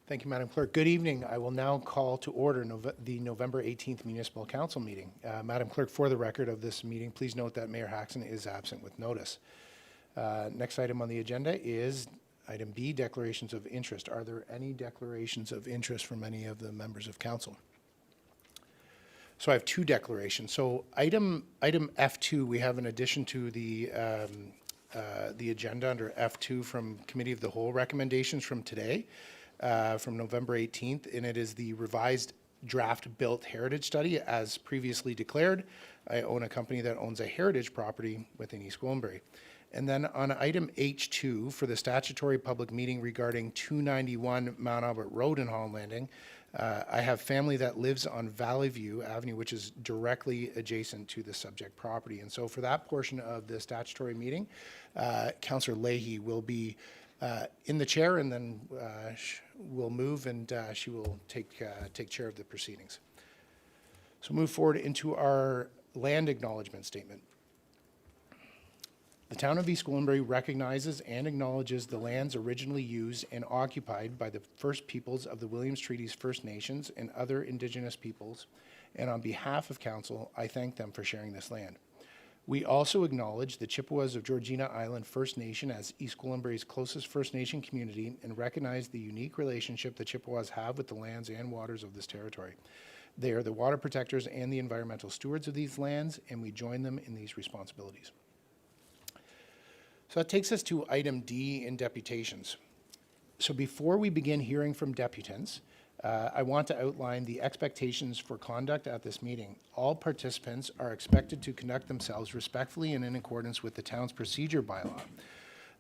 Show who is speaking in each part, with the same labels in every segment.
Speaker 1: Thank you, Madam Clerk. Good evening. I will now call to order the November 18th Municipal Council meeting. Madam Clerk, for the record of this meeting, please note that Mayor Haxon is absent with notice. Next item on the agenda is item B, declarations of interest. Are there any declarations of interest from any of the members of council? So I have two declarations. So item F2, we have an addition to the agenda under F2 from Committee of the Whole recommendations from today. From November 18th, and it is the revised draft built heritage study as previously declared. I own a company that owns a heritage property within East Gwillimbury. And then on item H2 for the statutory public meeting regarding 291 Mount Albert Road in Holland Landing, I have family that lives on Valley View Avenue, which is directly adjacent to the subject property. And so for that portion of the statutory meeting, Councillor Leahy will be in the chair, and then we'll move, and she will take chair of the proceedings. So move forward into our land acknowledgement statement. The Town of East Gwillimbury recognizes and acknowledges the lands originally used and occupied by the First Peoples of the Williams Treaties First Nations and other Indigenous peoples, and on behalf of Council, I thank them for sharing this land. We also acknowledge the Chippewas of Georgina Island First Nation as East Gwillimbury's closest First Nation community and recognize the unique relationship the Chippewas have with the lands and waters of this territory. They are the water protectors and the environmental stewards of these lands, and we join them in these responsibilities. So that takes us to item D in deputations. So before we begin hearing from deputants, I want to outline the expectations for conduct at this meeting. All participants are expected to conduct themselves respectfully and in accordance with the town's procedure bylaw.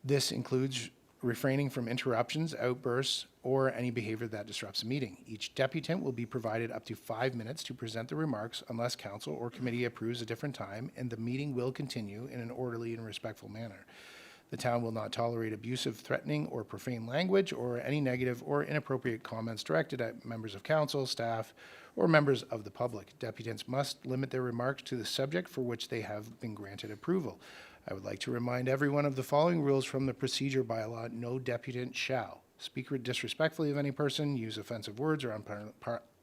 Speaker 1: This includes refraining from interruptions, outbursts, or any behavior that disrupts the meeting. Each deputant will be provided up to 5 minutes to present the remarks unless council or committee approves a different time, and the meeting will continue in an orderly and respectful manner. The town will not tolerate abusive, threatening, or profane language or any negative or inappropriate comments directed at members of council, staff, or members of the public. Deputants must limit their remarks to the subject for which they have been granted approval. I would like to remind everyone of the following rules from the procedure bylaw. No deputant shall speak disrespectfully of any person, use offensive words or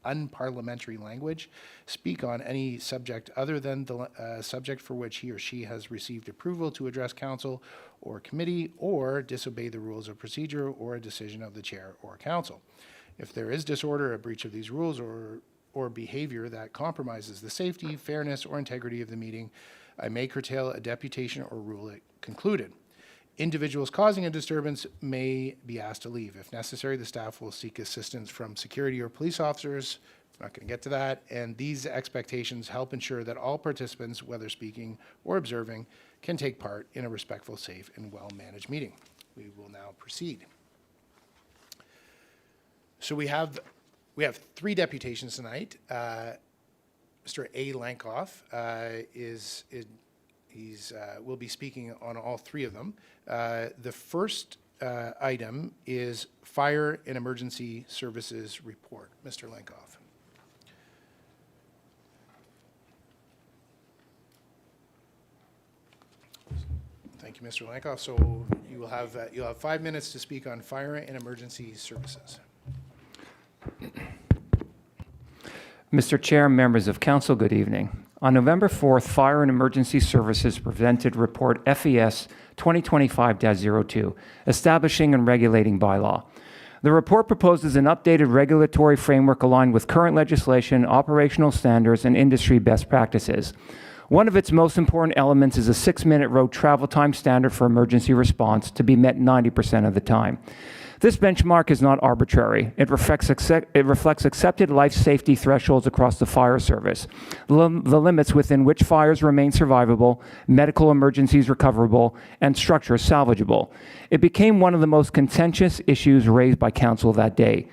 Speaker 1: unparliamentary language, speak on any subject other than the subject for which he or she has received approval to address council or committee, or disobey the rules of procedure or a decision of the chair or council. If there is disorder, a breach of these rules, or behavior that compromises the safety, fairness, or integrity of the meeting, I may curtail a deputation or rule it concluded. Individuals causing a disturbance may be asked to leave. If necessary, the staff will seek assistance from security or police officers. I'm not going to get to that. And these expectations help ensure that all participants, whether speaking or observing, can take part in a respectful, safe, and well-managed meeting. We will now proceed. So we have 3 deputations tonight. Mr. A. Lenkov will be speaking on all 3 of them. The first item is Fire and Emergency Services Report. Mr. Lenkov. Thank you, Mr. Lenkov. So you'll have 5 minutes to speak on fire and emergency services.
Speaker 2: Mr. Chair, members of council, good evening. On November 4th, Fire and Emergency Services presented Report FES 2025-02, Establishing and Regulating Bylaw. The report proposes an updated regulatory framework aligned with current legislation, operational standards, and industry best practices. One of its most important elements is a 6-minute road travel time standard for emergency response to be met 90% of the time. This benchmark is not arbitrary. It reflects accepted life safety thresholds across the fire service, the limits within which fires remain survivable, medical emergencies recoverable, and structures salvageable. It became one of the most contentious issues raised by council that day.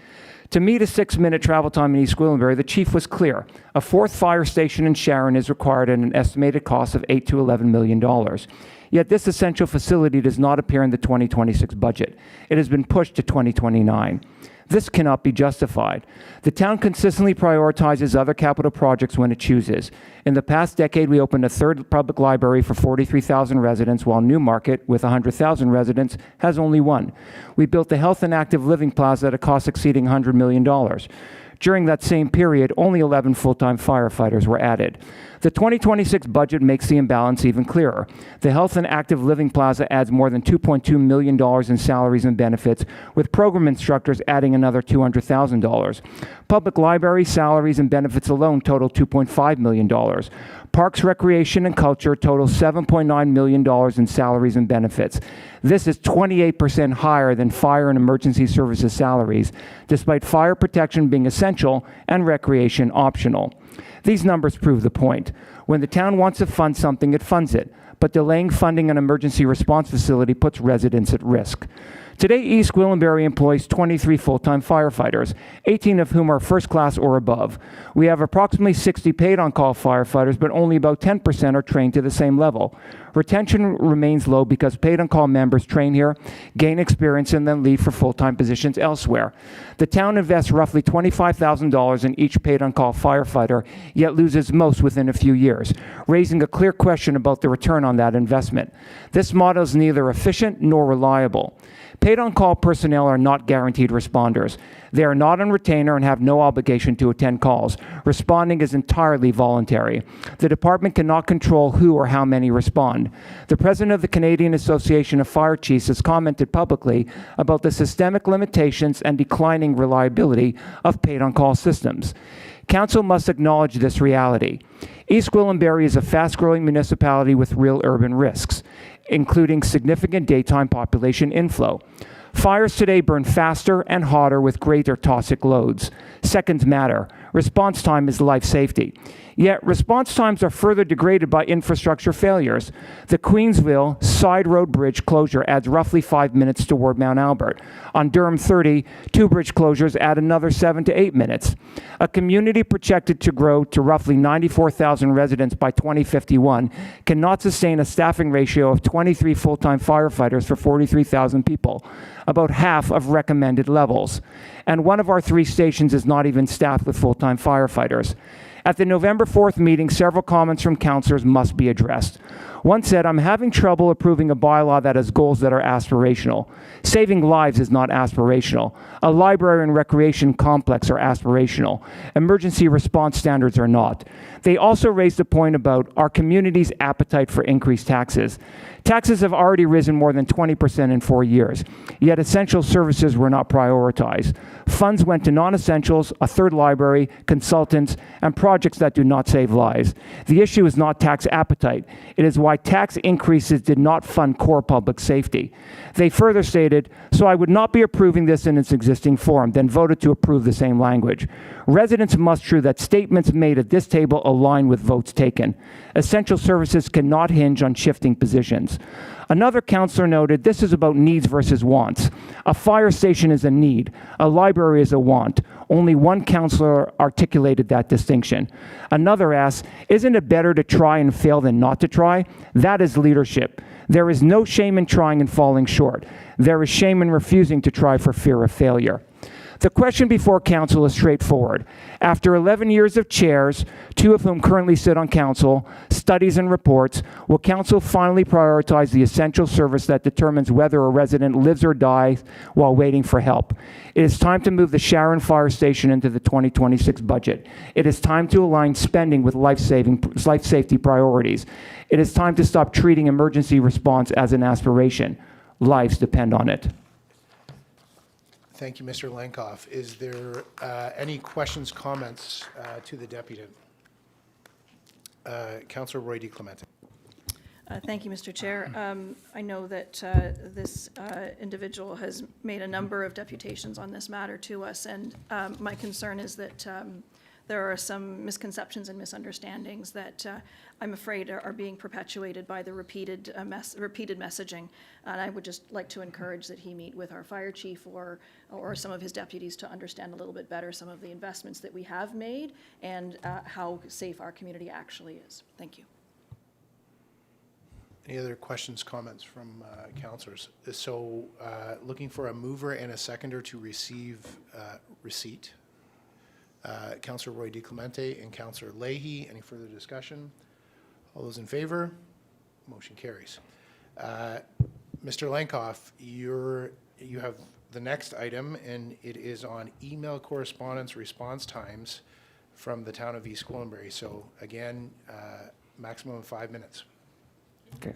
Speaker 2: To meet a 6-minute travel time in East Gwillimbury, the chief was clear. A 4th fire station in Sharon is required at an estimated cost of $8 to $11 million. Yet this essential facility does not appear in the 2026 budget. It has been pushed to 2029. This cannot be justified. The town consistently prioritizes other capital projects when it chooses. In the past decade, we opened a third public library for 43,000 residents, while Newmarket, with 100,000 residents, has only one. We built the Health and Active Living Plaza at a cost exceeding $100 million. During that same period, only 11 full-time firefighters were added. The 2026 budget makes the imbalance even clearer. The Health and Active Living Plaza adds more than $2.2 million in salaries and benefits, with program instructors adding another $200,000. Public library salaries and benefits alone total $2.5 million. Parks, Recreation, and Culture total $7.9 million in salaries and benefits. This is 28% higher than fire and emergency services salaries, despite fire protection being essential and recreation optional. These numbers prove the point. When the town wants to fund something, it funds it, but delaying funding an emergency response facility puts residents at risk. Today, East Gwillimbury employs 23 full-time firefighters, 18 of whom are first class or above. We have approximately 60 paid-on-call firefighters, but only about 10% are trained to the same level. Retention remains low because paid-on-call members train here, gain experience, and then leave for full-time positions elsewhere. The town invests roughly $25,000 in each paid-on-call firefighter, yet loses most within a few years, raising a clear question about the return on that investment. This model is neither efficient nor reliable. Paid-on-call personnel are not guaranteed responders. They are not on retainer and have no obligation to attend calls. Responding is entirely voluntary. The department cannot control who or how many respond. The president of the Canadian Association of Fire Chiefs has commented publicly about the systemic limitations and declining reliability of paid-on-call systems. Council must acknowledge this reality. East Gwillimbury is a fast-growing municipality with real urban risks, including significant daytime population inflow. Fires today burn faster and hotter with greater toxic loads. Seconds matter. Response time is life safety. Yet response times are further degraded by infrastructure failures. The Queensville Side Road Bridge closure adds roughly 5 minutes toward Mount Albert. On Durham 30, 2 bridge closures add another 7 to 8 minutes. A community projected to grow to roughly 94,000 residents by 2051 cannot sustain a staffing ratio of 23 full-time firefighters for 43,000 people, about half of recommended levels. And one of our 3 stations is not even staffed with full-time firefighters. At the November 4th meeting, several comments from councillors must be addressed. One said, "I'm having trouble approving a bylaw that has goals that are aspirational. Saving lives is not aspirational. A library and recreation complex are aspirational. Emergency response standards are not." They also raised a point about our community's appetite for increased taxes. Taxes have already risen more than 20% in 4 years, yet essential services were not prioritized. Funds went to non-essentials, a third library, consultants, and projects that do not save lives. The issue is not tax appetite. It is why tax increases did not fund core public safety. They further stated, "So I would not be approving this in its existing form," then voted to approve the same language. Residents must true that statements made at this table align with votes taken. Essential services cannot hinge on shifting positions. Another councillor noted this is about needs versus wants. A fire station is a need. A library is a want. Only one councillor articulated that distinction. Another asked, "Isn't it better to try and fail than not to try?" That is leadership. There is no shame in trying and falling short. There is shame in refusing to try for fear of failure. The question before council is straightforward. After 11 years of chairs, 2 of whom currently sit on council, studies and reports, will council finally prioritize the essential service that determines whether a resident lives or dies while waiting for help? It is time to move the Sharon Fire Station into the 2026 budget. It is time to align spending with life safety priorities. It is time to stop treating emergency response as an aspiration. Lives depend on it.
Speaker 1: Thank you, Mr. Lenkov. Is there any questions, comments to the deputant? Councillor Roy DeClemente.
Speaker 3: Thank you, Mr. Chair. I know that this individual has made a number of deputations on this matter to us, and my concern is that there are some misconceptions and misunderstandings that I'm afraid are being perpetuated by the repeated messaging. And I would just like to encourage that he meet with our fire chief or some of his deputies to understand a little bit better some of the investments that we have made and how safe our community actually is. Thank you.
Speaker 1: Any other questions, comments from councillors? So looking for a mover and a seconder to receive receipt. Councillor Roy DiClemente and Councillor Leahy. Any further discussion? All those in favor? Motion carries. Mr. Lenkov, you have the next item, and it is on email correspondence response times from the Town of East Gwillimbury. So again, maximum of 5 minutes.
Speaker 2: Okay.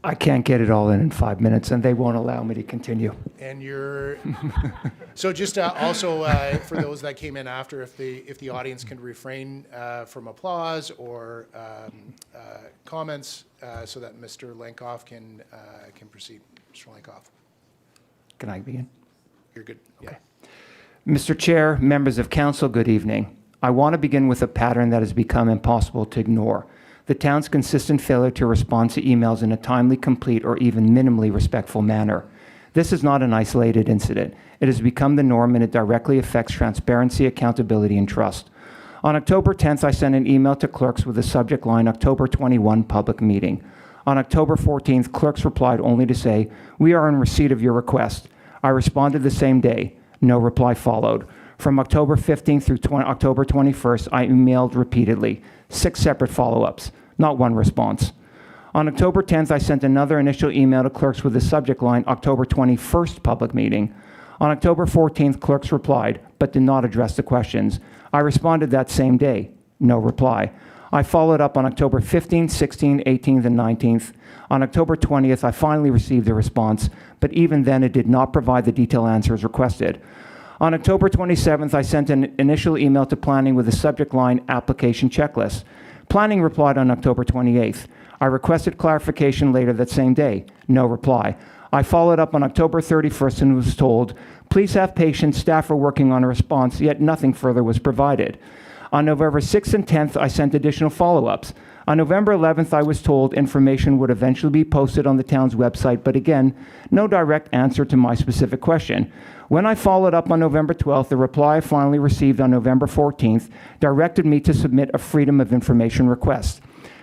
Speaker 2: I can't get it all in 5 minutes, and they won't allow me to continue.
Speaker 1: And you're, so just also for those that came in after, if the audience can refrain from applause or comments so that Mr. Lenkov can proceed. Mr. Lenkov,
Speaker 2: Can I begin?
Speaker 1: you're good. Yeah.
Speaker 2: Mr. Chair, members of council, good evening. I want to begin with a pattern that has become impossible to ignore. The town's consistent failure to respond to emails in a timely, complete, or even minimally respectful manner. This is not an isolated incident. It has become the norm, and it directly affects transparency, accountability, and trust. On October 10th, I sent an email to clerks with the subject line, October 21 public meeting. On October 14th, clerks replied only to say, "We are in receipt of your request." I responded the same day. No reply followed. From October 15th through October 21st, I emailed repeatedly, 6 separate follow-ups, not one response. On October 10th, I sent another initial email to clerks with the subject line, October 21st public meeting. On October 14th, clerks replied, but did not address the questions. I responded that same day. No reply. I followed up on October 15th, 16th, 18th, and 19th. On October 20th, I finally received a response, but even then it did not provide the detailed answers requested. On October 27th, I sent an initial email to planning with the subject line, application checklist. Planning replied on October 28th. I requested clarification later that same day. No reply. I followed up on October 31st and was told, "Please have patience, staff are working on a response," yet nothing further was provided. On November 6th and 10th, I sent additional follow-ups. On November 11th, I was told information would eventually be posted on the town's website, but again, no direct answer to my specific question. When I followed up on November 12th, the reply I finally received on November 14th directed me to submit a Freedom of Information request.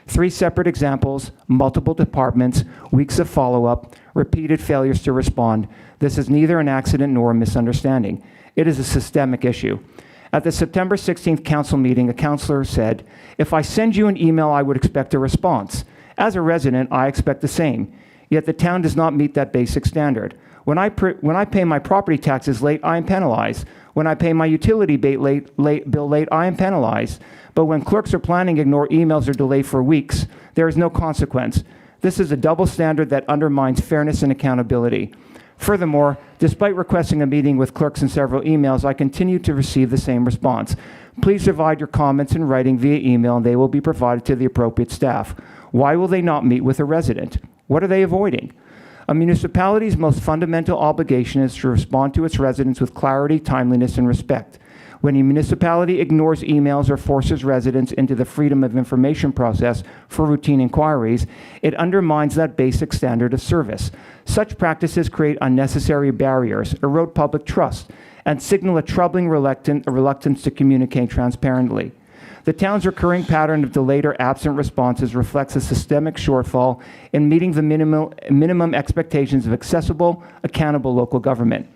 Speaker 2: 3 separate examples, multiple departments, weeks of follow-up, repeated failures to respond. This is neither an accident nor a misunderstanding. It is a systemic issue. At the September 16th council meeting, a councillor said, "If I send you an email, I would expect a response. As a resident, I expect the same. Yet the town does not meet that basic standard. When I pay my property taxes late, I am penalized. When I pay my utility bill late, I am penalized. But when clerks or planning ignore emails or delay for weeks, there is no consequence. This is a double standard that undermines fairness and accountability. Furthermore, despite requesting a meeting with clerks in several emails, I continue to receive the same response. Please provide your comments in writing via email, and they will be provided to the appropriate staff. Why will they not meet with a resident? What are they avoiding? A municipality's most fundamental obligation is to respond to its residents with clarity, timeliness, and respect. When a municipality ignores emails or forces residents into the Freedom of Information process for routine inquiries, it undermines that basic standard of service. Such practices create unnecessary barriers, erode public trust, and signal a troubling reluctance to communicate transparently. The town's recurring pattern of delayed or absent responses reflects a systemic shortfall in meeting the minimum expectations of accessible, accountable local government.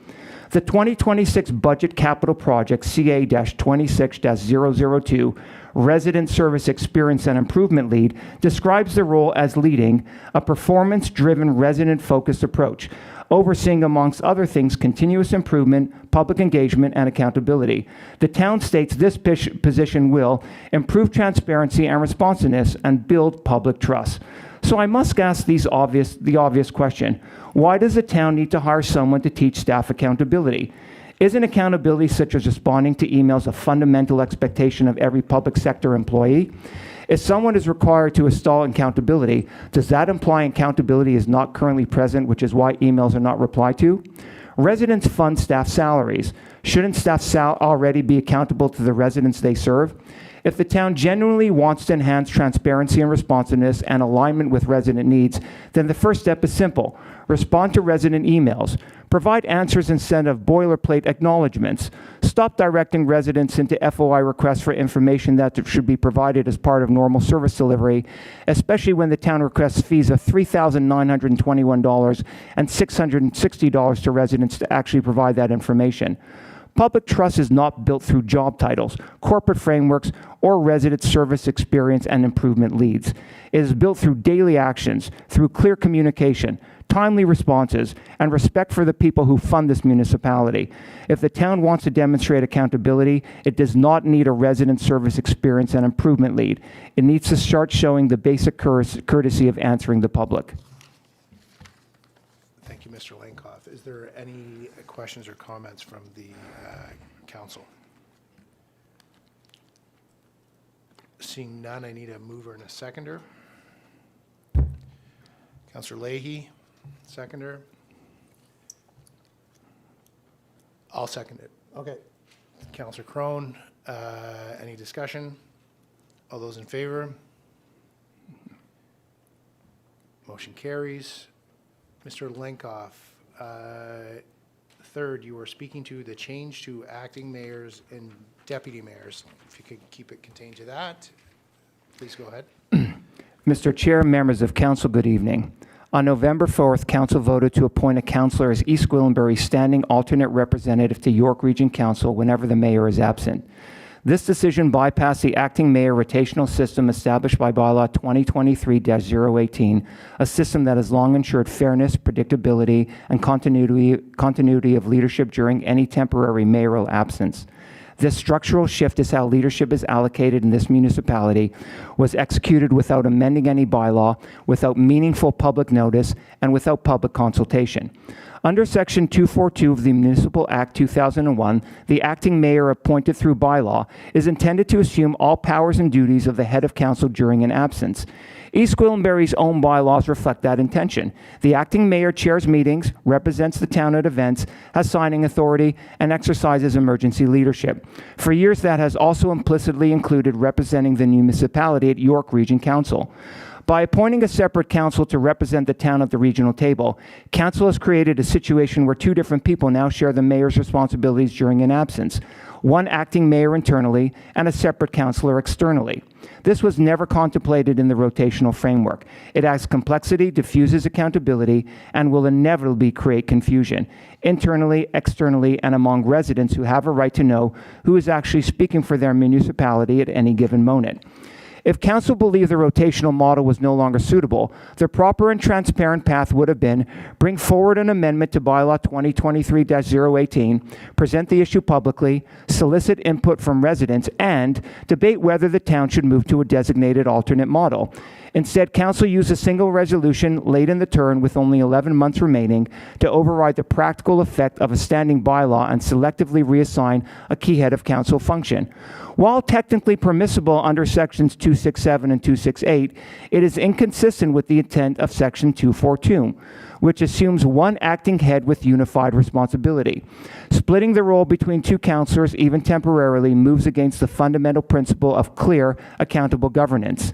Speaker 2: The 2026 Budget Capital Project CA-26-002 Resident Service Experience and Improvement Lead describes the role as leading a performance-driven, resident-focused approach, overseeing, amongst other things, continuous improvement, public engagement, and accountability. The town states this position will improve transparency and responsiveness and build public trust. So I must ask the obvious question. Why does the town need to hire someone to teach staff accountability? Isn't accountability such as responding to emails a fundamental expectation of every public sector employee? If someone is required to install accountability, does that imply accountability is not currently present, which is why emails are not replied to? Residents fund staff salaries. Shouldn't staff already be accountable to the residents they serve? If the town genuinely wants to enhance transparency and responsiveness and alignment with resident needs, then the first step is simple. Respond to resident emails. Provide answers instead of boilerplate acknowledgements. Stop directing residents into FOI requests for information that should be provided as part of normal service delivery, especially when the town requests fees of $3,921 and $660 to residents to actually provide that information. Public trust is not built through job titles, corporate frameworks, or resident service experience and improvement leads. It is built through daily actions, through clear communication, timely responses, and respect for the people who fund this municipality. If the town wants to demonstrate accountability, it does not need a resident service experience and improvement lead. It needs to start showing the basic courtesy of answering the public.
Speaker 1: Thank you, Mr. Lenkov. Is there any questions or comments from the council? Seeing none, I need a mover and a seconder. Councillor Leahy, seconder. I'll second it. Okay. Councillor Crone, any discussion? All those in favor? Motion carries. Mr. Lenkov, third, you were speaking to the change to acting mayors and deputy mayors. If you could keep it contained to that, please go ahead.
Speaker 2: Mr. Chair, members of council, good evening. On November 4th, council voted to appoint a councillor as East Gwillimbury standing alternate representative to York Region Council whenever the mayor is absent. This decision bypassed the acting mayor rotational system established by bylaw 2023-018, a system that has long ensured fairness, predictability, and continuity of leadership during any temporary mayoral absence. This structural shift is how leadership is allocated in this municipality, was executed without amending any bylaw, without meaningful public notice, and without public consultation. Under Section 242 of the Municipal Act 2001, the acting mayor appointed through bylaw is intended to assume all powers and duties of the head of council during an absence. East Gwillimbury's own bylaws reflect that intention. The acting mayor chairs meetings, represents the town at events, has signing authority, and exercises emergency leadership. For years, that has also implicitly included representing the municipality at York Region Council. By appointing a separate council to represent the town at the regional table, council has created a situation where two different people now share the mayor's responsibilities during an absence, one acting mayor internally and a separate councillor externally. This was never contemplated in the rotational framework. It adds complexity, diffuses accountability, and will inevitably create confusion, internally, externally, and among residents who have a right to know who is actually speaking for their municipality at any given moment. If council believed the rotational model was no longer suitable, the proper and transparent path would have been bring forward an amendment to bylaw 2023-018, present the issue publicly, solicit input from residents, and debate whether the town should move to a designated alternate model. Instead, council used a single resolution late in the term with only 11 months remaining to override the practical effect of a standing bylaw and selectively reassign a key head of council function. While technically permissible under sections 267 and 268, it is inconsistent with the intent of section 242, which assumes one acting head with unified responsibility. Splitting the role between two councillors, even temporarily, moves against the fundamental principle of clear, accountable governance.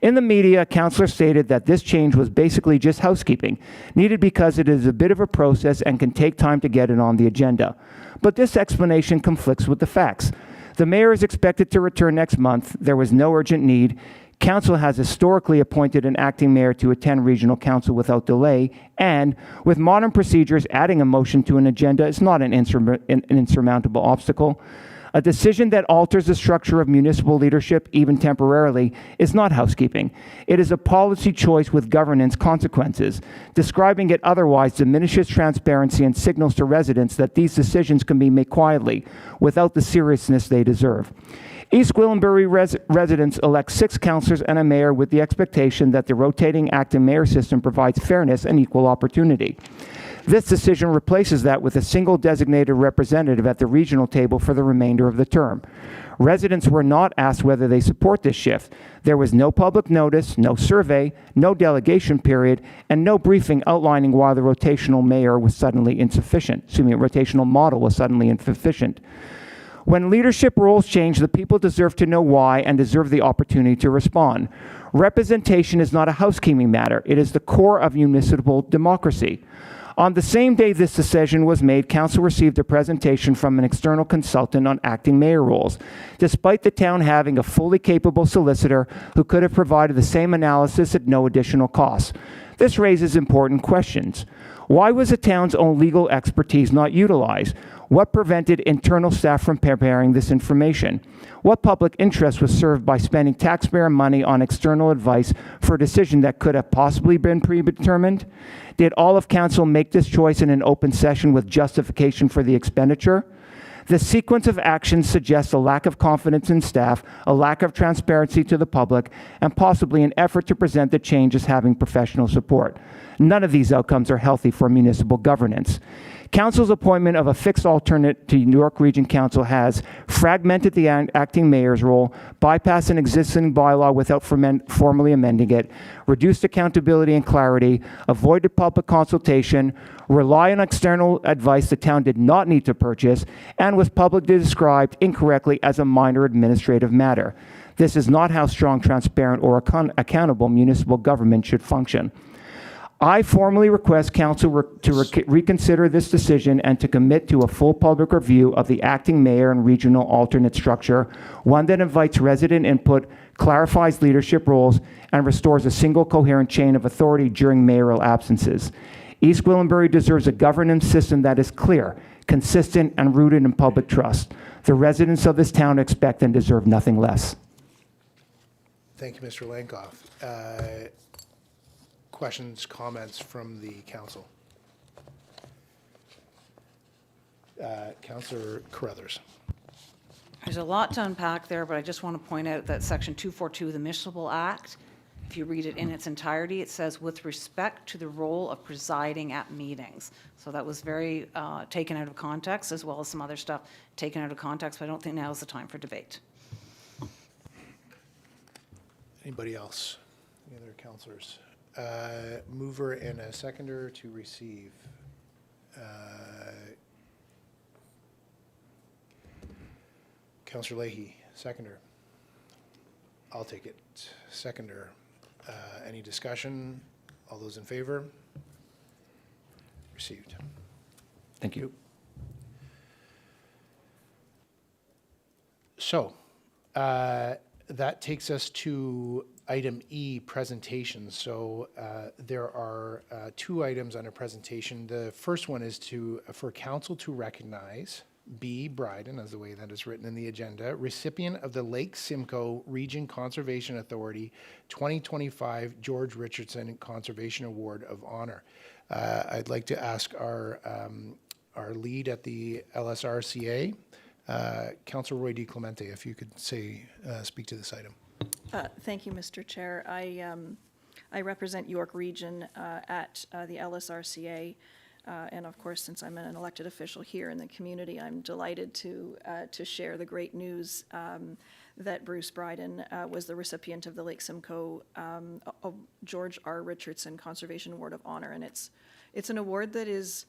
Speaker 2: In the media, a councillor stated that this change was basically just housekeeping, needed because it is a bit of a process and can take time to get it on the agenda. But this explanation conflicts with the facts. The mayor is expected to return next month. There was no urgent need. Council has historically appointed an acting mayor to attend regional council without delay, and with modern procedures, adding a motion to an agenda is not an insurmountable obstacle. A decision that alters the structure of municipal leadership, even temporarily, is not housekeeping. It is a policy choice with governance consequences. Describing it otherwise diminishes transparency and signals to residents that these decisions can be made quietly, without the seriousness they deserve. East Gwillimbury residents elect 6 councillors and a mayor with the expectation that the rotating acting mayor system provides fairness and equal opportunity. This decision replaces that with a single designated representative at the regional table for the remainder of the term. Residents were not asked whether they support this shift. There was no public notice, no survey, no delegation period, and no briefing outlining why the rotational model was suddenly insufficient. When leadership roles change, the people deserve to know why and deserve the opportunity to respond. Representation is not a housekeeping matter. It is the core of municipal democracy. On the same day this decision was made, Council received a presentation from an external consultant on acting mayor roles, despite the town having a fully capable solicitor who could have provided the same analysis at no additional cost. This raises important questions. Why was the town's own legal expertise not utilized? What prevented internal staff from preparing this information? What public interest was served by spending taxpayer money on external advice for a decision that could have possibly been predetermined? Did all of council make this choice in an open session with justification for the expenditure? The sequence of actions suggests a lack of confidence in staff, a lack of transparency to the public, and possibly an effort to present the change as having professional support. None of these outcomes are healthy for municipal governance. Council's appointment of a fixed alternate to New York Region Council has fragmented the acting mayor's role, bypassed an existing bylaw without formally amending it, reduced accountability and clarity, avoided public consultation, relied on external advice the town did not need to purchase, and was publicly described incorrectly as a minor administrative matter. This is not how strong, transparent, or accountable municipal government should function. I formally request Council to reconsider this decision and to commit to a full public review of the acting mayor and regional alternate structure, one that invites resident input, clarifies leadership roles, and restores a single coherent chain of authority during mayoral absences. East Gwillimbury deserves a governance system that is clear, consistent, and rooted in public trust. The residents of this town expect and deserve nothing less.
Speaker 1: Thank you, Mr. Lenkov. Questions, comments from the council? Councillor Carruthers.
Speaker 4: There's a lot to unpack there, but I just want to point out that Section 242 of the Municipal Act, if you read it in its entirety, it says, with respect to the role of presiding at meetings. So that was very taken out of context, as well as some other stuff taken out of context, but I don't think now is the time for debate.
Speaker 1: Anybody else? Any other councillors? Mover and a seconder to receive. Councillor Leahy, seconder. I'll take it. Seconder. Any discussion? All those in favor? Received.
Speaker 2: Thank you.
Speaker 1: So, that takes us to item E, presentation. So there are two items under presentation. The first one is for council to recognize B. Brydon, as the way that is written in the agenda, recipient of the Lake Simcoe Region Conservation Authority 2025 George Richardson Conservation Award of Honor. I'd like to ask our lead at the LSRCA, Councillor Roy D. Clemente, if you could speak to this item.
Speaker 3: Thank you, Mr. Chair. I represent York Region at the LSRCA, and of course, since I'm an elected official here in the community, I'm delighted to share the great news that Bruce Brydon was the recipient of the Lake Simcoe George R. Richardson Conservation Award of Honor, and it's an award that is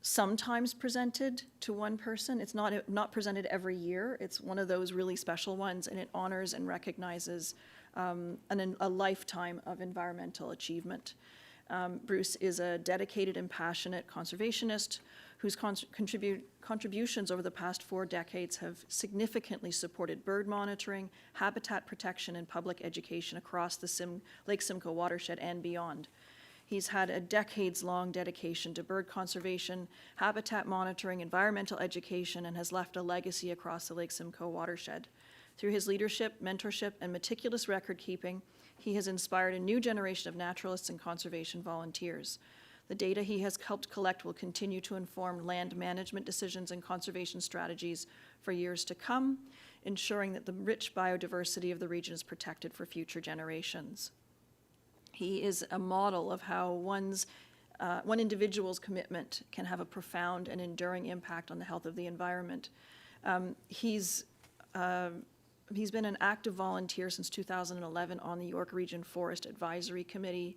Speaker 3: sometimes presented to one person. It's not presented every year. It's one of those really special ones, and it honors and recognizes a lifetime of environmental achievement. Bruce is a dedicated and passionate conservationist whose contributions over the past 4 decades have significantly supported bird monitoring, habitat protection, and public education across the Lake Simcoe watershed and beyond. He's had a decades-long dedication to bird conservation, habitat monitoring, environmental education, and has left a legacy across the Lake Simcoe watershed. Through his leadership, mentorship, and meticulous record-keeping, he has inspired a new generation of naturalists and conservation volunteers. The data he has helped collect will continue to inform land management decisions and conservation strategies for years to come, ensuring that the rich biodiversity of the region is protected for future generations. He is a model of how one individual's commitment can have a profound and enduring impact on the health of the environment. He's been an active volunteer since 2011 on the York Region Forest Advisory Committee.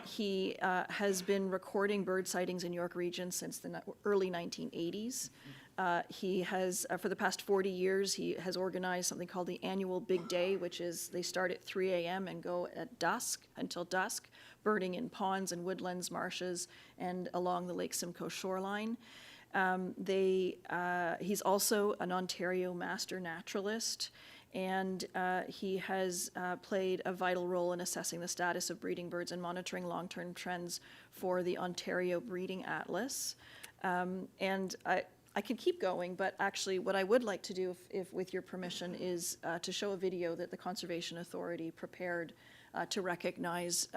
Speaker 3: He has been recording bird sightings in York Region since the early 1980s. He has, for the past 40 years, he has organized something called the Annual Big Day, which is they start at 3 a.m. and go at dusk, until dusk, birding in ponds and woodlands, marshes, and along the Lake Simcoe shoreline. He's also an Ontario master naturalist, and he has played a vital role in assessing the status of breeding birds and monitoring long-term trends for the Ontario Breeding Atlas. And I could keep going, but actually what I would like to do, if with your permission, is to show a video that the Conservation Authority prepared to recognize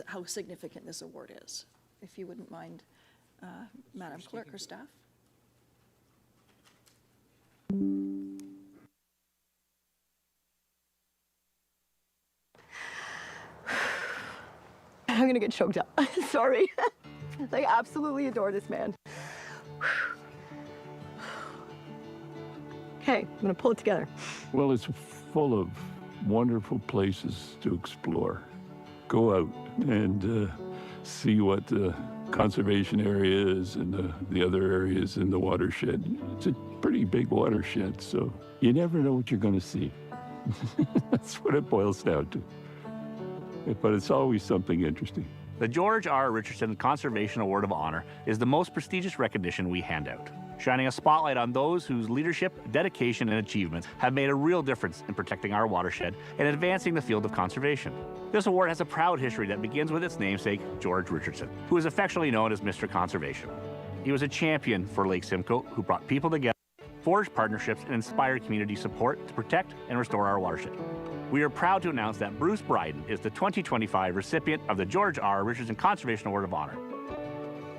Speaker 3: how significant this award is. If you wouldn't mind, Madam Clerk or staff.
Speaker 5: I'm gonna get choked up. Sorry. I absolutely adore this man. Okay, I'm gonna pull it together.
Speaker 6: Well, it's full of wonderful places to explore. Go out and see what the conservation area is and the other areas in the watershed. It's a pretty big watershed, so you never know what you're going to see. That's what it boils down to. But it's always something interesting.
Speaker 7: The George R. Richardson Conservation Award of Honor is the most prestigious recognition we hand out, shining a spotlight on those whose leadership, dedication, and achievements have made a real difference in protecting our watershed and advancing the field of conservation. This award has a proud history that begins with its namesake, George Richardson, who is affectionately known as Mr. Conservation. He was a champion for Lake Simcoe who brought people together, forged partnerships, and inspired community support to protect and restore our watershed. We are proud to announce that Bruce Brydon is the 2025 recipient of the George R. Richardson Conservation Award of Honor.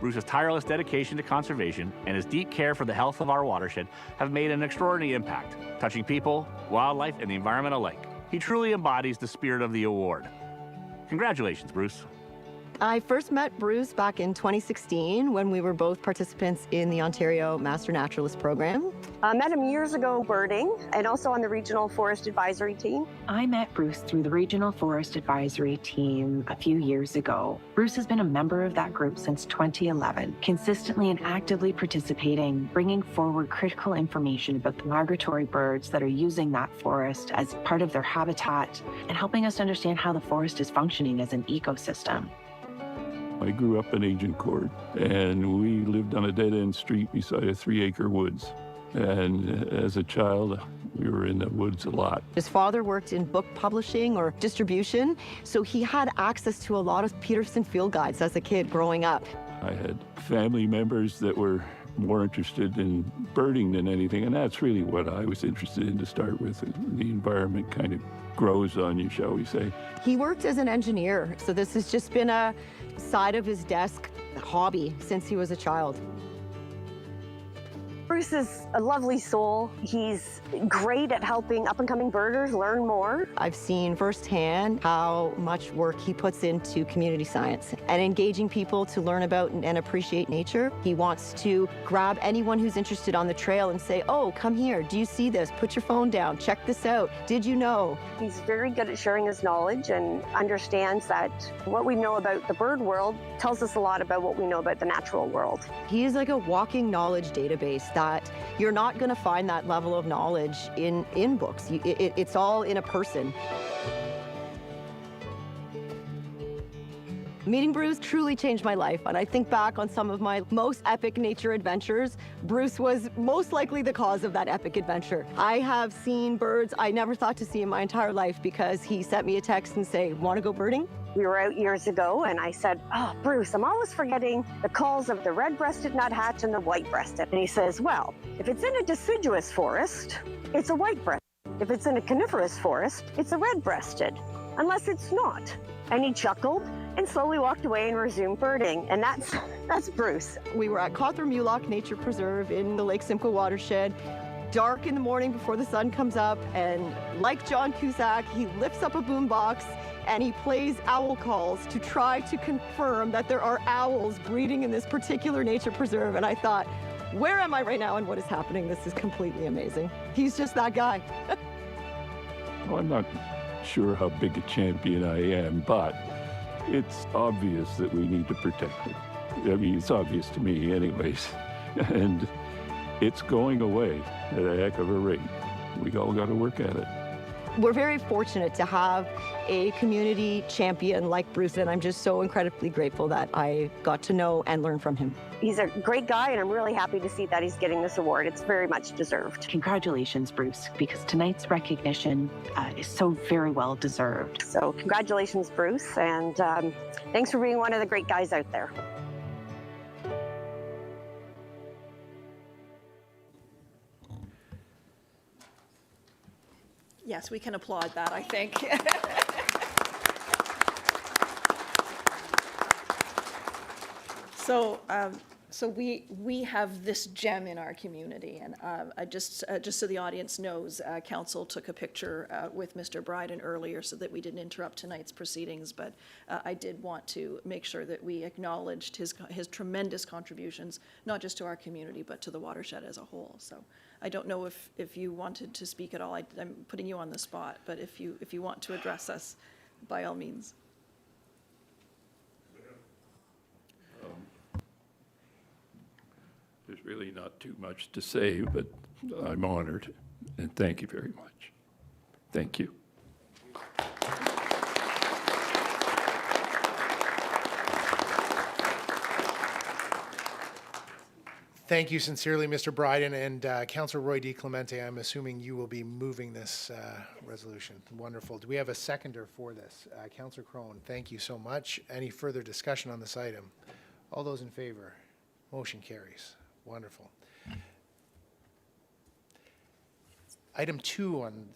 Speaker 7: Bruce's tireless dedication to conservation and his deep care for the health of our watershed have made an extraordinary impact, touching people, wildlife, and the environment alike. He truly embodies the spirit of the award. Congratulations, Bruce.
Speaker 5: I first met Bruce back in 2016 when we were both participants in the Ontario Master Naturalist Program.
Speaker 8: I met him years ago birding and also on the Regional Forest Advisory team.
Speaker 9: I met Bruce through the Regional Forest Advisory team a few years ago. Bruce has been a member of that group since 2011, consistently and actively participating, bringing forward critical information about the migratory birds that are using that forest as part of their habitat and helping us understand how the forest is functioning as an ecosystem.
Speaker 6: I grew up in Agincourt, and we lived on a dead-end street beside a 3-acre woods. And as a child, we were in the woods a lot.
Speaker 5: His father worked in book publishing or distribution, so he had access to a lot of Peterson field guides as a kid growing up.
Speaker 6: I had family members that were more interested in birding than anything, and that's really what I was interested in to start with. The environment kind of grows on you, shall we say.
Speaker 5: He worked as an engineer, so this has just been a side of his desk hobby since he was a child.
Speaker 8: Bruce is a lovely soul. He's great at helping up-and-coming birders learn more.
Speaker 5: I've seen firsthand how much work he puts into community science and engaging people to learn about and appreciate nature. He wants to grab anyone who's interested on the trail and say, oh, come here, do you see this? Put your phone down, check this out. Did you know?
Speaker 8: He's very good at sharing his knowledge and understands that what we know about the bird world tells us a lot about what we know about the natural world.
Speaker 5: He is like a walking knowledge database that you're not going to find that level of knowledge in books. It's all in a person. Meeting Bruce truly changed my life, and I think back on some of my most epic nature adventures. Bruce was most likely the cause of that epic adventure. I have seen birds I never thought to see in my entire life because he sent me a text and say, want to go birding?
Speaker 8: We were out years ago, and I said, oh, Bruce, I'm always forgetting the calls of the red-breasted nuthatch and the white-breasted. And he says, well, if it's in a deciduous forest, it's a white-breasted. If it's in a coniferous forest, it's a red-breasted, unless it's not. And he chuckled and slowly walked away and resumed birding. And that's Bruce.
Speaker 5: We were at Cawthron-Mulock Nature Preserve in the Lake Simcoe watershed. Dark in the morning before the sun comes up, and like John Cusack, he lifts up a boombox and he plays owl calls to try to confirm that there are owls breeding in this particular nature preserve. And I thought, where am I right now and what is happening? This is completely amazing. He's just that guy.
Speaker 6: Well, I'm not sure how big a champion I am, but it's obvious that we need to protect it. I mean, it's obvious to me anyways. And it's going away at a heck of a rate. We all got to work at it.
Speaker 5: We're very fortunate to have a community champion like Bruce, and I'm just so incredibly grateful that I got to know and learn from him.
Speaker 8: He's a great guy, and I'm really happy to see that he's getting this award. It's very much deserved.
Speaker 9: Congratulations, Bruce, because tonight's recognition is so very well deserved.
Speaker 8: So congratulations, Bruce, and thanks for being one of the great guys out there.
Speaker 3: Yes, we can applaud that, I think. So we have this gem in our community, and just so the audience knows, council took a picture with Mr. Brydon earlier so that we didn't interrupt tonight's proceedings, but I did want to make sure that we acknowledged his tremendous contributions, not just to our community, but to the watershed as a whole. So I don't know if you wanted to speak at all. I'm putting you on the spot, but if you want to address us, by all means.
Speaker 6: There's really not too much to say, but I'm honored, and thank you very much. Thank you.
Speaker 1: Thank you sincerely, Mr. Brydon, and Councillor Roy DiClemente. I'm assuming you will be moving this resolution. Wonderful. Do we have a seconder for this? Councillor Crone, thank you so much. Any further discussion on this item? All those in favor? Motion carries. Wonderful. Item 2 on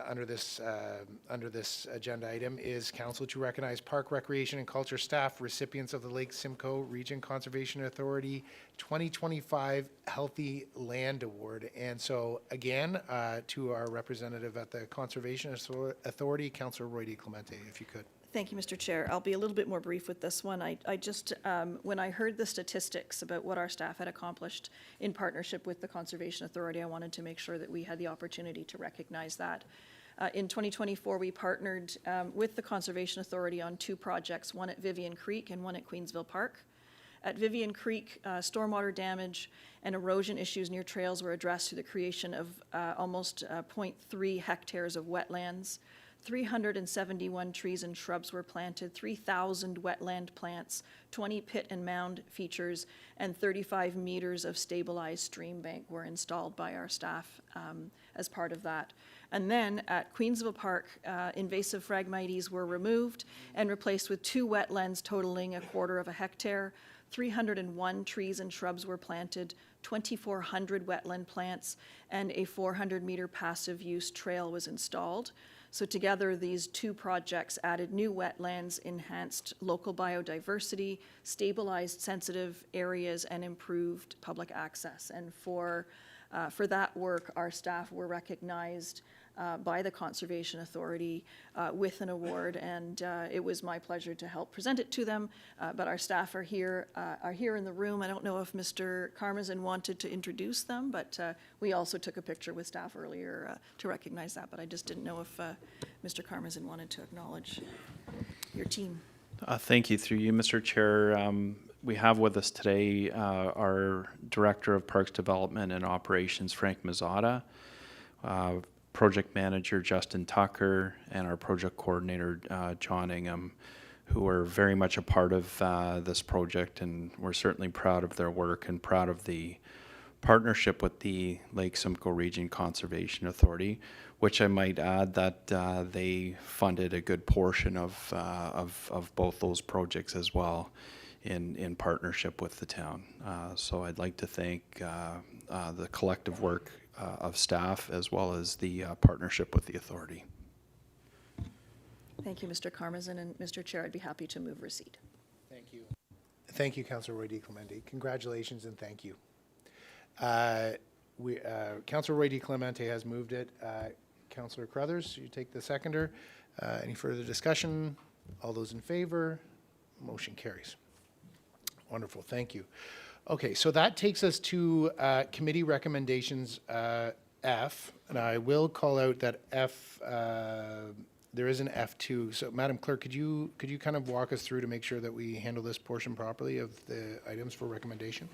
Speaker 1: under this agenda item is council to recognize Park Recreation and Culture staff recipients of the Lake Simcoe Region Conservation Authority 2025 Healthy Land Award. And so again, to our representative at the Conservation Authority, Councillor Roy DiClemente, if you could.
Speaker 3: Thank you, Mr. Chair. I'll be a little bit more brief with this one. I just, when I heard the statistics about what our staff had accomplished in partnership with the Conservation Authority, I wanted to make sure that we had the opportunity to recognize that. In 2024, we partnered with the Conservation Authority on 2 projects, one at Vivian Creek and one at Queensville Park. At Vivian Creek, stormwater damage and erosion issues near trails were addressed through the creation of almost 0.3 hectares of wetlands. 371 trees and shrubs were planted, 3,000 wetland plants, 20 pit and mound features, and 35 meters of stabilized stream bank were installed by our staff as part of that. And then at Queensville Park, invasive Phragmites were removed and replaced with 2 wetlands totaling 1/4 hectare. 301 trees and shrubs were planted, 2,400 wetland plants, and a 400-meter passive use trail was installed. So together, these 2 projects added new wetlands, enhanced local biodiversity, stabilized sensitive areas, and improved public access. And for that work, our staff were recognized by the Conservation Authority with an award, and it was my pleasure to help present it to them. But our staff are here in the room. I don't know if Mr. Karmazin wanted to introduce them, but we also took a picture with staff earlier to recognize that. But I just didn't know if Mr. Karmazin wanted to acknowledge your team.
Speaker 10: Thank you. Through you, Mr. Chair. We have with us today our Director of Parks Development and Operations, Frank Mazzotta, Project Manager Justin Tucker, and our Project Coordinator John Ingham, who are very much a part of this project, and we're certainly proud of their work and proud of the partnership with the Lake Simcoe Region Conservation Authority, which I might add that they funded a good portion of both those projects as well in partnership with the town. So I'd like to thank the collective work of staff as well as the partnership with the authority.
Speaker 3: Thank you, Mr. Karmazin, and Mr. Chair, I'd be happy to move receipt.
Speaker 1: Thank you. Thank you, Councillor Roy DiClemente. Congratulations and thank you. Councillor Roy DiClemente has moved it. Councillor Crothers, you take the seconder. Any further discussion? All those in favor? Motion carries. Wonderful, thank you. Okay, so that takes us to committee recommendations F, and I will call out that F, there is an F2. So Madam Clerk, could you kind of walk us through to make sure that we handle this portion properly of the items for recommendation?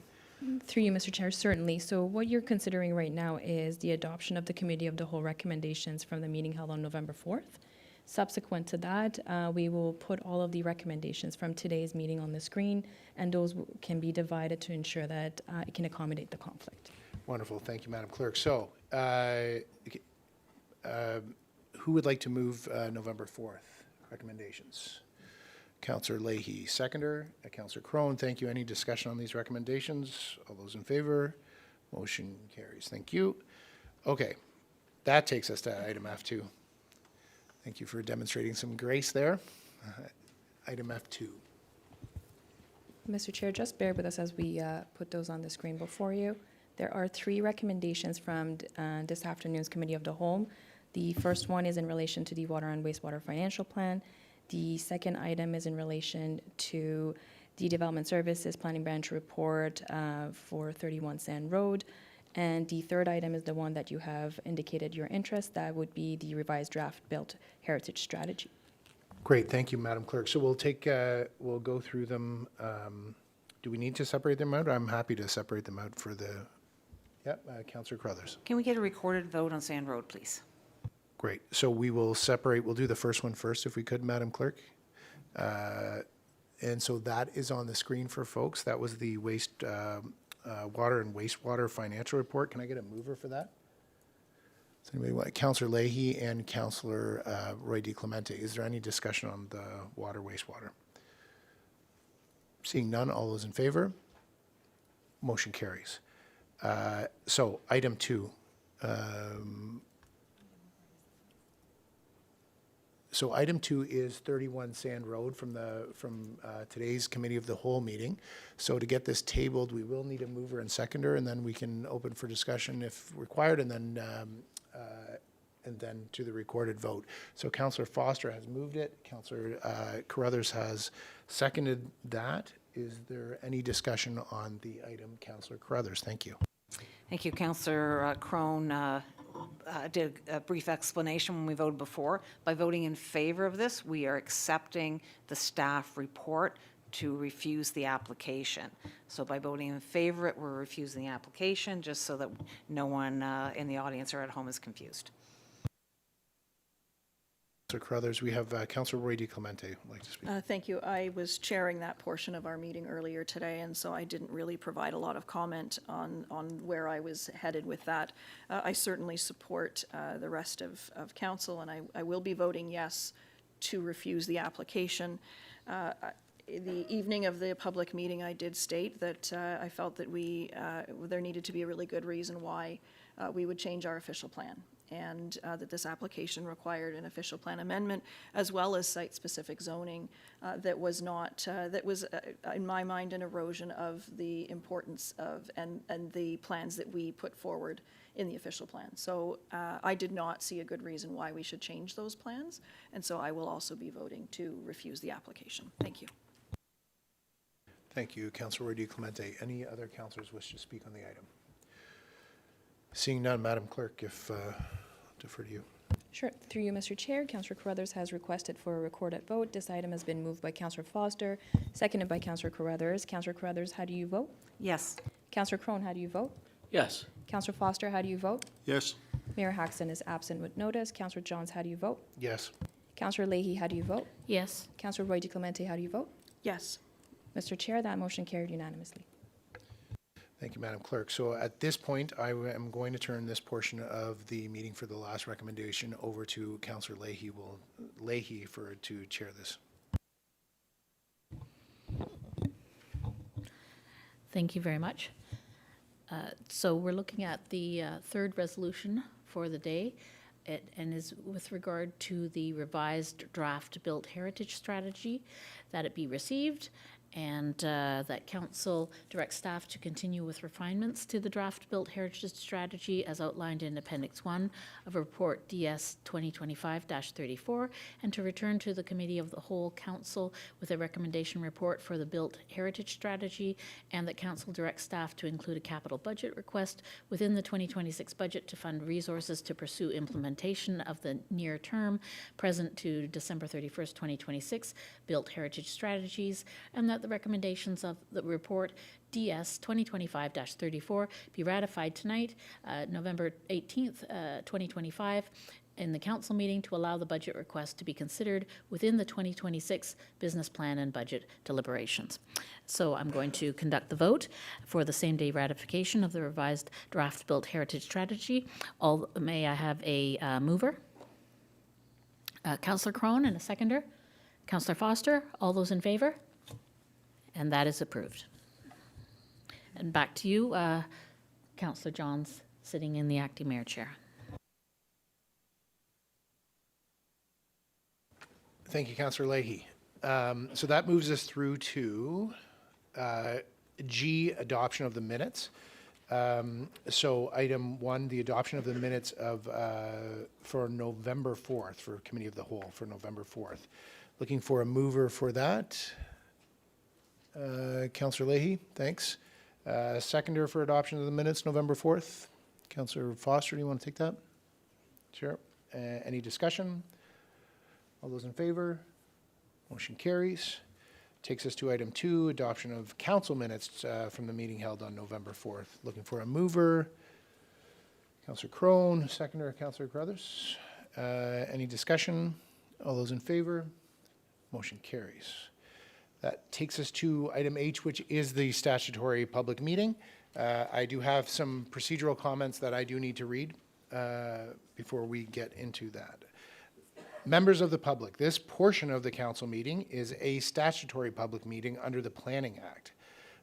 Speaker 11: Through you, Mr. Chair, certainly. So what you're considering right now is the adoption of the Committee of the Whole recommendations from the meeting held on November 4th. Subsequent to that, we will put all of the recommendations from today's meeting on the screen, and those can be divided to ensure that it can accommodate the conflict.
Speaker 1: Wonderful. Thank you, Madam Clerk. So, who would like to move November 4th recommendations? Councillor Leahy, seconder. Councillor Crone, thank you. Any discussion on these recommendations? All those in favor? Motion carries. Thank you. Okay, that takes us to item F2. Thank you for demonstrating some grace there. Item F2.
Speaker 11: Mr. Chair, just bear with us as we put those on the screen before you. There are 3 recommendations from this afternoon's Committee of the Whole. The first one is in relation to the Water and Wastewater Financial Plan. The second item is in relation to the Development Services Planning Branch report for 31 Sand Road. And the third item is the one that you have indicated your interest. That would be the revised draft built heritage strategy.
Speaker 1: Great, thank you, Madam Clerk. So we'll go through them. Do we need to separate them out? I'm happy to separate them out for the, Councillor Crothers.
Speaker 4: Can we get a recorded vote on Sand Road, please?
Speaker 1: Great, so we will separate, we'll do the first one first if we could, Madam Clerk. And so that is on the screen for folks. That was the water and wastewater financial report. Can I get a mover for that? Does anybody want? Councillor Leahy and Councillor Roy DeClemente. Is there any discussion on the water, wastewater? Seeing none, all those in favor? Motion carries. So item 2. So item 2 is 31 Sand Road from today's Committee of the Whole meeting. So to get this tabled, we will need a mover and seconder, and then we can open for discussion if required, and then to the recorded vote. So Councillor Foster has moved it. Councillor Carruthers has seconded that. Is there any discussion on the item, Councillor Carruthers? Thank you.
Speaker 4: Thank you. Councillor Crone did a brief explanation when we voted before. By voting in favor of this, we are accepting the staff report to refuse the application. So by voting in favor, we're refusing the application, just so that no one in the audience or at home is confused.
Speaker 1: Councillor Carruthers, we have Councillor Roy DeClemente would like to speak.
Speaker 3: Thank you. I was chairing that portion of our meeting earlier today, and so I didn't really provide a lot of comment on where I was headed with that. I certainly support the rest of council, and I will be voting yes to refuse the application. The evening of the public meeting, I did state that I felt that there needed to be a really good reason why we would change our official plan, and that this application required an official plan amendment as well as site-specific zoning that was in my mind an erosion of the importance of and the plans that we put forward in the official plan. So I did not see a good reason why we should change those plans, and so I will also be voting to refuse the application. Thank you.
Speaker 1: Thank you, Councillor Roy DeClemente. Any other councillors wish to speak on the item? Seeing none, Madam Clerk, if defer to you.
Speaker 11: Sure. Through you, Mr. Chair, Councillor Carruthers has requested for a recorded vote. This item has been moved by Councillor Foster, seconded by Councillor Carruthers. Councillor Carruthers, how do you vote?
Speaker 4: Yes.
Speaker 11: Councillor Crone, how do you vote?
Speaker 12: Yes.
Speaker 11: Councillor Foster, how do you vote?
Speaker 12: Yes.
Speaker 11: Mayor Haxton is absent with notice. Councillor Johns, how do you vote?
Speaker 1: Yes.
Speaker 11: Councillor Leahy, how do you vote?
Speaker 13: Yes.
Speaker 11: Councillor Roy DeClemente, how do you vote?
Speaker 3: Yes.
Speaker 11: Mr. Chair, that motion carried unanimously.
Speaker 1: Thank you, Madam Clerk. So at this point, I am going to turn this portion of the meeting for the last recommendation over to Councillor Leahy. To chair this.
Speaker 13: Thank you very much. So we're looking at the third resolution for the day, and is with regard to the revised draft built heritage strategy, that it be received, and that council directs staff to continue with refinements to the draft built heritage strategy as outlined in Appendix 1 of Report DS 2025-34, and to return to the Committee of the Whole Council with a recommendation report for the built heritage strategy, and that council directs staff to include a capital budget request within the 2026 budget to fund resources to pursue implementation of the near term, present to December 31st, 2026, built heritage strategies, and that the recommendations of the report DS 2025-34 be ratified tonight, November 18th, 2025, in the council meeting to allow the budget request to be considered within the 2026 business plan and budget deliberations. So I'm going to conduct the vote for the same-day ratification of the revised draft-built heritage strategy. May I have a mover? Councillor Crone and a seconder. Councillor Foster, all those in favor? And that is approved. And back to you, Councillor Johns, sitting in the acting mayor chair.
Speaker 1: Thank you, Councillor Leahy. So that moves us through to G, adoption of the minutes. So item 1, the adoption of the minutes of for November 4th, for Committee of the Whole, for November 4th. Looking for a mover for that. Councillor Leahy, thanks. Seconder for adoption of the minutes, November 4th. Councillor Foster, do you want to take that? Sure. Any discussion? All those in favor? Motion carries. Takes us to item 2, adoption of council minutes from the meeting held on November 4th. Looking for a mover. Councillor Crone, seconder, Councillor Carruthers. Any discussion? All those in favor? Motion carries. That takes us to item H, which is the statutory public meeting. I do have some procedural comments that I do need to read before we get into that. Members of the public, this portion of the council meeting is a statutory public meeting under the Planning Act.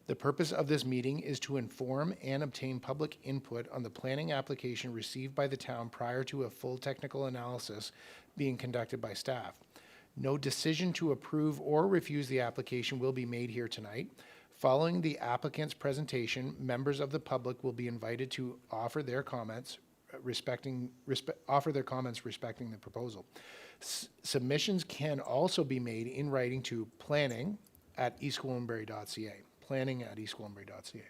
Speaker 1: The purpose of this meeting is to inform and obtain public input on the planning application received by the town prior to a full technical analysis being conducted by staff. No decision to approve or refuse the application will be made here tonight. Following the applicant's presentation, members of the public will be invited to offer their comments respecting the proposal. Submissions can also be made in writing to planning@eastgwillimbury.ca. Planning@eastgwillimbury.ca.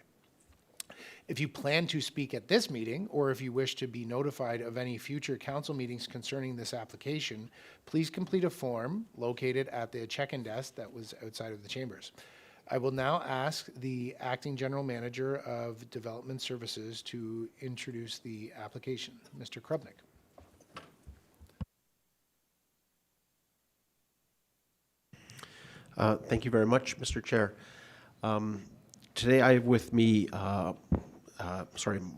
Speaker 1: If you plan to speak at this meeting, or if you wish to be notified of any future council meetings concerning this application, please complete a form located at the check-in desk that was outside of the chambers. I will now ask the Acting General Manager of Development Services to introduce the application. Mr. Krupnik.
Speaker 12: Thank you very much, Mr. Chair. Today I have with me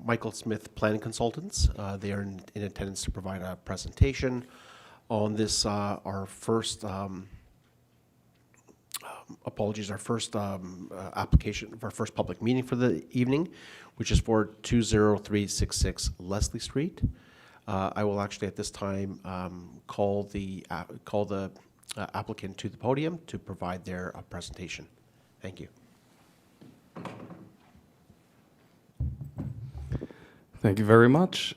Speaker 12: Michael Smith Planning Consultants. They are in attendance to provide a presentation on this, our first application, our first public meeting for the evening, which is for 20366 Leslie Street. I will actually at this time call the applicant to the podium to provide their presentation. Thank you.
Speaker 14: Thank you very much.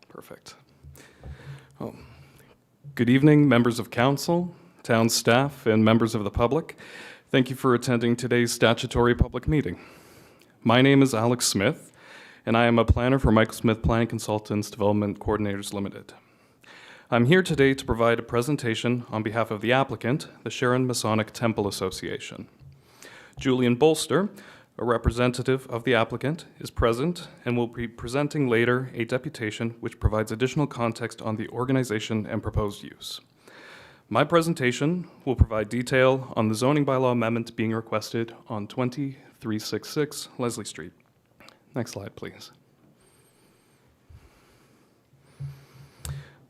Speaker 14: Perfect. Good evening, members of council, town staff, and members of the public. Thank you for attending today's statutory public meeting. My name is Alex Smith, and I am a planner for Michael Smith Planning Consultants Development Coordinators Limited. I'm here today to provide a presentation on behalf of the applicant, the Sharon Masonic Temple Association. Julian Bolster, a representative of the applicant, is present and will be presenting later a deputation which provides additional context on the organization and proposed use. My presentation will provide detail on the zoning bylaw amendment being requested on 20366 Leslie Street. Next slide, please.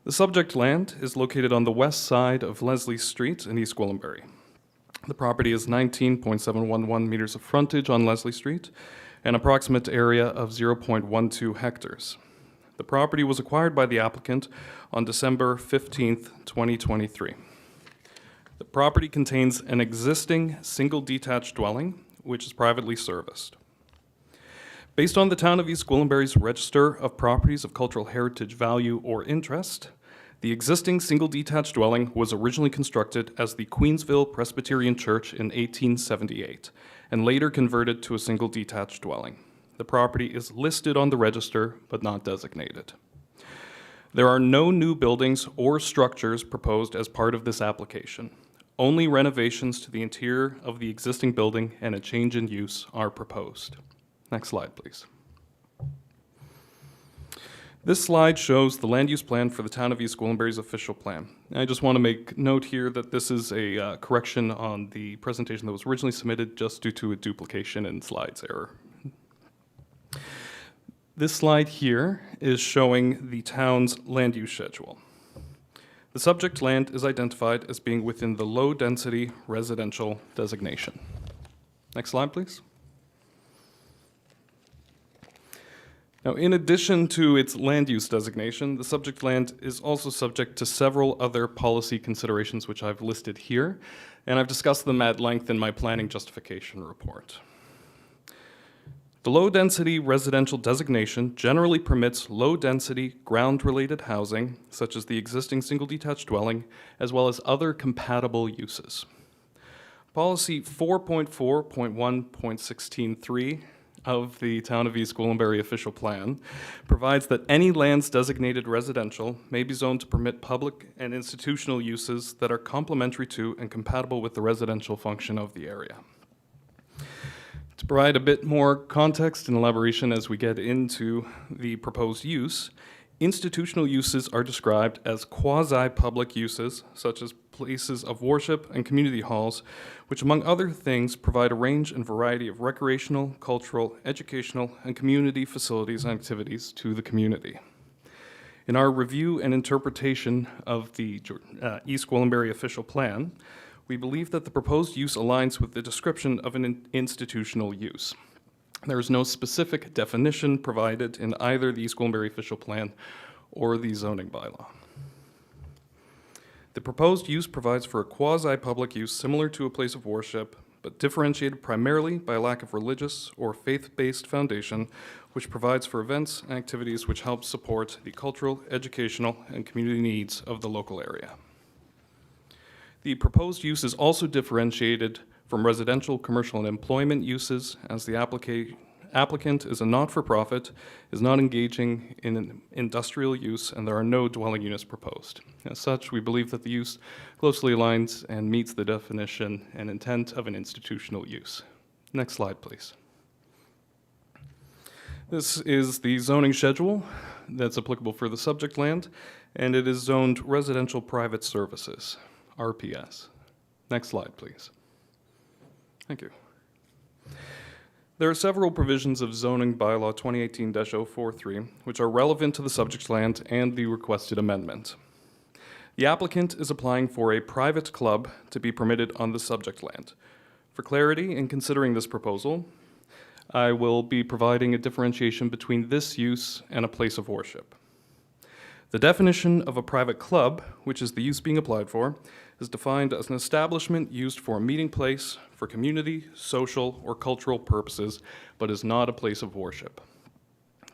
Speaker 14: The subject land is located on the west side of Leslie Street in East Gwillimbury. The property is 19.711 meters of frontage on Leslie Street, an approximate area of 0.12 hectares. The property was acquired by the applicant on December 15th, 2023. The property contains an existing single detached dwelling, which is privately serviced. Based on the Town of East Gwillimbury's Register of Properties of Cultural Heritage Value or Interest, the existing single detached dwelling was originally constructed as the Queensville Presbyterian Church in 1878 and later converted to a single detached dwelling. The property is listed on the register but not designated. There are no new buildings or structures proposed as part of this application. Only renovations to the interior of the existing building and a change in use are proposed. Next slide, please. This slide shows the land use plan for the Town of East Gwillimbury's official plan. I just want to make note here that this is a correction on the presentation that was originally submitted just due to a duplication in slides error. This slide here is showing the town's land use schedule. The subject land is identified as being within the low-density residential designation. Next slide, please. Now, in addition to its land use designation, the subject land is also subject to several other policy considerations which I've listed here, and I've discussed them at length in my planning justification report. The low-density residential designation generally permits low-density ground-related housing, such as the existing single-detached dwelling, as well as other compatible uses. Policy 4.4.1.163 of the Town of East Gwillimbury official plan provides that any lands designated residential may be zoned to permit public and institutional uses that are complementary to and compatible with the residential function of the area. To provide a bit more context and elaboration as we get into the proposed use, institutional uses are described as quasi-public uses, such as places of worship and community halls, which among other things provide a range and variety of recreational, cultural, educational, and community facilities and activities to the community. In our review and interpretation of the East Gwillimbury official plan, we believe that the proposed use aligns with the description of an institutional use. There is no specific definition provided in either the East Gwillimbury official plan or the zoning bylaw. The proposed use provides for a quasi-public use similar to a place of worship, but differentiated primarily by a lack of religious or faith-based foundation, which provides for events and activities which help support the cultural, educational, and community needs of the local area. The proposed use is also differentiated from residential, commercial, and employment uses, as the applicant is a not-for-profit, is not engaging in an industrial use, and there are no dwelling units proposed. As such, we believe that the use closely aligns and meets the definition and intent of an institutional use. Next slide, please. This is the zoning schedule that's applicable for the subject land, and it is zoned residential private services, RPS. Next slide, please. Thank you. There are several provisions of zoning bylaw 2018-043 which are relevant to the subject land and the requested amendment. The applicant is applying for a private club to be permitted on the subject land. For clarity in considering this proposal, I will be providing a differentiation between this use and a place of worship. The definition of a private club, which is the use being applied for, is defined as an establishment used for a meeting place for community, social, or cultural purposes, but is not a place of worship.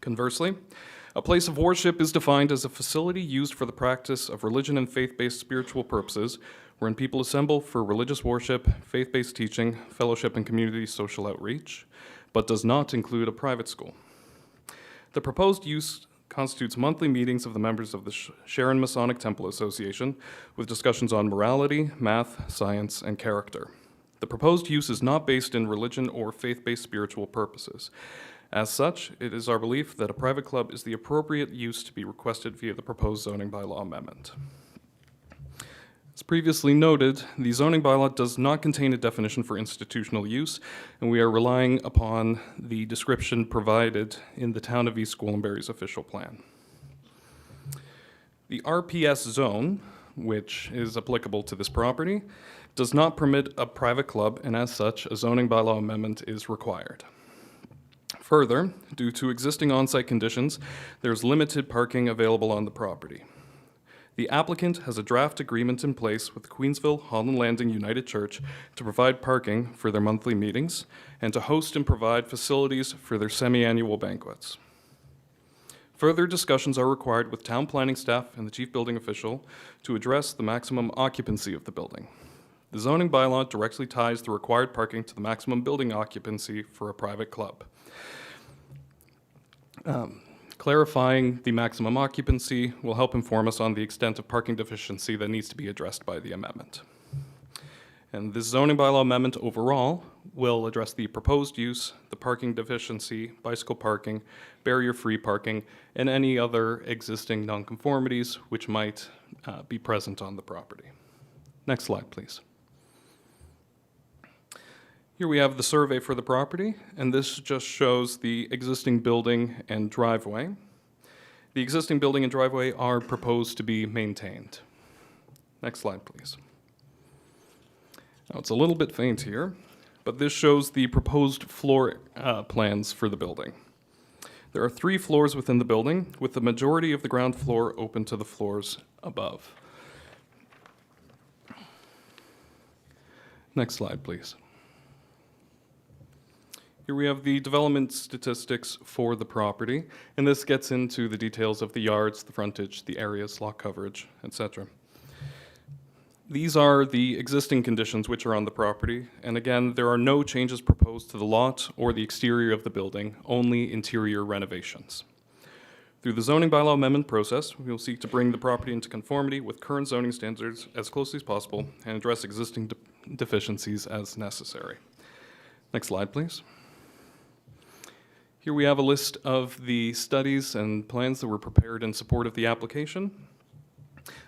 Speaker 14: Conversely, a place of worship is defined as a facility used for the practice of religion and faith-based spiritual purposes, wherein people assemble for religious worship, faith-based teaching, fellowship, and community social outreach, but does not include a private school. The proposed use constitutes monthly meetings of the members of the Sharon Masonic Temple Association with discussions on morality, math, science, and character. The proposed use is not based in religion or faith-based spiritual purposes. As such, it is our belief that a private club is the appropriate use to be requested via the proposed zoning bylaw amendment. As previously noted, the zoning bylaw does not contain a definition for institutional use, and we are relying upon the description provided in the Town of East Gwillimbury's official plan. The RPS zone, which is applicable to this property, does not permit a private club, and as such, a zoning bylaw amendment is required. Further, due to existing on-site conditions, there's limited parking available on the property. The applicant has a draft agreement in place with the Queensville Holland Landing United Church to provide parking for their monthly meetings and to host and provide facilities for their semi-annual banquets. Further discussions are required with town planning staff and the chief building official to address the maximum occupancy of the building. The zoning bylaw directly ties the required parking to the maximum building occupancy for a private club. Clarifying the maximum occupancy will help inform us on the extent of parking deficiency that needs to be addressed by the amendment. And this zoning bylaw amendment overall will address the proposed use, the parking deficiency, bicycle parking, barrier-free parking, and any other existing nonconformities which might be present on the property. Next slide, please. Here we have the survey for the property, and this just shows the existing building and driveway. The existing building and driveway are proposed to be maintained. Next slide, please. Now, it's a little bit faint here, but this shows the proposed floor plans for the building. There are 3 floors within the building, with the majority of the ground floor open to the floors above. Next slide, please. Here we have the development statistics for the property, and this gets into the details of the yards, the frontage, the areas, lot coverage, etc. These are the existing conditions which are on the property, and again, there are no changes proposed to the lot or the exterior of the building, only interior renovations. Through the zoning bylaw amendment process, we will seek to bring the property into conformity with current zoning standards as closely as possible and address existing deficiencies as necessary. Next slide, please. Here we have a list of the studies and plans that were prepared in support of the application.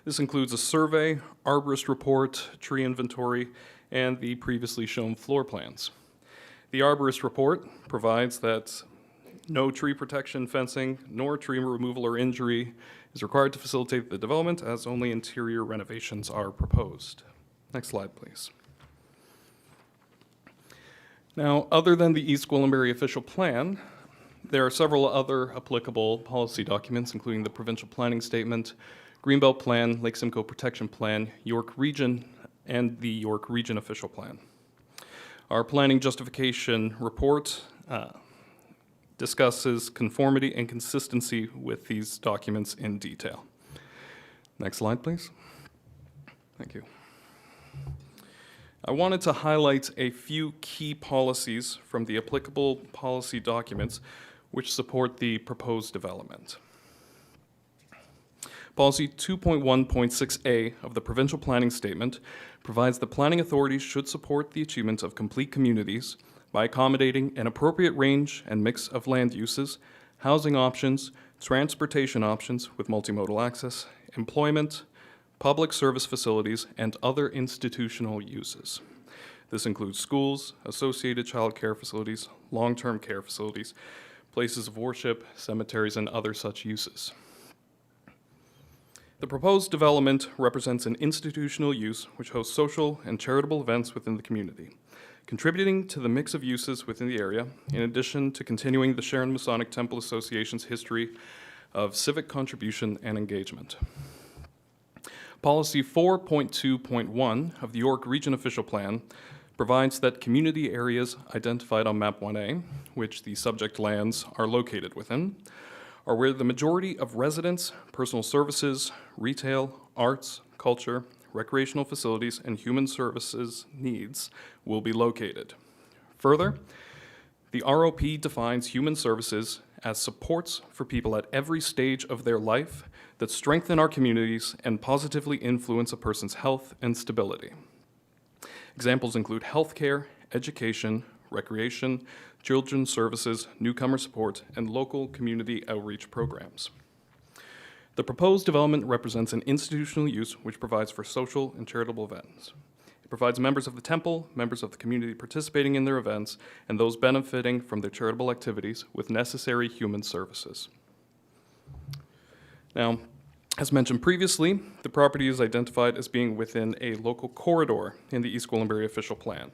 Speaker 14: This includes a survey, arborist report, tree inventory, and the previously shown floor plans. The arborist report provides that no tree protection, fencing, nor tree removal or injury is required to facilitate the development, as only interior renovations are proposed. Next slide, please. Now, other than the East Gwillimbury official plan, there are several other applicable policy documents, including the Provincial Planning Statement, Greenbelt Plan, Lake Simcoe Protection Plan, York Region, and the York Region Official Plan. Our planning justification report discusses conformity and consistency with these documents in detail. Next slide, please. Thank you. I wanted to highlight a few key policies from the applicable policy documents which support the proposed development. Policy 2.1.6a of the Provincial Planning Statement provides that planning authorities should support the achievement of complete communities by accommodating an appropriate range and mix of land uses, housing options, transportation options with multimodal access, employment, public service facilities, and other institutional uses. This includes schools, associated child care facilities, long-term care facilities, places of worship, cemeteries, and other such uses. The proposed development represents an institutional use which hosts social and charitable events within the community, contributing to the mix of uses within the area, in addition to continuing the Sharon Masonic Temple Association's history of civic contribution and engagement. Policy 4.2.1 of the York Region Official Plan provides that community areas identified on Map 1A, which the subject lands are located within, are where the majority of residents, personal services, retail, arts, culture, recreational facilities, and human services needs will be located. Further, the ROP defines human services as supports for people at every stage of their life that strengthen our communities and positively influence a person's health and stability. Examples include healthcare, education, recreation, children's services, newcomer support, and local community outreach programs. The proposed development represents an institutional use which provides for social and charitable events. It provides members of the temple, members of the community participating in their events, and those benefiting from their charitable activities with necessary human services. Now, as mentioned previously, the property is identified as being within a local corridor in the East Gwillimbury Official Plan.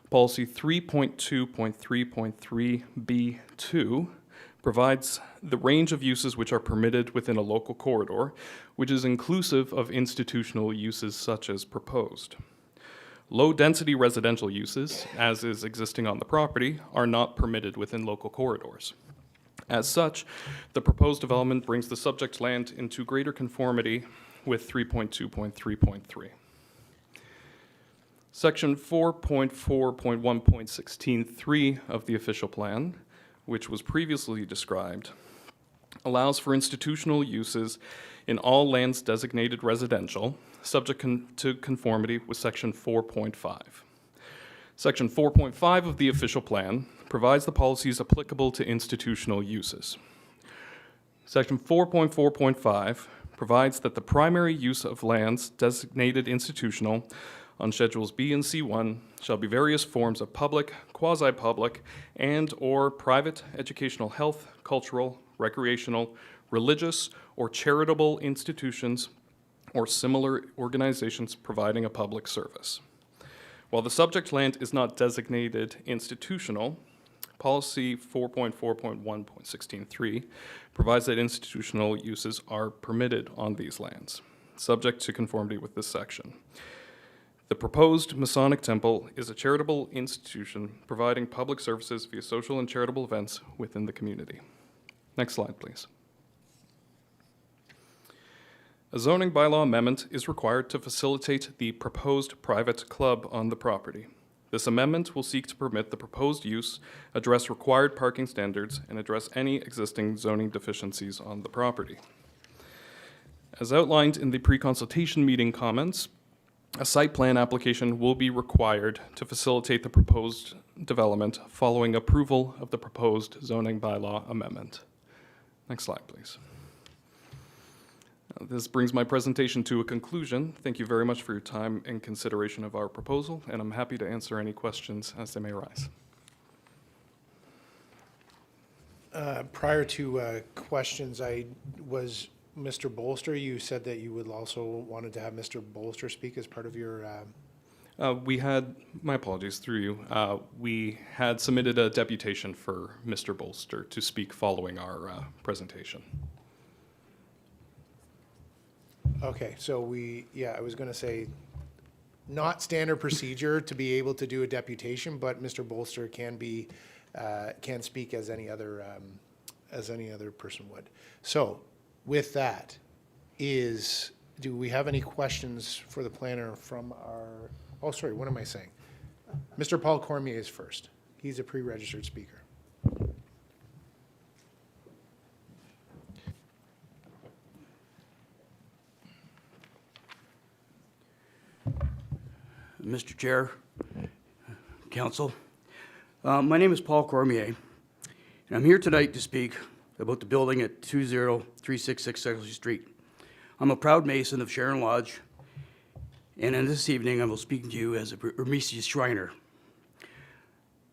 Speaker 14: Policy 3.2.3.3b2 provides the range of uses which are permitted within a local corridor, which is inclusive of institutional uses such as proposed. Low-density residential uses, as is existing on the property, are not permitted within local corridors. As such, the proposed development brings the subject land into greater conformity with 3.2.3.3. Section 4.4.1.16.3 of the official plan, which was previously described, allows for institutional uses in all lands designated residential, subject to conformity with Section 4.5. Section 4.5 of the official plan provides the policies applicable to institutional uses. Section 4.4.5 provides that the primary use of lands designated institutional on Schedules B and C1 shall be various forms of public, quasi-public, and/or private educational, health, cultural, recreational, religious, or charitable institutions or similar organizations providing a public service. While the subject land is not designated institutional, Policy 4.4.1.16.3 provides that institutional uses are permitted on these lands, subject to conformity with this section. The proposed Masonic Temple is a charitable institution providing public services via social and charitable events within the community. Next slide, please. A zoning bylaw amendment is required to facilitate the proposed private club on the property. This amendment will seek to permit the proposed use, address required parking standards, and address any existing zoning deficiencies on the property. As outlined in the pre-consultation meeting comments, a site plan application will be required to facilitate the proposed development following approval of the proposed zoning bylaw amendment. Next slide, please. This brings my presentation to a conclusion. Thank you very much for your time and consideration of our proposal, and I'm happy to answer any questions as they may arise.
Speaker 1: Prior to questions, Mr. Bolster, you said that you would also wanted to have Mr. Bolster speak as part of your...
Speaker 14: We had, my apologies, through you, we had submitted a deputation for Mr. Bolster to speak following our presentation.
Speaker 1: Okay, so I was going to say, not standard procedure to be able to do a deputation, but Mr. Bolster can speak as any other person would. So, with that, do we have any questions for the planner from our? Oh, sorry, what am I saying? Mr. Paul Cormier is first. He's a pre-registered speaker.
Speaker 15: Mr. Chair, Council, my name is Paul Cormier, and I'm here tonight to speak about the building at 20366 Secretary Street. I'm a proud Mason of Sharon Lodge, and in this evening I will speak to you as a Burmese Shriner.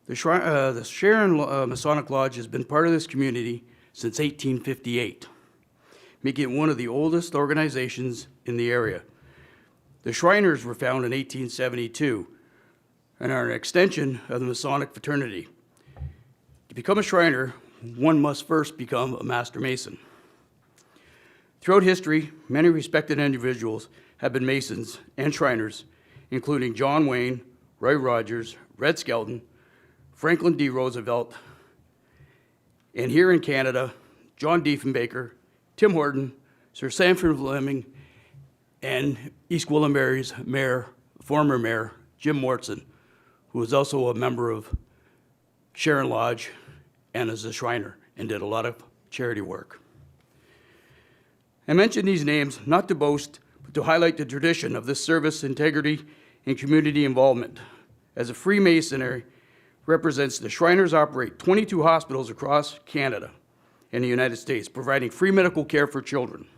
Speaker 15: The Sharon Masonic Lodge has been part of this community since 1858, making it one of the oldest organizations in the area. The Shriners were founded in 1872 and are an extension of the Masonic fraternity. To become a Shriner, one must first become a Master Mason. Throughout history, many respected individuals have been Masons and Shriners, including John Wayne, Roy Rogers, Red Skelton, Franklin D. Roosevelt, and here in Canada, John Diefenbaker, Tim Horton, Sir Sanford Fleming, and East Gwillimbury's mayor, former mayor, Jim Mortson, who was also a member of Sharon Lodge and is a Shriner and did a lot of charity work. I mention these names not to boast, but to highlight the tradition of this service, integrity, and community involvement. As a Freemasonry represents, the Shriners operate 22 hospitals across Canada and the United States, providing free medical care for children.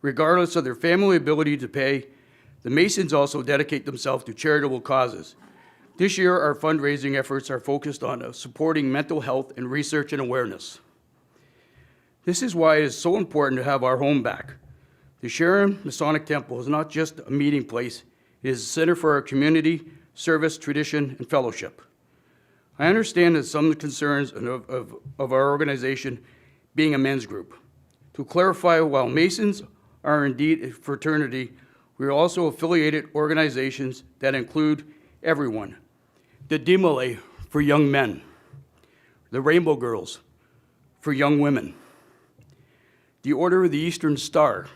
Speaker 15: Regardless of their family ability to pay, the Masons also dedicate themselves to charitable causes. This year, our fundraising efforts are focused on supporting mental health and research and awareness. This is why it is so important to have our home back. The Sharon Masonic Temple is not just a meeting place, it is a center for our community, service, tradition, and fellowship. I understand that some of the concerns of our organization being a men's group. To clarify, while Masons are indeed a fraternity, we are also affiliated organizations that include everyone. The Demole for young men, the Rainbow Girls for young women, the Order of the Eastern Star,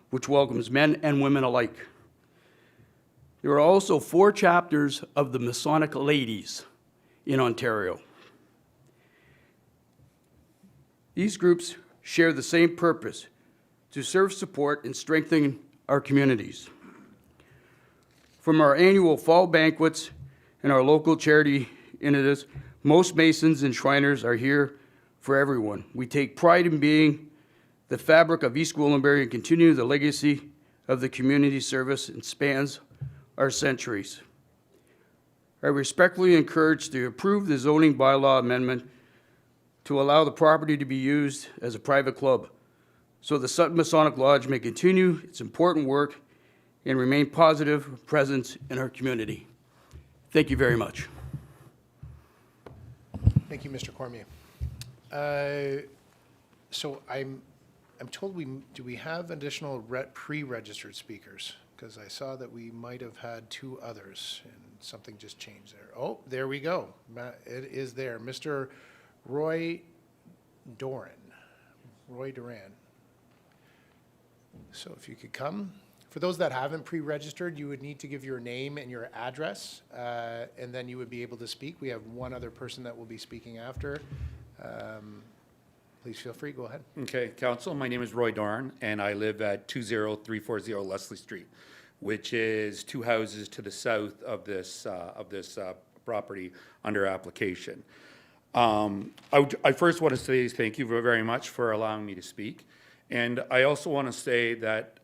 Speaker 15: which welcomes men and women alike. There are also 4 chapters of the Masonic Ladies in Ontario. These groups share the same purpose, to serve, support, and strengthen our communities. From our annual fall banquets and our local charity initiatives, most Masons and Shriners are here for everyone. We take pride in being the fabric of East Gwillimbury and continue the legacy of the community service and spans our centuries. I respectfully encourage to approve the zoning bylaw amendment to allow the property to be used as a private club, so the Sutton Masonic Lodge may continue its important work and remain positive presence in our community. Thank you very much.
Speaker 1: Thank you, Mr. Cormier. So I'm told do we have additional pre-registered speakers? Because I saw that we might have had 2 others and something just changed there. Oh, there we go. It is there. Mr. Roy Doran. So if you could come. For those that haven't pre-registered, you would need to give your name and your address, and then you would be able to speak. We have one other person that will be speaking after. Please feel free, go ahead.
Speaker 16: Okay, Council, my name is Roy Dorn, and I live at 20340 Leslie Street, which is 2 houses to the south of this property under application. I first want to say thank you very much for allowing me to speak. And I also want to say that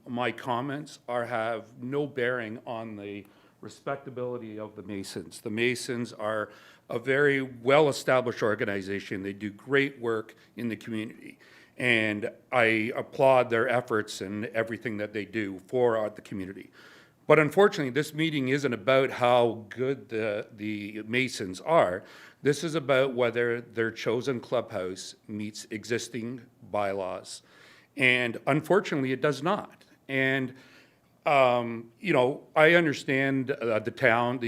Speaker 16: my comments have no bearing on the respectability of the Masons. The Masons are a very well-established organization. They do great work in the community. And I applaud their efforts and everything that they do for the community. But unfortunately, this meeting isn't about how good the Masons are. This is about whether their chosen clubhouse meets existing bylaws. And unfortunately, it does not. And, you know, I understand the town of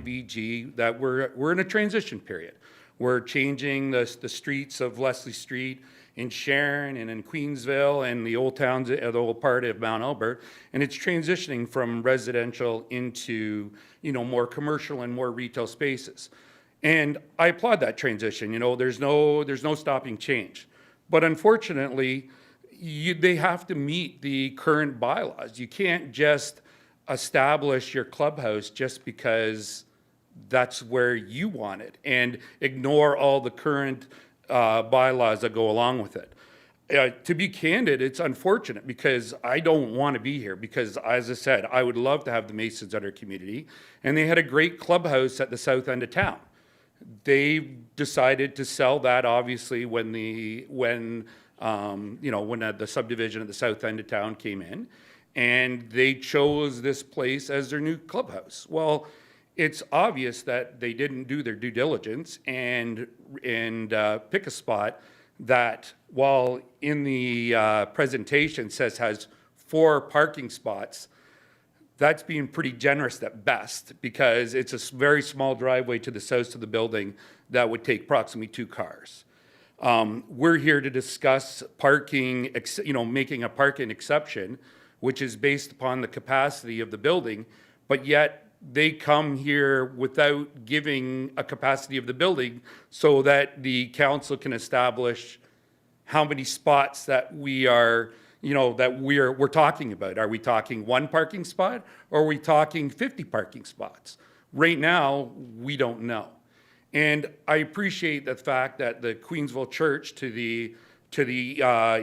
Speaker 16: EG, that we're in a transition period. We're changing the streets of Leslie Street in Sharon and in Queensville and the old towns, the old part of Mount Albert, and it's transitioning from residential into, you know, more commercial and more retail spaces. And I applaud that transition. You know, there's no stopping change. But unfortunately, they have to meet the current bylaws. You can't just establish your clubhouse just because that's where you want it and ignore all the current bylaws that go along with it. To be candid, it's unfortunate because I don't want to be here because, as I said, I would love to have the Masons at our community, and they had a great clubhouse at the south end of town. They decided to sell that, obviously, when the subdivision at the south end of town came in, and they chose this place as their new clubhouse. Well, it's obvious that they didn't do their due diligence and pick a spot that, while in the presentation says has 4 parking spots, that's being pretty generous at best because it's a very small driveway to the south of the building that would take approximately 2 cars. We're here to discuss parking, making a parking exception, which is based upon the capacity of the building, but yet they come here without giving a capacity of the building so that the council can establish how many spots that we're talking about. Are we talking 1 parking spot or are we talking 50 parking spots? Right now, we don't know. And I appreciate the fact that the Queensville Church to the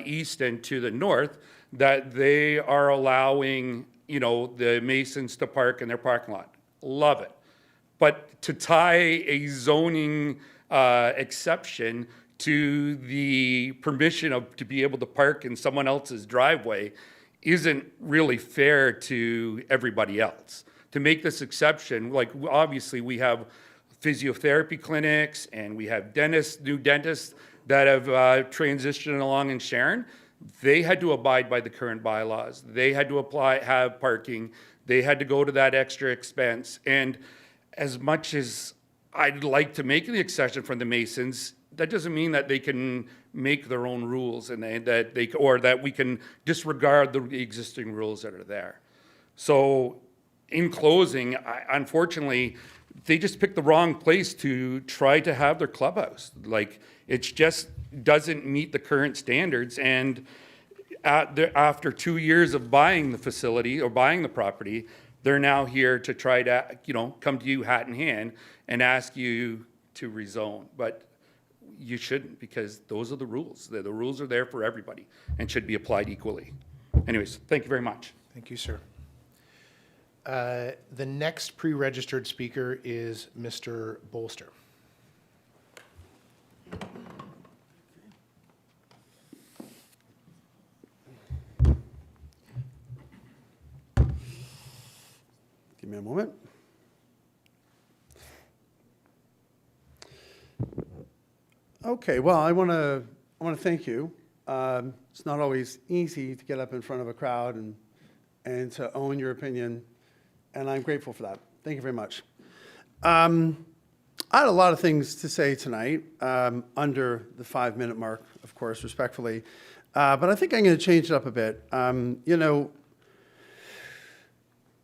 Speaker 16: east and to the north, that they are allowing, the Masons to park in their parking lot. Love it. But to tie a zoning exception to the permission to be able to park in someone else's driveway isn't really fair to everybody else. To make this exception, like obviously we have physiotherapy clinics and we have new dentists that have transitioned along in Sharon. They had to abide by the current bylaws. They had to have parking. They had to go to that extra expense. And as much as I'd like to make the exception from the Masons, that doesn't mean that they can make their own rules and that we can disregard the existing rules that are there. So in closing, unfortunately, they just picked the wrong place to try to have their clubhouse. Like, it just doesn't meet the current standards. And after 2 years of buying the facility or buying the property, they're now here to try to, come to you hat in hand and ask you to rezone. But you shouldn't, because those are the rules. The rules are there for everybody and should be applied equally. Anyways, thank you very much.
Speaker 1: Thank you, sir. The next pre-registered speaker is Mr. Bolster.
Speaker 17: Give me a moment. Okay, well, I want to thank you. It's not always easy to get up in front of a crowd and to own your opinion, and I'm grateful for that. Thank you very much. I had a lot of things to say tonight, under the 5-minute mark, of course, respectfully, but I think I'm going to change it up a bit.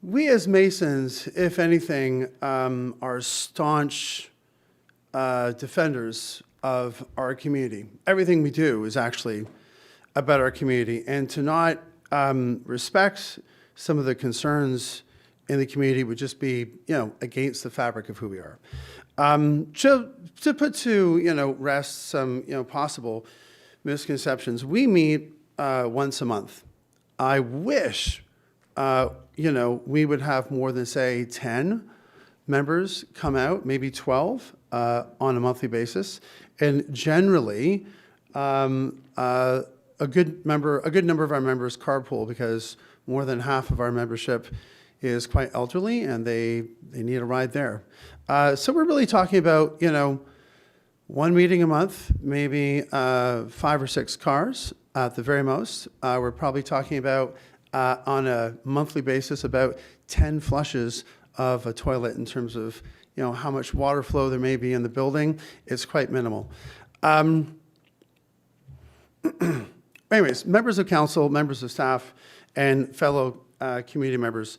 Speaker 17: We as Masons, if anything, are staunch defenders of our community. Everything we do is actually about our community, and to not respect some of the concerns in the community would just be, against the fabric of who we are. To put to, rest some, possible misconceptions, we meet once a month. I wish, we would have more than, say, 10 members come out, maybe 12 on a monthly basis. And generally, a good number of our members carpool, because more than half of our membership is quite elderly and they need a ride there. So we're really talking about, one meeting a month, maybe 5 or 6 cars at the very most. We're probably talking about, on a monthly basis, about 10 flushes of a toilet in terms of, how much water flow there may be in the building. It's quite minimal. Anyways, members of council, members of staff, and fellow community members,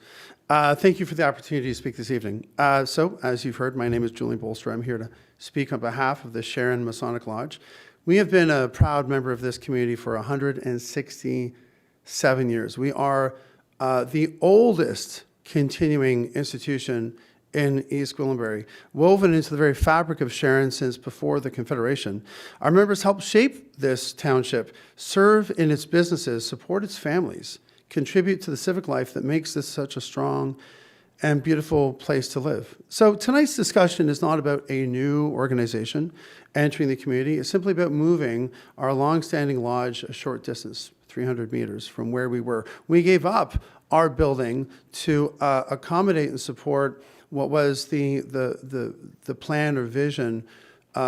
Speaker 17: thank you for the opportunity to speak this evening. So, as you've heard, my name is Julian Bolster. I'm here to speak on behalf of the Sharon Masonic Lodge. We have been a proud member of this community for 167 years. We are the oldest continuing institution in East Gwillimbury, woven into the very fabric of Sharon since before the Confederation. Our members helped shape this township, serve in its businesses, support its families, contribute to the civic life that makes this such a strong and beautiful place to live. So tonight's discussion is not about a new organization entering the community. It's simply about moving our longstanding lodge a short distance, 300 meters from where we were. We gave up our building to accommodate and support what was the plan or vision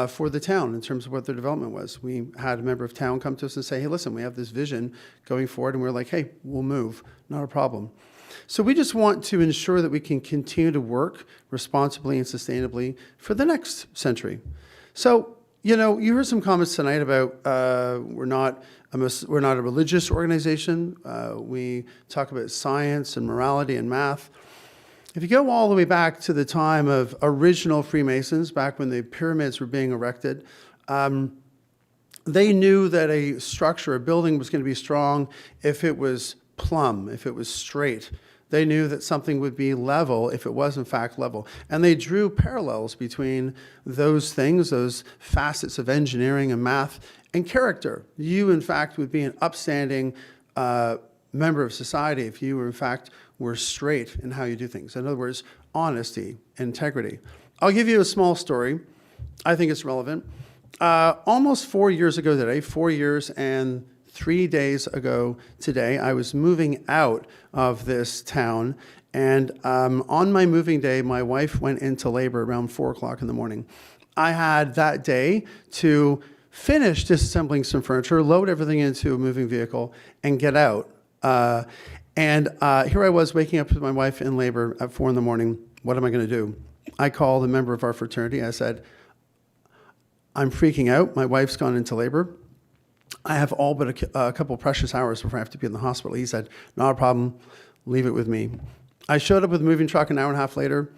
Speaker 17: for the town in terms of what their development was. We had a member of town come to us and say, hey, listen, we have this vision going forward, and we're like, hey, we'll move, not a problem. So we just want to ensure that we can continue to work responsibly and sustainably for the next century. So, you heard some comments tonight about we're not a religious organization. We talk about science and morality and math. If you go all the way back to the time of original Freemasons, back when the pyramids were being erected, they knew that a structure, a building, was going to be strong if it was plumb, if it was straight. They knew that something would be level if it was in fact level. And they drew parallels between those things, those facets of engineering and math and character. You, in fact, would be an upstanding member of society if you were, in fact, were straight in how you do things. In other words, honesty, integrity. I'll give you a small story. I think it's relevant. Almost 4 years ago today, 4 years and 3 days ago today, I was moving out of this town, and on my moving day, my wife went into labor around 4 o'clock in the morning. I had that day to finish disassembling some furniture, load everything into a moving vehicle, and get out. And here I was waking up with my wife in labor at 4 in the morning. What am I going to do? I called a member of our fraternity. I said, I'm freaking out. My wife's gone into labor. I have all but a couple precious hours before I have to be in the hospital. He said, not a problem. Leave it with me. I showed up with a moving truck an hour and a half later,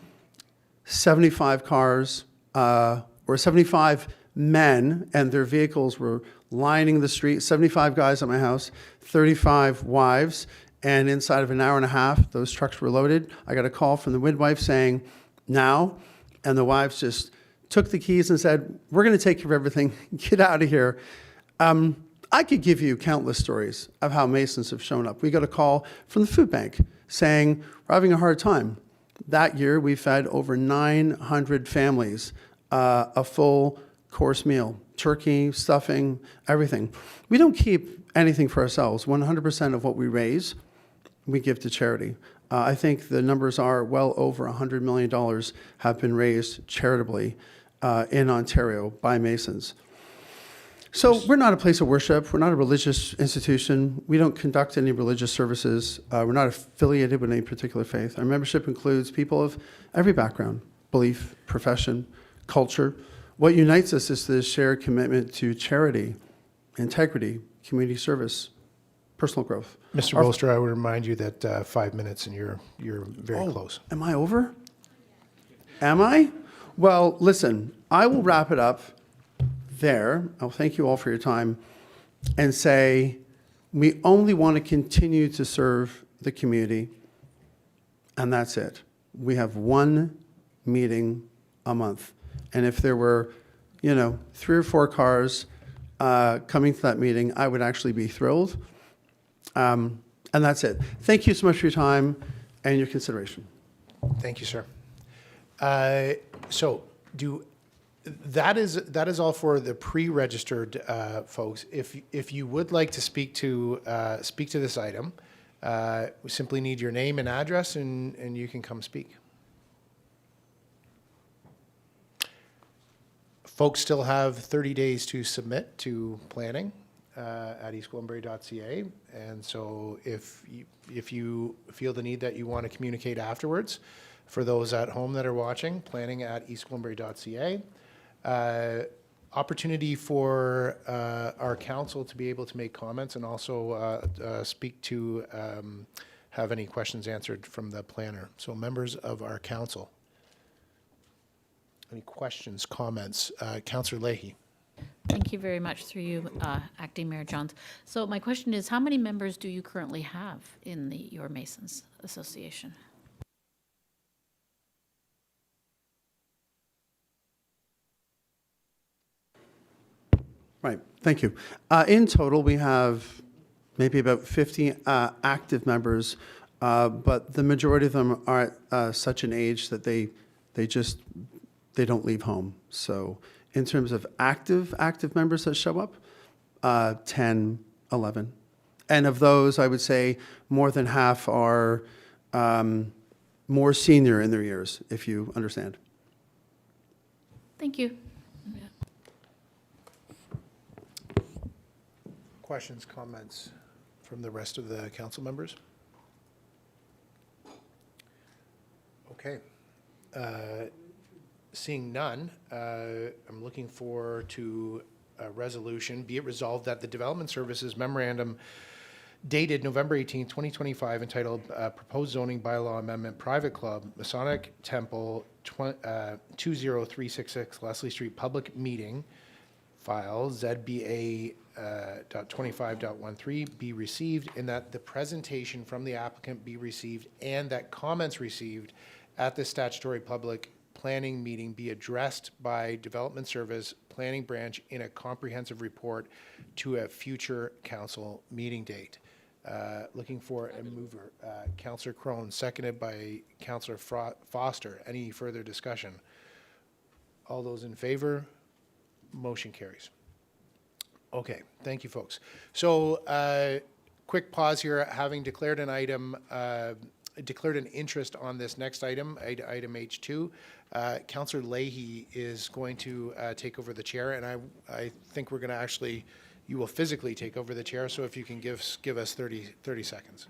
Speaker 17: 75 cars, or 75 men, and their vehicles were lining the street. 75 guys at my house, 35 wives, and inside of an hour and a half, those trucks were loaded. I got a call from the midwife saying, now, and the wives just took the keys and said, we're going to take care of everything. Get out of here. I could give you countless stories of how Masons have shown up. We got a call from the food bank saying, we're having a hard time. That year, we fed over 900 families a full course meal, turkey, stuffing, everything. We don't keep anything for ourselves. 100% of what we raise, we give to charity. I think the numbers are well over $100 million have been raised charitably in Ontario by Masons. So we're not a place of worship. We're not a religious institution. We don't conduct any religious services. We're not affiliated with any particular faith. Our membership includes people of every background, belief, profession, culture. What unites us is this shared commitment to charity, integrity, community service, personal growth.
Speaker 1: Mr. Bolster, I would remind you that 5 minutes and you're very close.
Speaker 17: Am I over? Am I? Well, listen, I will wrap it up there. I'll thank you all for your time and say we only want to continue to serve the community, and that's it. We have one meeting a month. And if there were, 3 or 4 cars coming to that meeting, I would actually be thrilled. And that's it. Thank you so much for your time and your consideration.
Speaker 1: Thank you, sir. That is all for the pre-registered folks. If you would like to speak to this item, we simply need your name and address, and you can come speak. Folks still have 30 days to submit to planning at eastgwillimbury.ca, and so if you feel the need that you want to communicate afterwards, for those at home that are watching, planning at eastgwillimbury.ca. Opportunity for our council to be able to make comments and also speak to have any questions answered from the planner. So members of our council. Any questions, comments? Councillor Leahy.
Speaker 13: Thank you very much through you, Acting Mayor Johns. So my question is, how many members do you currently have in your Masons Association?
Speaker 17: Right, thank you. In total, we have maybe about 50 active members, but the majority of them are at such an age that they don't leave home. So in terms of active members that show up, 10, 11. And of those, I would say more than half are more senior in their years, if you understand.
Speaker 13: Thank you.
Speaker 1: Questions, comments from the rest of the council members? Okay. Seeing none, I'm looking forward to a resolution. Be it resolved that the Development Services Memorandum dated November 18, 2025, entitled Proposed Zoning Bylaw Amendment Private Club, Masonic Temple, 20366 Leslie Street Public Meeting, file ZBA .25.13 be received, and that the presentation from the applicant be received, and that comments received at the statutory public planning meeting be addressed by Development Service Planning Branch in a comprehensive report to a future council meeting date. Looking for a mover. Councillor Crone, seconded by Councillor Foster. Any further discussion? All those in favor? Motion carries. Okay, thank you, folks. So, quick pause here. Having declared an item, declared an interest on this next item, item H2, Councillor Leahy is going to take over the chair, and I think we're going to actually, you will physically take over the chair. So if you can give us 30 seconds.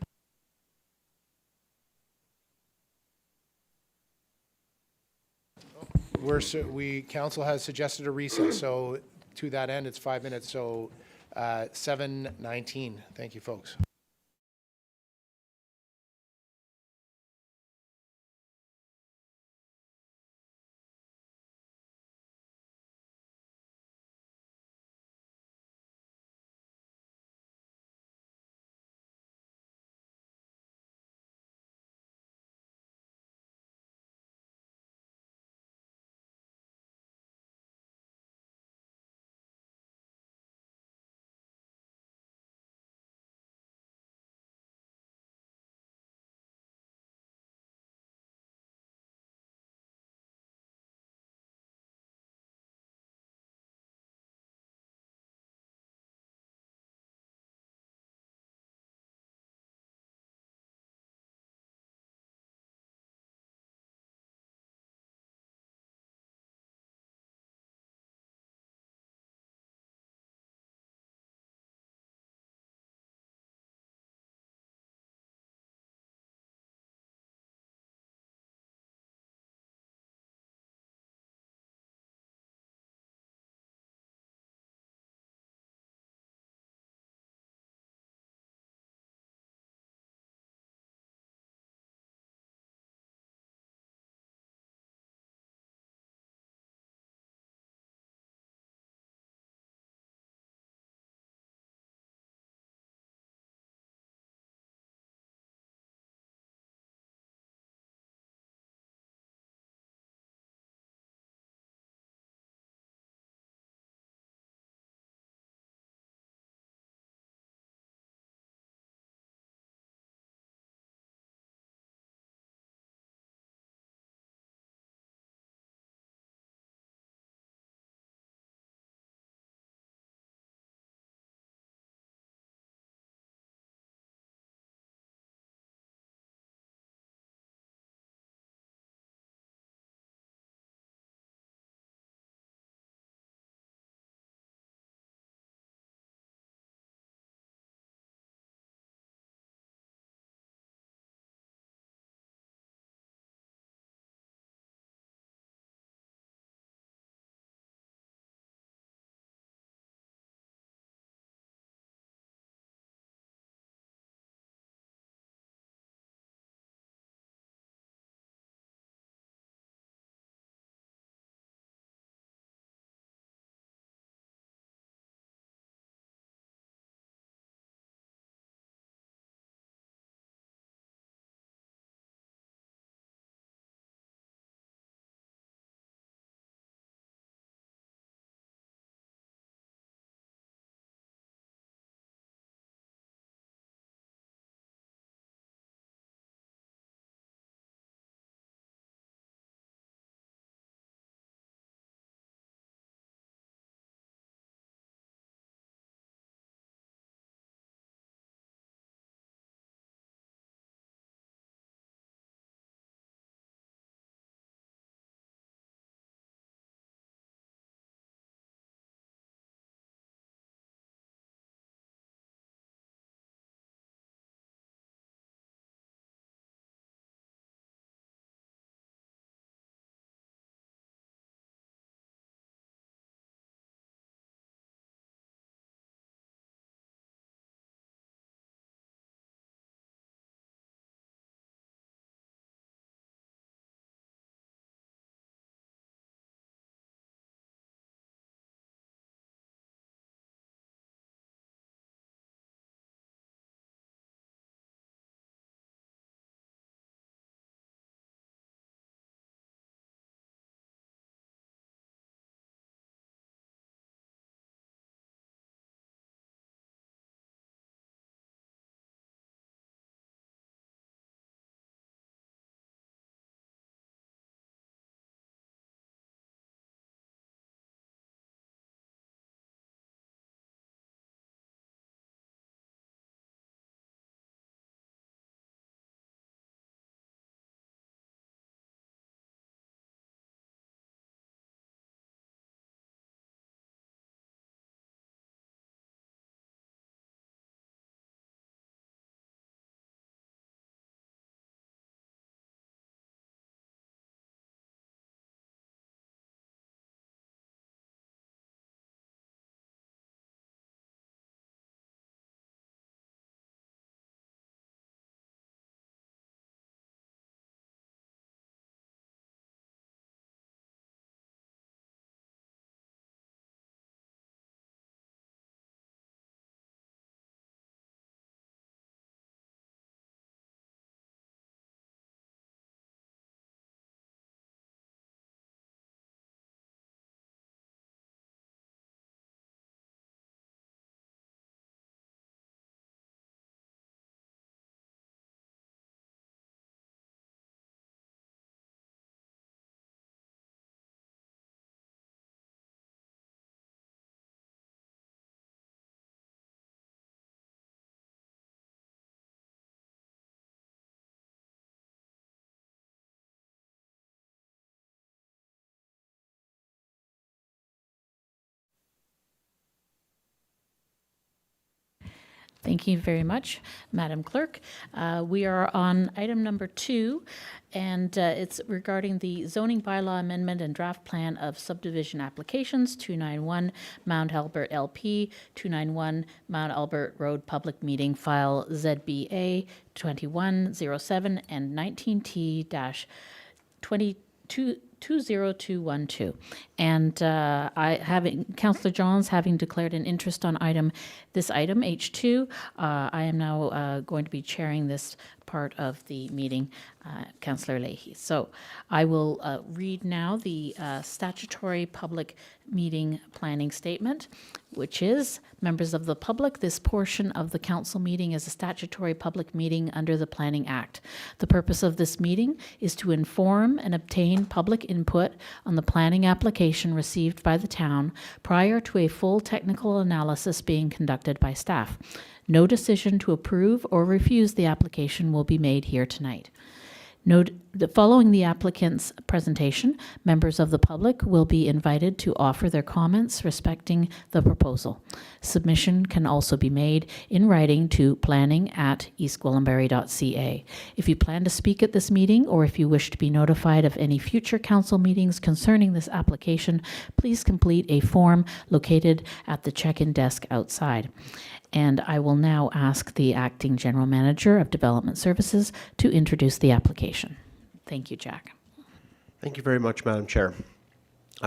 Speaker 1: Council has suggested a recess, so to that end, it's 5 minutes, so 7:19. Thank you, folks.
Speaker 13: Thank you very much, Madam Clerk. We are on item number 2, and it's regarding the zoning bylaw amendment and draft plan of subdivision applications, 291 Mount Albert LP, 291 Mount Albert Road Public Meeting File ZBA 2107 and 19T-20212. And Councillor Johns having declared an interest on this item, H2, I am now going to be chairing this part of the meeting, Councillor Leahy. So I will read now the statutory public meeting planning statement, which is, members of the public, this portion of the council meeting is a statutory public meeting under the Planning Act. The purpose of this meeting is to inform and obtain public input on the planning application received by the town prior to a full technical analysis being conducted by staff. No decision to approve or refuse the application will be made here tonight. Note that following the applicant's presentation, members of the public will be invited to offer their comments respecting the proposal. Submission can also be made in writing to planning@eastgwillimbury.ca. If you plan to speak at this meeting, or if you wish to be notified of any future council meetings concerning this application, please complete a form located at the check-in desk outside. And I will now ask the Acting General Manager of Development Services to introduce the application. Thank you, Jack.
Speaker 12: Thank you very much, Madam Chair.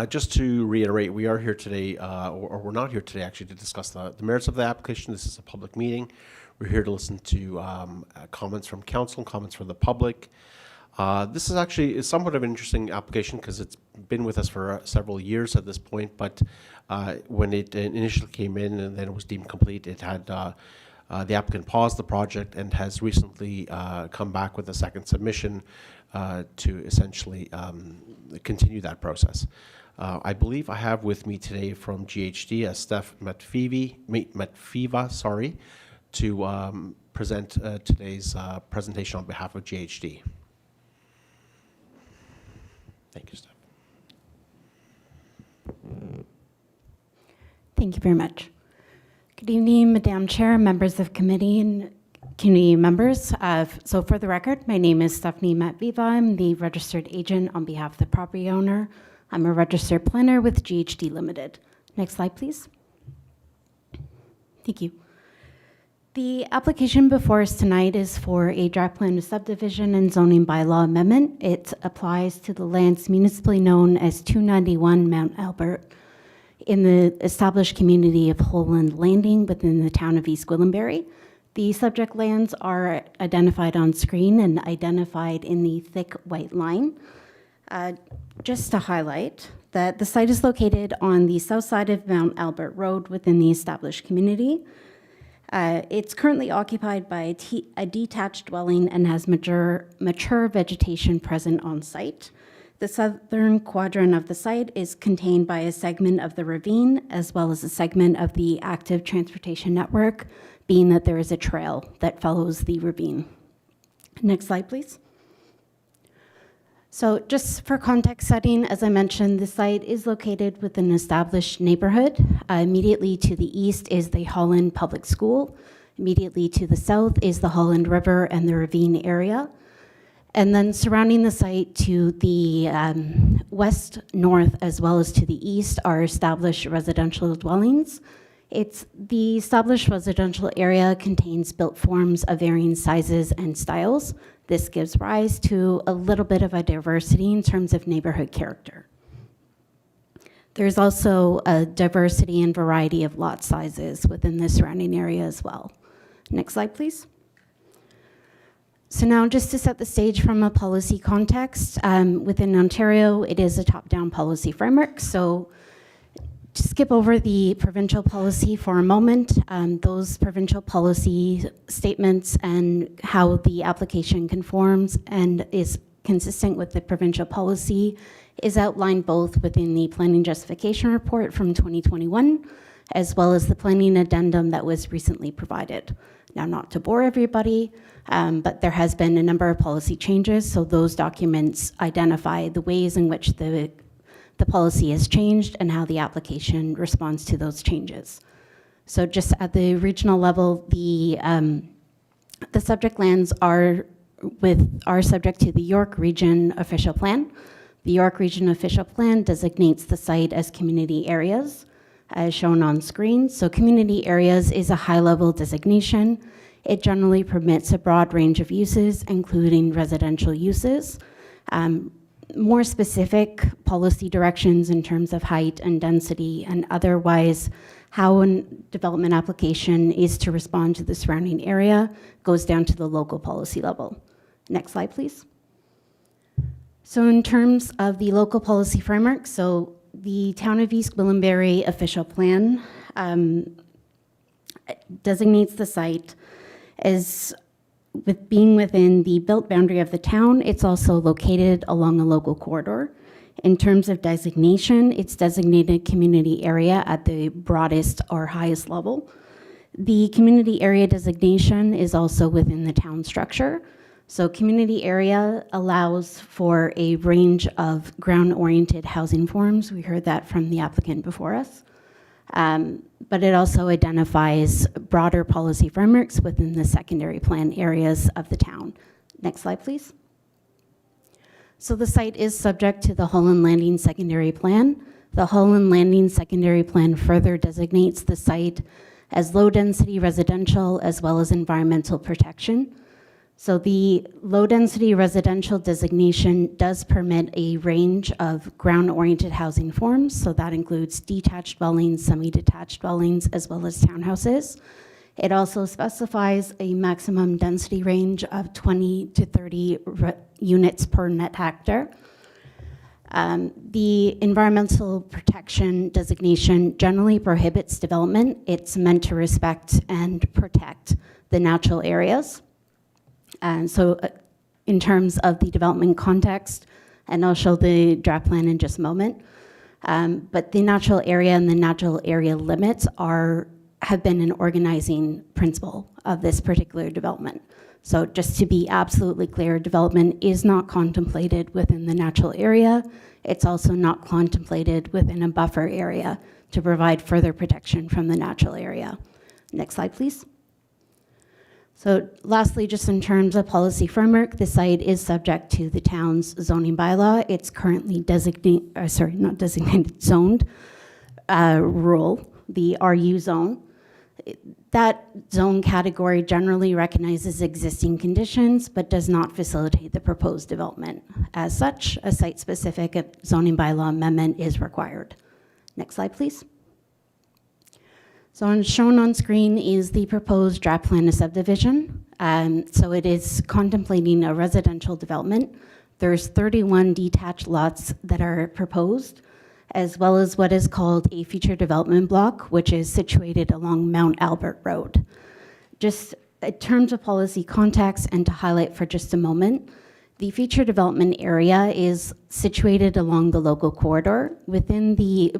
Speaker 12: Just to reiterate, we are here today, or we're not here today actually, to discuss the merits of the application. This is a public meeting. We're here to listen to comments from council, comments from the public. This is actually somewhat of an interesting application because it's been with us for several years at this point, but when it initially came in and then it was deemed complete, it had the applicant paused the project and has recently come back with a second submission to essentially continue that process. I believe I have with me today from GHD Steph Matfiva, to present today's presentation on behalf of GHD. Thank you, Steph.
Speaker 18: Thank you very much. Good evening, Madam Chair, members of committee, and community members. So for the record, my name is Stephanie Matviva. I'm the registered agent on behalf of the property owner. I'm a registered planner with GHD Limited. Next slide, please. Thank you. The application before us tonight is for a draft plan of subdivision and zoning bylaw amendment. It applies to the lands municipally known as 291 Mount Albert in the established community of Holland Landing within the town of East Gwillimbury. The subject lands are identified on screen and identified in the thick white line. Just to highlight that the site is located on the south side of Mount Albert Road within the established community. It's currently occupied by a detached dwelling and has mature vegetation present on site. The southern quadrant of the site is contained by a segment of the ravine as well as a segment of the active transportation network, being that there is a trail that follows the ravine. Next slide, please. So just for context setting, as I mentioned, the site is located within an established neighborhood. Immediately to the east is the Holland Public School. Immediately to the south is the Holland River and the ravine area. And then surrounding the site to the west, north, as well as to the east are established residential dwellings. The established residential area contains built forms of varying sizes and styles. This gives rise to a little bit of a diversity in terms of neighborhood character. There's also a diversity and variety of lot sizes within the surrounding area as well. Next slide, please. So now just to set the stage from a policy context, within Ontario, it is a top-down policy framework. So to skip over the provincial policy for a moment, those provincial policy statements and how the application conforms and is consistent with the provincial policy is outlined both within the planning justification report from 2021, as well as the planning addendum that was recently provided. Now, not to bore everybody, but there has been a number of policy changes, so those documents identify the ways in which the policy has changed and how the application responds to those changes. So just at the regional level, the subject lands are subject to the York Region Official Plan. The York Region Official Plan designates the site as community areas, as shown on screen. So community areas is a high-level designation. It generally permits a broad range of uses, including residential uses. More specific policy directions in terms of height and density and otherwise how a development application is to respond to the surrounding area goes down to the local policy level. Next slide, please. So in terms of the local policy framework, so the Town of East Gwillimbury official plan designates the site as being within the built boundary of the town. It's also located along a local corridor. In terms of designation, it's designated community area at the broadest or highest level. The community area designation is also within the town structure. So community area allows for a range of ground-oriented housing forms. We heard that from the applicant before us. But it also identifies broader policy frameworks within the secondary plan areas of the town. Next slide, please. So the site is subject to the Holland Landing secondary plan. The Holland Landing secondary plan further designates the site as low-density residential as well as environmental protection. So the low-density residential designation does permit a range of ground-oriented housing forms. So that includes detached dwellings, semi-detached dwellings, as well as townhouses. It also specifies a maximum density range of 20 to 30 units per net hectare. The environmental protection designation generally prohibits development. It's meant to respect and protect the natural areas. And so in terms of the development context, and I'll show the draft plan in just a moment, but the natural area and the natural area limits have been an organizing principle of this particular development. So just to be absolutely clear, development is not contemplated within the natural area. It's also not contemplated within a buffer area to provide further protection from the natural area. Next slide, please. So lastly, just in terms of policy framework, the site is subject to the town's zoning bylaw. It's currently zoned rural, the RU zone. That zone category generally recognizes existing conditions, but does not facilitate the proposed development. As such, a site-specific zoning bylaw amendment is required. Next slide, please. So shown on screen is the proposed draft plan of subdivision. So it is contemplating a residential development. There's 31 detached lots that are proposed, as well as what is called a future development block, which is situated along Mount Albert Road. Just in terms of policy context and to highlight for just a moment, the future development area is situated along the local corridor within the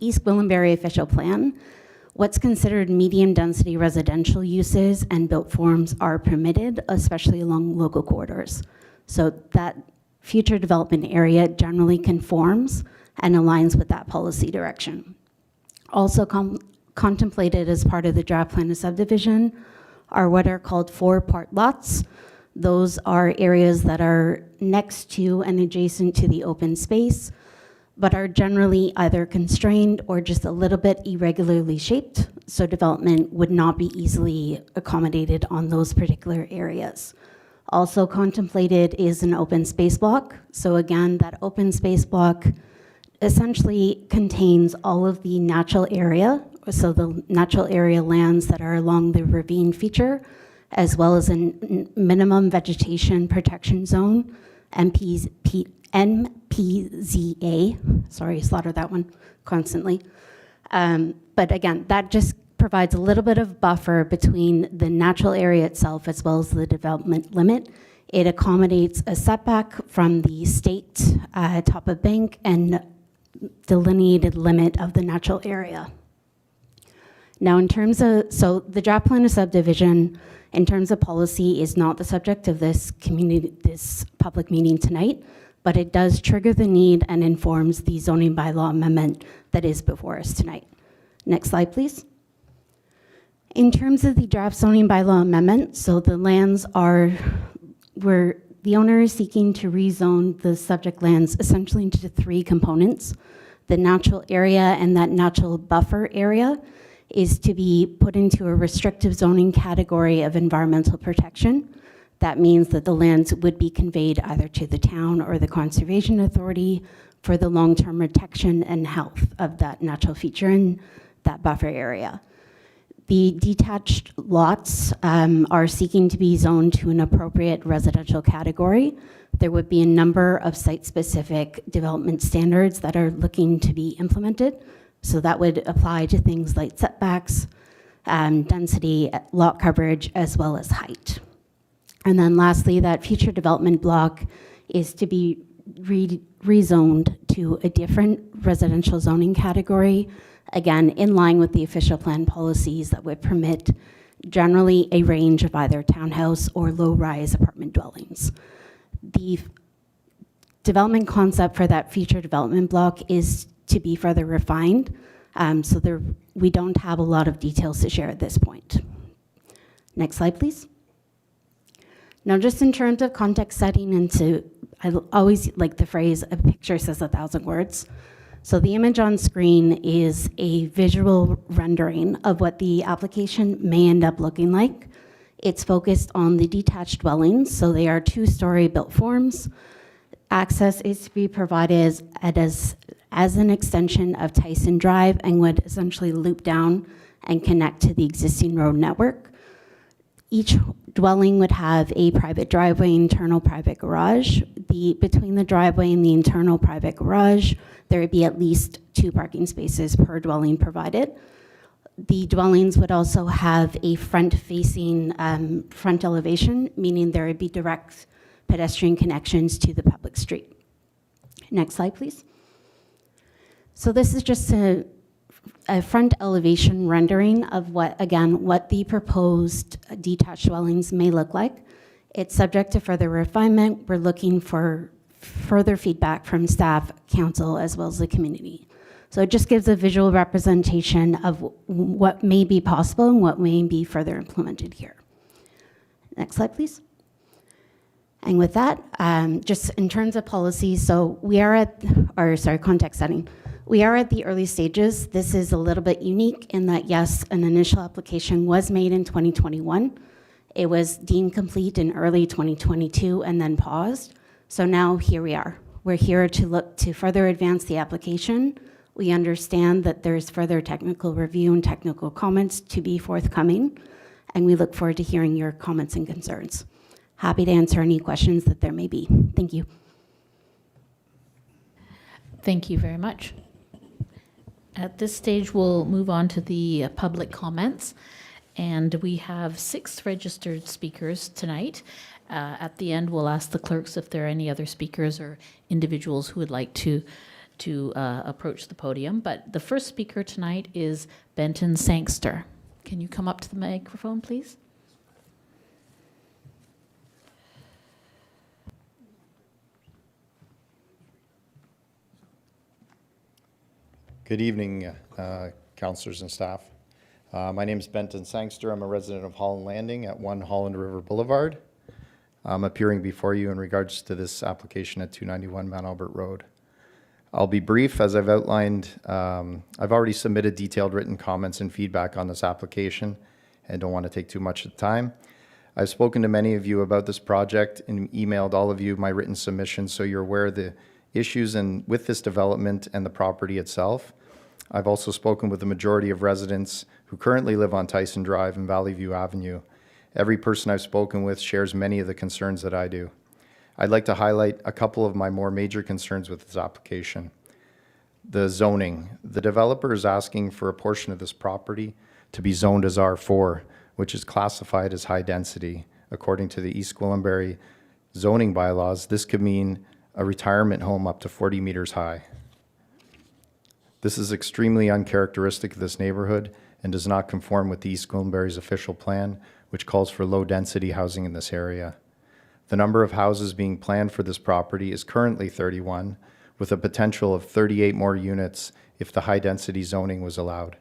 Speaker 18: East Gwillimbury official plan. What's considered medium density residential uses and built forms are permitted, especially along local corridors. So that future development area generally conforms and aligns with that policy direction. Also contemplated as part of the draft plan of subdivision are what are called 4-part lots. Those are areas that are next to and adjacent to the open space, but are generally either constrained or just a little bit irregularly shaped, so development would not be easily accommodated on those particular areas. Also contemplated is an open space block. So again, that open space block essentially contains all of the natural area, so the natural area lands that are along the ravine feature, as well as a minimum vegetation protection zone, MPZA, sorry, I slaughter that one constantly. But again, that just provides a little bit of buffer between the natural area itself as well as the development limit. It accommodates a setback from the state top of bank and delineated limit of the natural area. Now in terms of, so the draft plan of subdivision in terms of policy is not the subject of this public meeting tonight, but it does trigger the need and informs the zoning bylaw amendment that is before us tonight. Next slide, please. In terms of the draft zoning bylaw amendment, so the lands are where the owner is seeking to rezone the subject lands essentially into 3 components. The natural area and that natural buffer area is to be put into a restrictive zoning category of environmental protection. That means that the lands would be conveyed either to the town or the Conservation Authority for the long-term protection and health of that natural feature in that buffer area. The detached lots are seeking to be zoned to an appropriate residential category. There would be a number of site-specific development standards that are looking to be implemented. So that would apply to things like setbacks, density, lot coverage, as well as height. And then lastly, that future development block is to be rezoned to a different residential zoning category, again, in line with the official plan policies that would permit generally a range of either townhouse or low-rise apartment dwellings. The development concept for that future development block is to be further refined, so we don't have a lot of details to share at this point. Next slide, please. Now, just in terms of context setting, I always like the phrase, a picture says 1,000 words. So the image on screen is a visual rendering of what the application may end up looking like. It's focused on the detached dwellings, so they are 2-story built forms. Access is to be provided as an extension of Tyson Drive and would essentially loop down and connect to the existing road network. Each dwelling would have a private driveway, internal private garage. Between the driveway and the internal private garage, there would be at least 2 parking spaces per dwelling provided. The dwellings would also have a front-facing front elevation, meaning there would be direct pedestrian connections to the public street. Next slide, please. So this is just a front elevation rendering of what the proposed detached dwellings may look like. It's subject to further refinement. We're looking for further feedback from staff, council, as well as the community. So it just gives a visual representation of what may be possible and what may be further implemented here. Next slide, please. And with that, just in terms of policy, so we are context setting. We are at the early stages. This is a little bit unique in that, yes, an initial application was made in 2021. It was deemed complete in early 2022 and then paused. So now here we are. We're here to look to further advance the application. We understand that there's further technical review and technical comments to be forthcoming, and we look forward to hearing your comments and concerns. Happy to answer any questions that there may be. Thank you.
Speaker 13: Thank you very much. At this stage, we'll move on to the public comments. And we have 6 registered speakers tonight. At the end, we'll ask the clerks if there are any other speakers or individuals who would like to approach the podium. But the first speaker tonight is Benton Sangster. Can you come up to the microphone, please?
Speaker 19: Good evening, councillors and staff. My name is Benton Sangster. I'm a resident of Holland Landing at 1 Holland River Boulevard. I'm appearing before you in regards to this application at 291 Mount Albert Road. I'll be brief. As I've outlined, I've already submitted detailed written comments and feedback on this application and don't want to take too much of the time. I've spoken to many of you about this project and emailed all of you my written submissions so you're aware of the issues with this development and the property itself. I've also spoken with the majority of residents who currently live on Tyson Drive and Valley View Avenue. Every person I've spoken with shares many of the concerns that I do. I'd like to highlight a couple of my more major concerns with this application. The zoning. The developer is asking for a portion of this property to be zoned as R4, which is classified as high density. According to the East Gwillimbury zoning bylaws, this could mean a retirement home up to 40 meters high. This is extremely uncharacteristic of this neighborhood and does not conform with the East Gwillimbury's official plan, which calls for low-density housing in this area. The number of houses being planned for this property is currently 31, with a potential of 38 more units if the high-density zoning was allowed.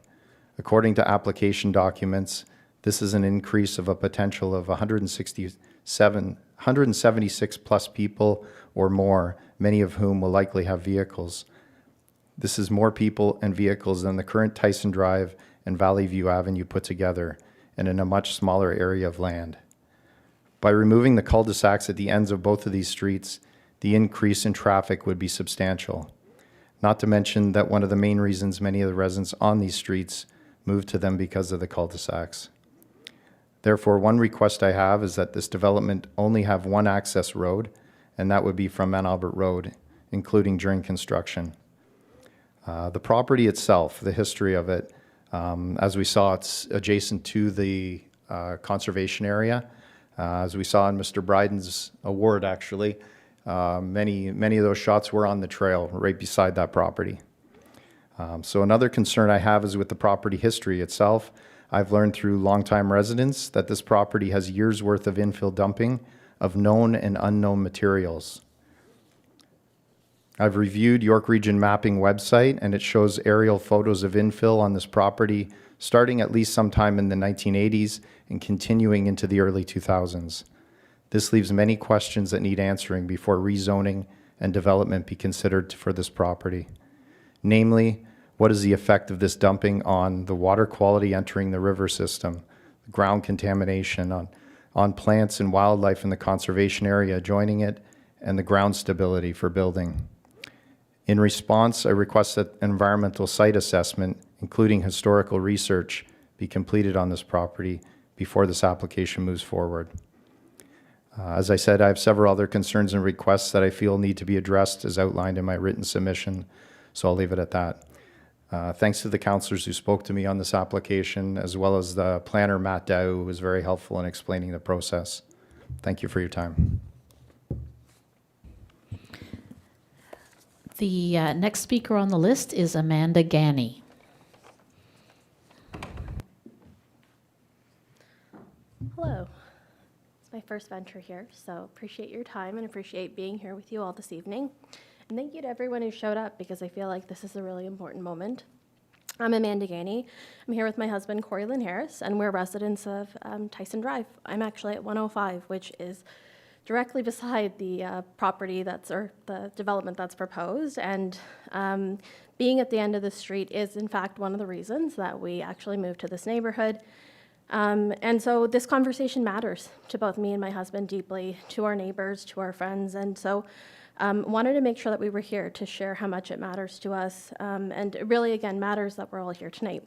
Speaker 19: According to application documents, this is an increase of a potential of 176 plus people or more, many of whom will likely have vehicles. This is more people and vehicles than the current Tyson Drive and Valley View Avenue put together, and in a much smaller area of land. By removing the cul-de-sacs at the ends of both of these streets, the increase in traffic would be substantial. Not to mention that one of the main reasons many of the residents on these streets moved to them because of the cul-de-sacs. Therefore, one request I have is that this development only have one access road, and that would be from Mount Albert Road, including during construction. The property itself, the history of it, as we saw, it's adjacent to the conservation area. As we saw in Mr. Brydon's award, actually, many of those shots were on the trail right beside that property. So another concern I have is with the property history itself. I've learned through longtime residents that this property has years' worth of infill dumping of known and unknown materials. I've reviewed York Region Mapping website, and it shows aerial photos of infill on this property starting at least sometime in the 1980s and continuing into the early 2000s. This leaves many questions that need answering before rezoning and development be considered for this property. Namely, what is the effect of this dumping on the water quality entering the river system, ground contamination on plants and wildlife in the conservation area adjoining it, and the ground stability for building. In response, I request that an environmental site assessment, including historical research, be completed on this property before this application moves forward. As I said, I have several other concerns and requests that I feel need to be addressed as outlined in my written submission, so I'll leave it at that. Thanks to the councillors who spoke to me on this application, as well as the planner, Matt Dow, who was very helpful in explaining the process. Thank you for your time.
Speaker 13: The next speaker on the list is Amanda Ganney.
Speaker 20: Hello. It's my first venture here, so appreciate your time and appreciate being here with you all this evening. And thank you to everyone who showed up, because I feel like this is a really important moment. I'm Amanda Ganney. I'm here with my husband, Corey Lynn Harris, and we're residents of Tyson Drive. I'm actually at 105, which is directly beside the property or the development that's proposed. And being at the end of the street is, in fact, one of the reasons that we actually moved to this neighborhood. And so this conversation matters to both me and my husband deeply, to our neighbors, to our friends. And so wanted to make sure that we were here to share how much it matters to us. And it really, again, matters that we're all here tonight.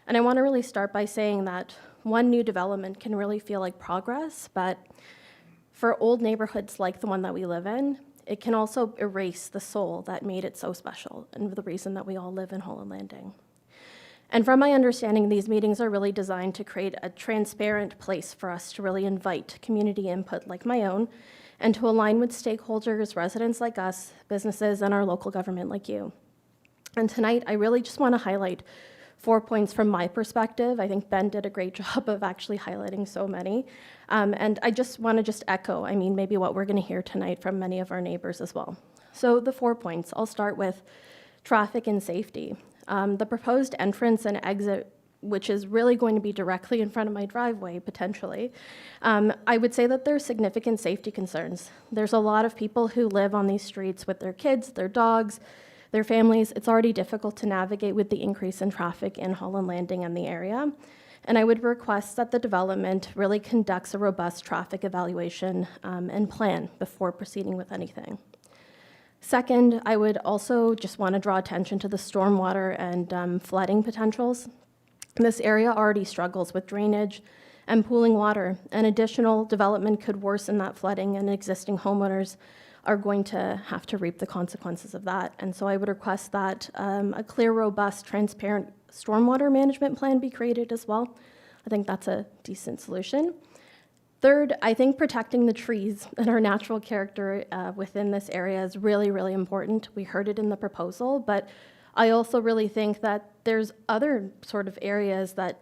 Speaker 20: And I want to really start by saying that one new development can really feel like progress, but for old neighborhoods like the one that we live in, it can also erase the soul that made it so special and the reason that we all live in Holland Landing. And from my understanding, these meetings are really designed to create a transparent place for us to really invite community input like my own, and to align with stakeholders, residents like us, businesses, and our local government like you. And tonight, I really just want to highlight 4 points from my perspective. I think Ben did a great job of actually highlighting so many. And I just want to echo, maybe what we're going to hear tonight from many of our neighbors as well. So the 4 points, I'll start with traffic and safety. The proposed entrance and exit, which is really going to be directly in front of my driveway, potentially, I would say that there's significant safety concerns. There's a lot of people who live on these streets with their kids, their dogs, their families. It's already difficult to navigate with the increase in traffic in Holland Landing and the area. And I would request that the development really conducts a robust traffic evaluation and plan before proceeding with anything. Second, I would also just want to draw attention to the stormwater and flooding potentials. This area already struggles with drainage and pooling water, and additional development could worsen that flooding, and existing homeowners are going to have to reap the consequences of that. And so I would request that a clear, robust, transparent stormwater management plan be created as well. I think that's a decent solution. Third, I think protecting the trees and our natural character within this area is really, really important. We heard it in the proposal, but I also really think that there's other sort of areas that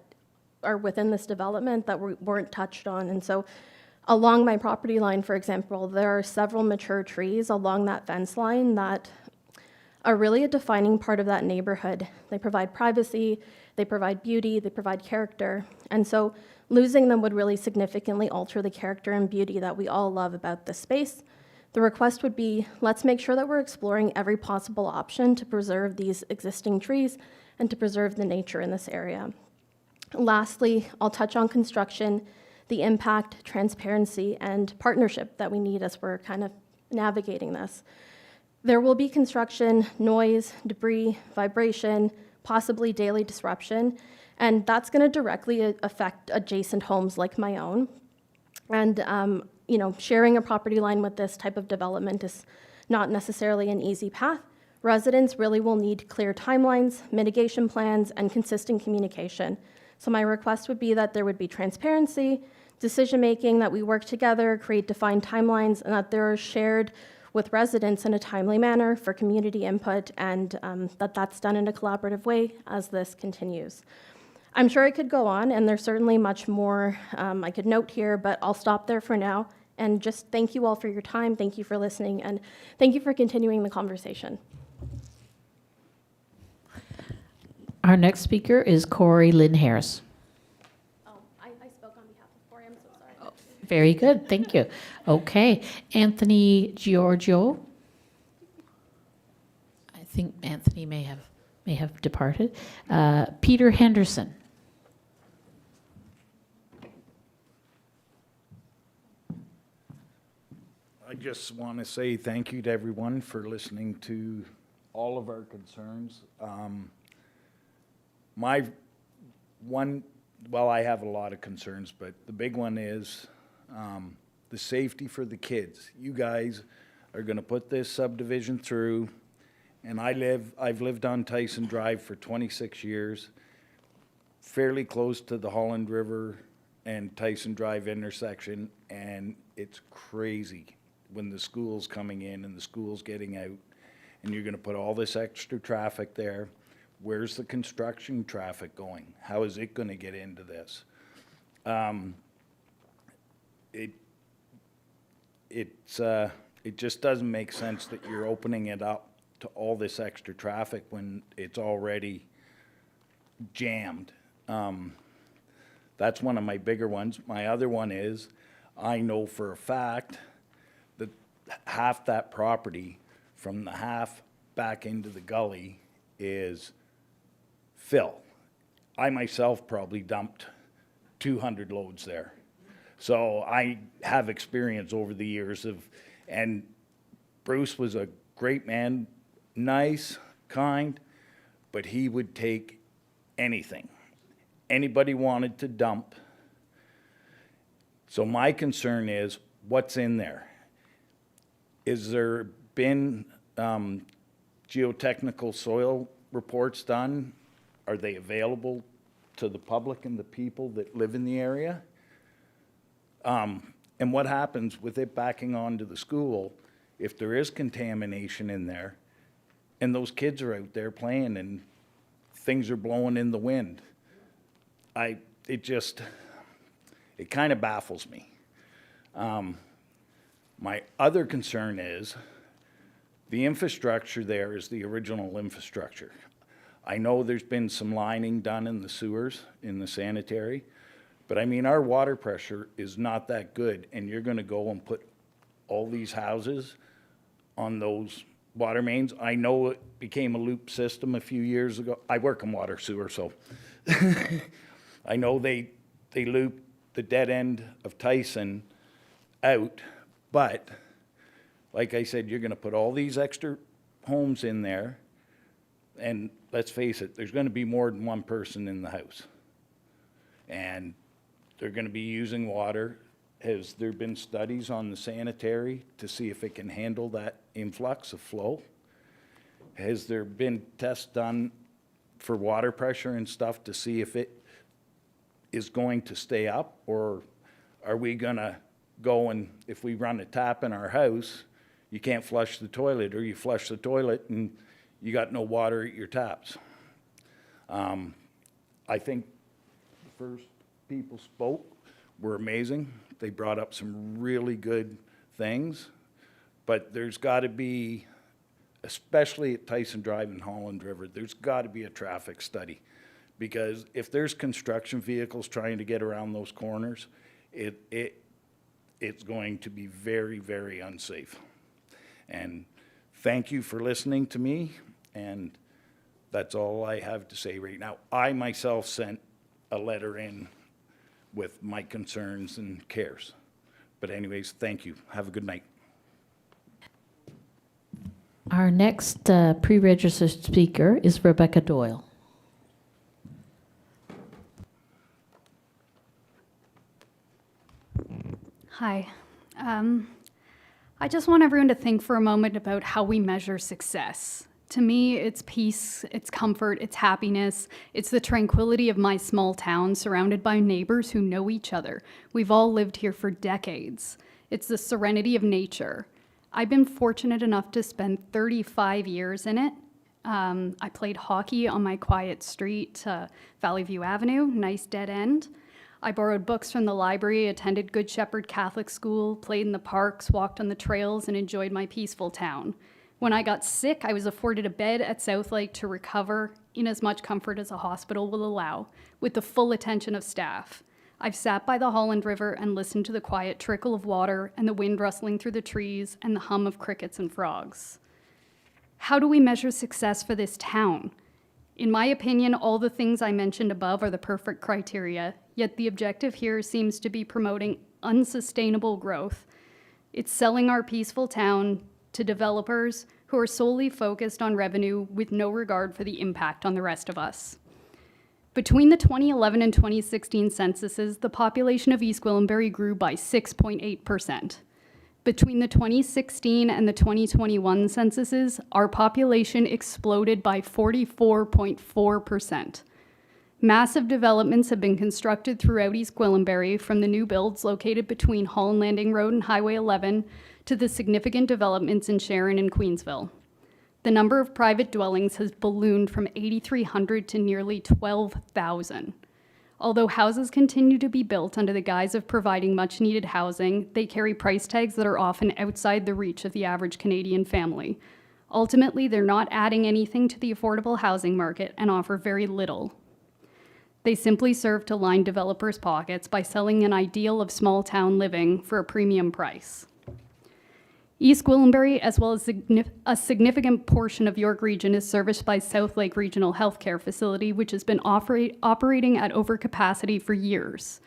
Speaker 20: are within this development that weren't touched on. And so along my property line, for example, there are several mature trees along that fence line that are really a defining part of that neighborhood. They provide privacy, they provide beauty, they provide character. And so losing them would really significantly alter the character and beauty that we all love about this space. The request would be, let's make sure that we're exploring every possible option to preserve these existing trees and to preserve the nature in this area. Lastly, I'll touch on construction, the impact, transparency, and partnership that we need as we're kind of navigating this. There will be construction, noise, debris, vibration, possibly daily disruption, and that's going to directly affect adjacent homes like my own. And sharing a property line with this type of development is not necessarily an easy path. Residents really will need clear timelines, mitigation plans, and consistent communication. So my request would be that there would be transparency, decision-making, that we work together, create defined timelines, and that they're shared with residents in a timely manner for community input, and that's done in a collaborative way as this continues. I'm sure I could go on, and there's certainly much more I could note here, but I'll stop there for now. And just thank you all for your time, thank you for listening, and thank you for continuing the conversation.
Speaker 13: Our next speaker is Corey Lynn Harris.
Speaker 20: I spoke on behalf of Corey, I'm so sorry.
Speaker 13: Very good, thank you. Okay, Anthony Giorgio. I think Anthony may have departed. Peter Henderson.
Speaker 21: I just want to say thank you to everyone for listening to all of our concerns. I have a lot of concerns, but the big one is the safety for the kids. You guys are going to put this subdivision through, and I've lived on Tyson Drive for 26 years, fairly close to the Holland River and Tyson Drive intersection, and it's crazy when the school's coming in and the school's getting out, and you're going to put all this extra traffic there. Where's the construction traffic going? How is it going to get into this? It just doesn't make sense that you're opening it up to all this extra traffic when it's already jammed. That's one of my bigger ones. My other one is, I know for a fact that half that property from the half back into the gully is fill. I myself probably dumped 200 loads there. So I have experience over the years and Bruce was a great man, nice, kind, but he would take anything. Anybody wanted to dump. So my concern is, what's in there? Is there been geotechnical soil reports done? Are they available to the public and the people that live in the area? And what happens with it backing onto the school if there is contamination in there and those kids are out there playing and things are blowing in the wind? It kind of baffles me. My other concern is the infrastructure there is the original infrastructure. I know there's been some lining done in the sewers, in the sanitary, but I mean, our water pressure is not that good, and you're gonna go and put all these houses on those water mains. I know it became a loop system a few years ago. I work in water sewer, so I know they loop the dead end of Tyson out, but like I said, you're gonna put all these extra homes in there, and let's face it, there's gonna be more than one person in the house. And they're gonna be using water. Has there been studies on the sanitary to see if it can handle that influx of flow? Has there been tests done for water pressure and stuff to see if it is going to stay up? Or are we gonna go and, if we run a tap in our house, you can't flush the toilet, or you flush the toilet and you got no water at your taps? I think the first people spoke were amazing. They brought up some really good things, but there's got to be especially at Tyson Drive and Holland River, there's got to be a traffic study. Because if there's construction vehicles trying to get around those corners, it's going to be very, very unsafe. And thank you for listening to me, and that's all I have to say right now. I myself sent a letter in with my concerns and cares. But anyways, thank you. Have a good night.
Speaker 13: Our next pre-registered speaker is Rebecca Doyle.
Speaker 2: Hi. I just want everyone to think for a moment about how we measure success. To me, it's peace, it's comfort, it's happiness, it's the tranquility of my small town surrounded by neighbors who know each other. We've all lived here for decades. It's the serenity of nature. I've been fortunate enough to spend 35 years in it. I played hockey on my quiet street, Valley View Avenue, nice dead end. I borrowed books from the library, attended Good Shepherd Catholic School, played in the parks, walked on the trails, and enjoyed my peaceful town. When I got sick, I was afforded a bed at South Lake to recover in as much comfort as a hospital will allow, with the full attention of staff. I've sat by the Holland River and listened to the quiet trickle of water and the wind rustling through the trees and the hum of crickets and frogs. How do we measure success for this town? In my opinion, all the things I mentioned above are the perfect criteria, yet the objective here seems to be promoting unsustainable growth. It's selling our peaceful town to developers who are solely focused on revenue with no regard for the impact on the rest of us. Between the 2011 and 2016 censuses, the population of East Gwillimbury grew by 6.8%. Between the 2016 and the 2021 censuses, our population exploded by 44.4%. Massive developments have been constructed throughout East Gwillimbury, from the new builds located between Holland Landing Road and Highway 11 to the significant developments in Sharon and Queensville. The number of private dwellings has ballooned from 8,300 to nearly 12,000. Although houses continue to be built under the guise of providing much-needed housing, they carry price tags that are often outside the reach of the average Canadian family. Ultimately, they're not adding anything to the affordable housing market and offer very little. They simply serve to line developers' pockets by selling an ideal of small-town living for a premium price. East Gwillimbury, as well as a significant portion of York Region, is serviced by South Lake Regional Healthcare Facility, which has been operating at overcapacity for years.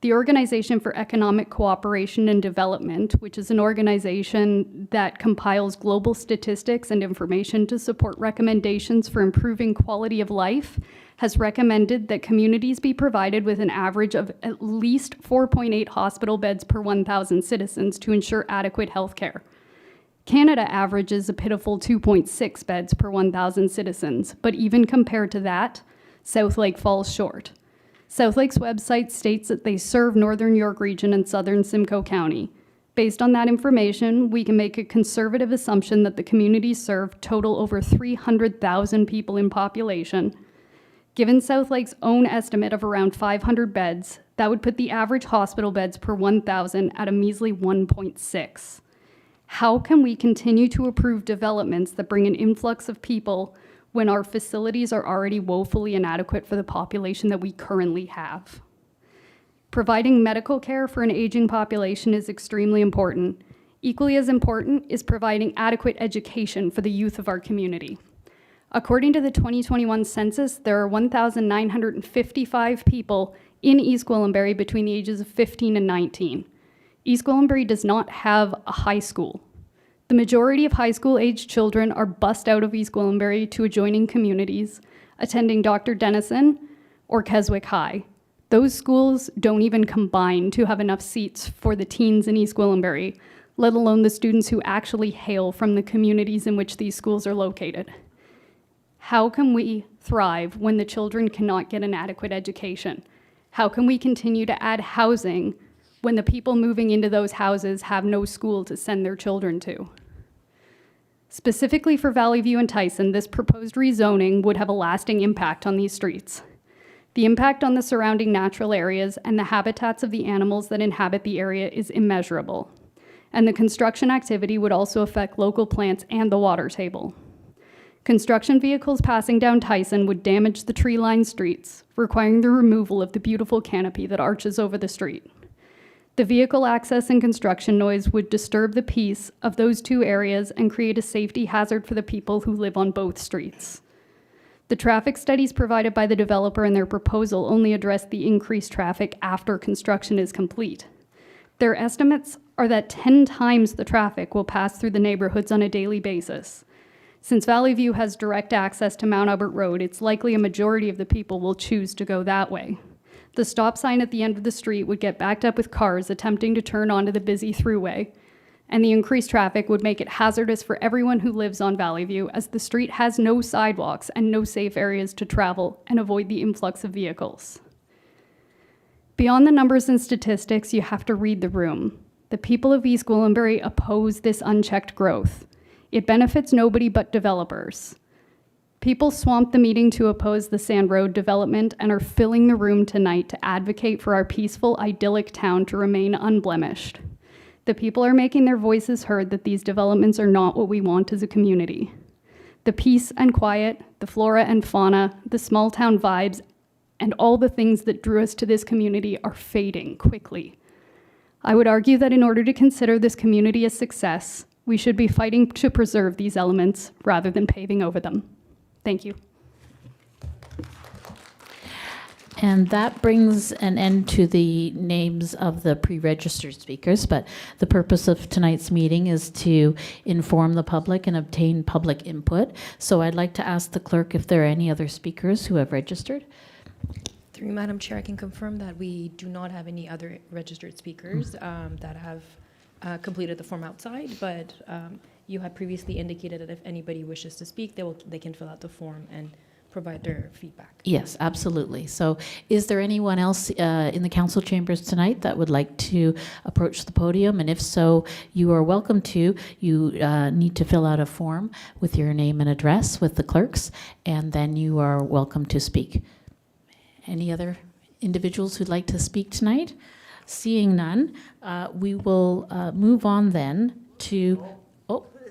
Speaker 2: The Organization for Economic Cooperation and Development, which is an organization that compiles global statistics and information to support recommendations for improving quality of life, has recommended that communities be provided with an average of at least 4.8 hospital beds per 1,000 citizens to ensure adequate health care. Canada averages a pitiful 2.6 beds per 1,000 citizens, but even compared to that, South Lake falls short. South Lake's website states that they serve Northern York Region and Southern Simcoe County. Based on that information, we can make a conservative assumption that the communities served total over 300,000 people in population. Given South Lake's own estimate of around 500 beds, that would put the average hospital beds per 1,000 at a measly 1.6. How can we continue to approve developments that bring an influx of people when our facilities are already woefully inadequate for the population that we currently have? Providing medical care for an aging population is extremely important. Equally as important is providing adequate education for the youth of our community. According to the 2021 census, there are 1,955 people in East Gwillimbury between the ages of 15 and 19. East Gwillimbury does not have a high school. The majority of high school-aged children are bussed out of East Gwillimbury to adjoining communities, attending Dr. Denison or Keswick High. Those schools don't even combine to have enough seats for the teens in East Gwillimbury, let alone the students who actually hail from the communities in which these schools are located. How can we thrive when the children cannot get an adequate education? How can we continue to add housing when the people moving into those houses have no school to send their children to? Specifically for Valley View and Tyson, this proposed rezoning would have a lasting impact on these streets. The impact on the surrounding natural areas and the habitats of the animals that inhabit the area is immeasurable. and the construction activity would also affect local plants and the water table. Construction vehicles passing down Tyson would damage the tree-lined streets, requiring the removal of the beautiful canopy that arches over the street. The vehicle access and construction noise would disturb the peace of those two areas and create a safety hazard for the people who live on both streets. The traffic studies provided by the developer in their proposal only address the increased traffic after construction is complete. Their estimates are that 10 times the traffic will pass through the neighborhoods on a daily basis. Since Valley View has direct access to Mount Albert Road, it's likely a majority of the people will choose to go that way. The stop sign at the end of the street would get backed up with cars attempting to turn onto the busy throughway, and the increased traffic would make it hazardous for everyone who lives on Valley View, as the street has no sidewalks and no safe areas to travel and avoid the influx of vehicles. Beyond the numbers and statistics, you have to read the room. The people of East Gwillimbury oppose this unchecked growth. It benefits nobody but developers. People swamped the meeting to oppose the Sand Road development and are filling the room tonight to advocate for our peaceful, idyllic town to remain unblemished. The people are making their voices heard that these developments are not what we want as a community. The peace and quiet, the flora and fauna, the small town vibes, and all the things that drew us to this community are fading quickly. I would argue that in order to consider this community a success, we should be fighting to preserve these elements rather than paving over them. Thank you.
Speaker 13: And that brings an end to the names of the pre-registered speakers, but the purpose of tonight's meeting is to inform the public and obtain public input. So I'd like to ask the clerk if there are any other speakers who have registered.
Speaker 11: Through you, Madam Chair, I can confirm that we do not have any other registered speakers that have completed the form outside, but you had previously indicated that if anybody wishes to speak, they can fill out the form and provide their feedback.
Speaker 13: Yes, absolutely. So is there anyone else in the council chambers tonight that would like to approach the podium? And if so, you are welcome to. You need to fill out a form with your name and address with the clerks, and then you are welcome to speak. Any other individuals who'd like to speak tonight? Seeing none, we will move on then to,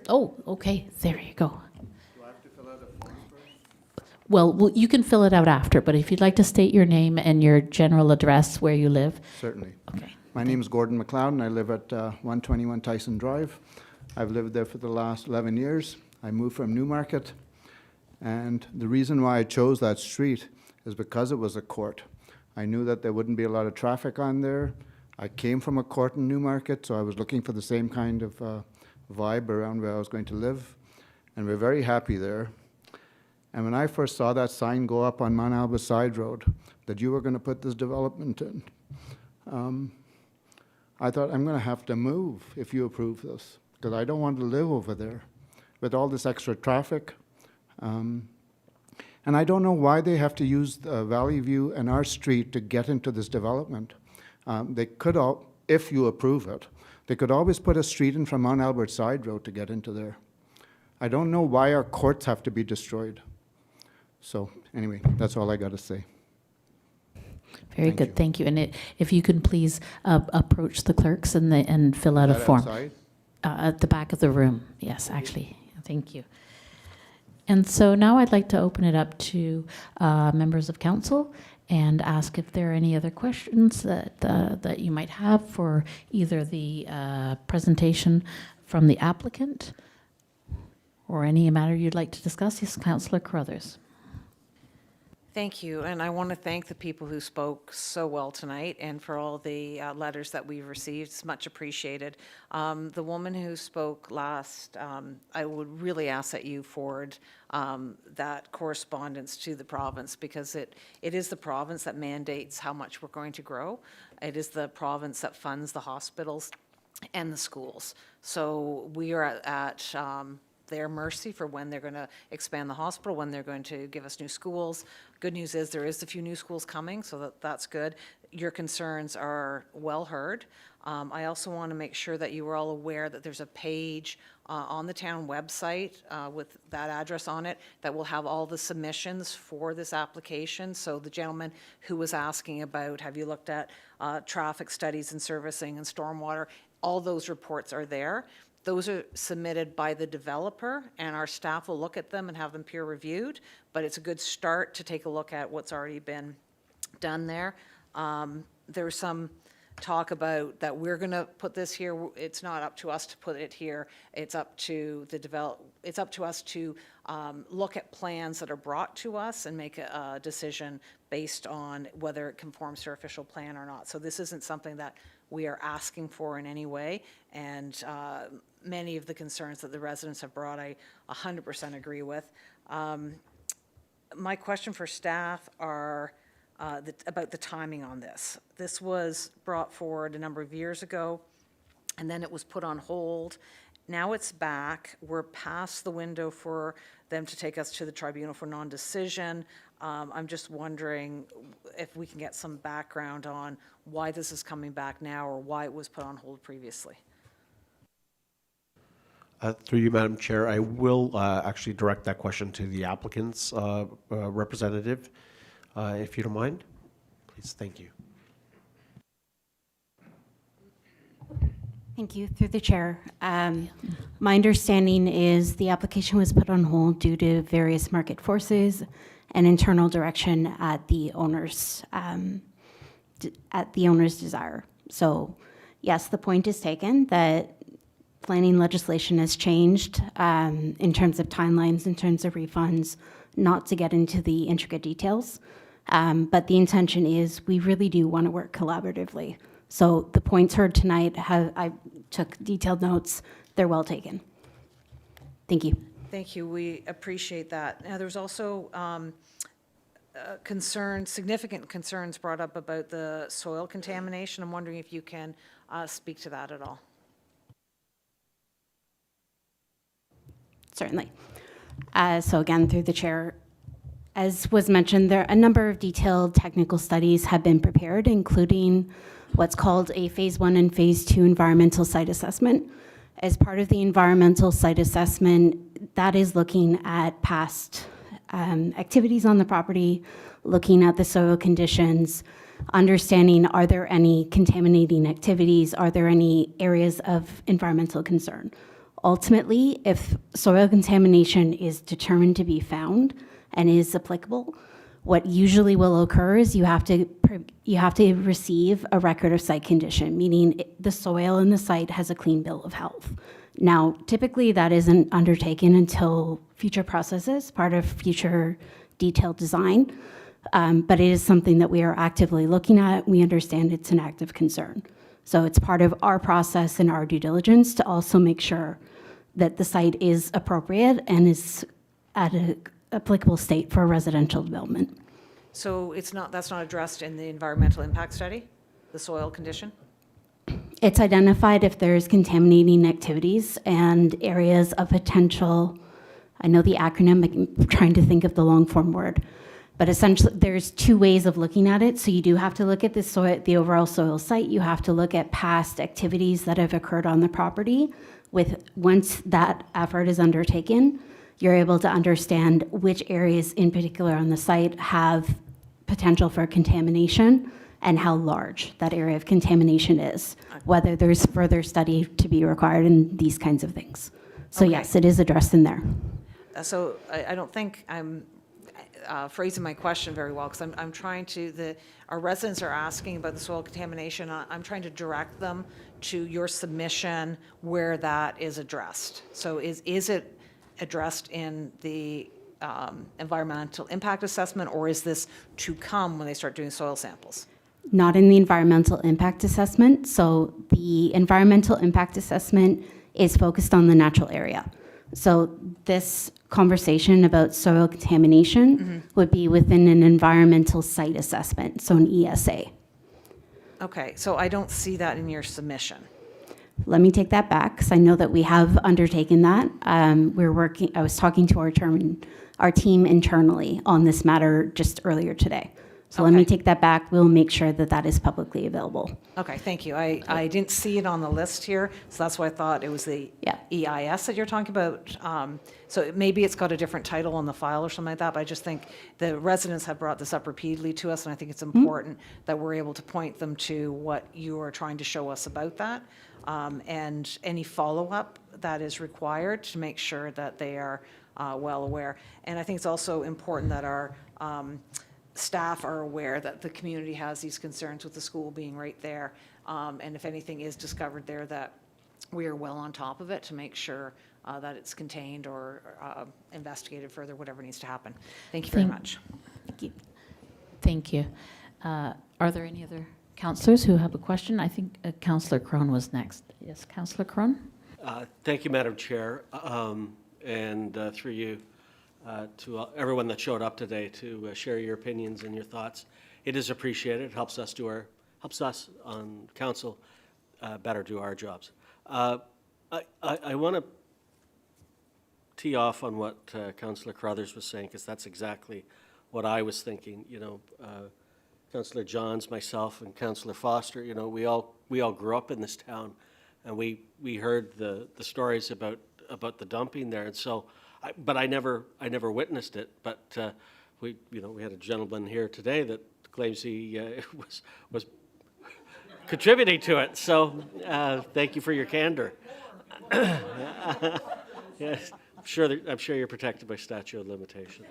Speaker 13: okay, there you go.
Speaker 7: Do I have to fill out a form first?
Speaker 13: Well, you can fill it out after, but if you'd like to state your name and your general address where you live.
Speaker 7: Certainly.
Speaker 13: Okay.
Speaker 7: My name is Gordon McLeod, and I live at 121 Tyson Drive. I've lived there for the last 11 years. I moved from Newmarket, and the reason why I chose that street is because it was a court. I knew that there wouldn't be a lot of traffic on there. I came from a court in Newmarket, so I was looking for the same kind of vibe around where I was going to live, and we're very happy there. And when I first saw that sign go up on Mount Albert Side Road, that you were going to put this development in, I thought, I'm going to have to move if you approve this, because I don't want to live over there with all this extra traffic. And I don't know why they have to use Valley View and our street to get into this development. They could, if you approve it, they could always put a street in from Mount Albert Side Road to get into there. I don't know why our courts have to be destroyed. So anyway, that's all I got to say.
Speaker 13: Very good, thank you. And if you can please approach the clerks and fill out a form.
Speaker 7: Outside?
Speaker 13: At the back of the room, yes, actually. Thank you. And so now I'd like to open it up to members of council and ask if there are any other questions that you might have for either the presentation from the applicant or any matter you'd like to discuss. Yes, Councillor Carruthers.
Speaker 4: Thank you, and I want to thank the people who spoke so well tonight and for all the letters that we've received. It's much appreciated. The woman who spoke last, I would really ask that you forward that correspondence to the province, because it is the province that mandates how much we're going to grow. It is the province that funds the hospitals and the schools. So we are at their mercy for when they're going to expand the hospital, when they're going to give us new schools. Good news is there is a few new schools coming, so that's good. Your concerns are well heard. I also want to make sure that you are all aware that there's a page on the town website with that address on it that will have all the submissions for this application. So the gentleman who was asking about, have you looked at traffic studies and servicing and stormwater, all those reports are there. Those are submitted by the developer, and our staff will look at them and have them peer reviewed, but it's a good start to take a look at what's already been done there. There's some talk about that we're going to put this here. It's not up to us to put it here. It's up to it's up to us to look at plans that are brought to us and make a decision based on whether it conforms to our official plan or not. So this isn't something that we are asking for in any way, and many of the concerns that the residents have brought, I 100% agree with. My question for staff are about the timing on this. This was brought forward a number of years ago, and then it was put on hold. Now it's back. We're past the window for them to take us to the tribunal for non-decision. I'm just wondering if we can get some background on why this is coming back now or why it was put on hold previously.
Speaker 12: Through you, Madam Chair, I will actually direct that question to the applicant's representative, if you don't mind. Please, thank you.
Speaker 18: Thank you. Through the chair. My understanding is the application was put on hold due to various market forces and internal direction at the owner's desire. So yes, the point is taken that planning legislation has changed in terms of timelines, in terms of refunds, not to get into the intricate details. But the intention is we really do want to work collaboratively. So the points heard tonight, I took detailed notes. They're well taken. Thank you.
Speaker 4: Thank you. We appreciate that. Now, there's also significant concerns brought up about the soil contamination. I'm wondering if you can speak to that at all.
Speaker 18: Certainly. So again, through the chair, as was mentioned, there a number of detailed technical studies have been prepared, including what's called a phase 1 and phase 2 environmental site assessment. As part of the environmental site assessment, that is looking at past activities on the property, looking at the soil conditions, understanding are there any contaminating activities, are there any areas of environmental concern. Ultimately, if soil contamination is determined to be found and is applicable, what usually will occur is you have to receive a record of site condition, meaning the soil in the site has a clean bill of health. Now, typically that isn't undertaken until future processes, part of future detailed design, but it is something that we are actively looking at. We understand it's an active concern. So it's part of our process and our due diligence to also make sure that the site is appropriate and is at an applicable state for residential development.
Speaker 4: So that's not addressed in the environmental impact study, the soil condition?
Speaker 18: It's identified if there's contaminating activities and areas of potential, I know the acronym, I'm trying to think of the long form word, but essentially there's two ways of looking at it. So you do have to look at the overall soil site. You have to look at past activities that have occurred on the property. Once that effort is undertaken, you're able to understand which areas in particular on the site have potential for contamination and how large that area of contamination is, whether there's further study to be required and these kinds of things. So
Speaker 4: Okay.
Speaker 18: yes, it is addressed in there.
Speaker 4: So I don't think I'm phrasing my question very well, because I'm trying to, our residents are asking about the soil contamination. I'm trying to direct them to your submission where that is addressed. So is it addressed in the environmental impact assessment, or is this to come when they start doing soil samples?
Speaker 18: Not in the environmental impact assessment. So the environmental impact assessment is focused on the natural area. So this conversation about soil contamination would be within an environmental site assessment, so an ESA.
Speaker 4: Okay, so I don't see that in your submission.
Speaker 18: Let me take that back, because I know that we have undertaken that. I was talking to our team internally on this matter just earlier today. So let me take that back. We'll make sure that that is publicly available.
Speaker 4: Okay, thank you. I didn't see it on the list here, so that's why I thought it was the EIS that you're talking about. So maybe it's got a different title on the file or something like that, but I just think the residents have brought this up repeatedly to us, and I think it's important that we're able to point them to what you are trying to show us about that. and any follow-up that is required to make sure that they are well aware. And I think it's also important that our staff are aware that the community has these concerns with the school being right there. And if anything is discovered there, that we are well on top of it to make sure that it's contained or investigated further, whatever needs to happen. Thank you very much.
Speaker 13: Thank you. Are there any other councillors who have a question? I think Councillor Crone was next. Yes, Councillor Crone?
Speaker 5: Thank you, Madam Chair, and through you to everyone that showed up today to share your opinions and your thoughts. It is appreciated. It helps us on council better do our jobs. I want to tee off on what Councillor Carruthers was saying, because that's exactly what I was thinking. You know, Councillor Johns, myself, and Councillor Foster, you know, we all grew up in this town, and we heard the stories about the dumping there, and so, but I never witnessed it. But we had a gentleman here today that claims he was contributing to it. So thank you for your candor. Yes, I'm sure you're protected by statute of limitations.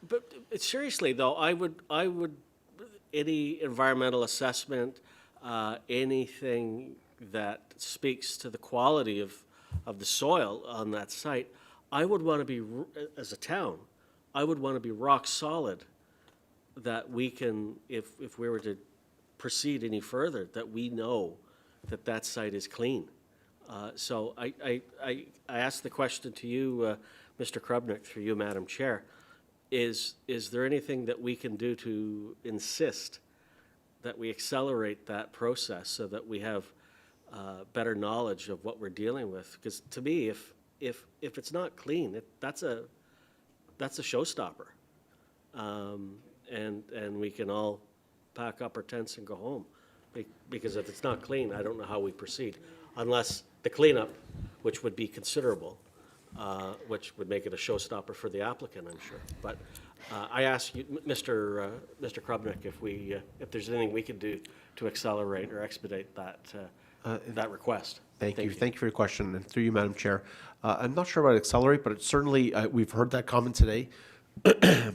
Speaker 5: But seriously though, I would any environmental assessment, anything that speaks to the quality of the soil on that site, I would want to be, as a town, I would want to be rock solid that we can, if we were to proceed any further, that we know that site is clean. So I asked the question to you, Mr. Krubnick, through you, Madam Chair. Is there anything that we can do to insist that we accelerate that process so that we have better knowledge of what we're dealing with? Because to me, if it's not clean, that's a showstopper, and we can all pack up our tents and go home. Because if it's not clean, I don't know how we proceed, unless the cleanup, which would be considerable, which would make it a showstopper for the applicant, I'm sure. But I ask you, Mr. Krubnick, if there's anything we can do to accelerate or expedite that request.
Speaker 12: Thank you for your question, and through you, Madam Chair. I'm not sure about accelerate, but certainly we've heard that comment today,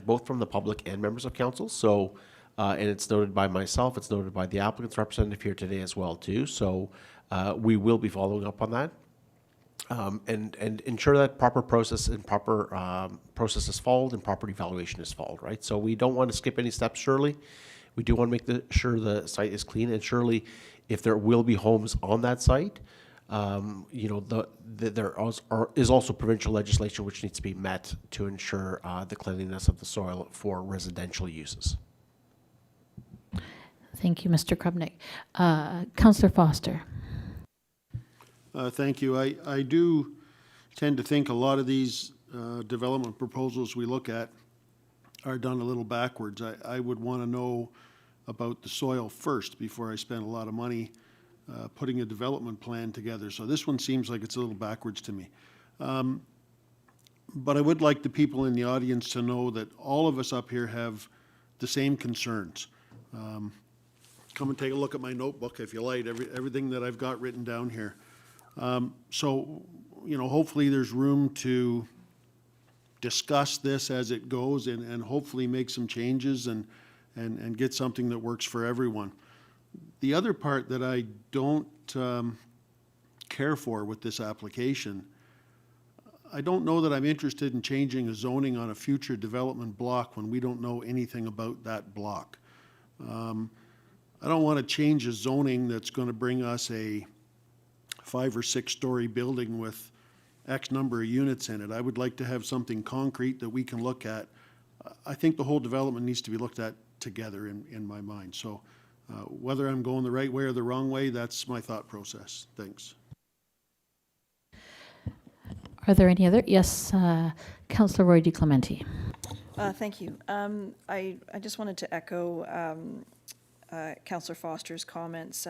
Speaker 12: both from the public and members of council. So, and it's noted by myself, it's noted by the applicant's representative here today as well too. So we will be following up on that. And ensure that proper process and proper process is followed and proper evaluation is followed, right? So we don't want to skip any steps, surely. We do want to make sure the site is clean, and surely if there will be homes on that site, there is also provincial legislation which needs to be met to ensure the cleanliness of the soil for residential uses.
Speaker 13: Thank you, Mr. Krubnick. Councillor Foster.
Speaker 22: Thank you. I do tend to think a lot of these development proposals we look at are done a little backwards. I would want to know about the soil first before I spend a lot of money putting a development plan together. So this one seems like it's a little backwards to me. But I would like the people in the audience to know that all of us up here have the same concerns. Come and take a look at my notebook if you like, everything that I've got written down here. So, hopefully there's room to discuss this as it goes and hopefully make some changes and get something that works for everyone. The other part that I don't care for with this application, I don't know that I'm interested in changing a zoning on a future development block when we don't know anything about that block. I don't want to change a zoning that's going to bring us a 5 or 6 story building with X number of units in it. I would like to have something concrete that we can look at. I think the whole development needs to be looked at together in my mind. So whether I'm going the right way or the wrong way, that's my thought process. Thanks.
Speaker 13: Are there any other? Yes, Councillor Roy DeClementi.
Speaker 3: Thank you. I just wanted to echo Councillor Foster's comments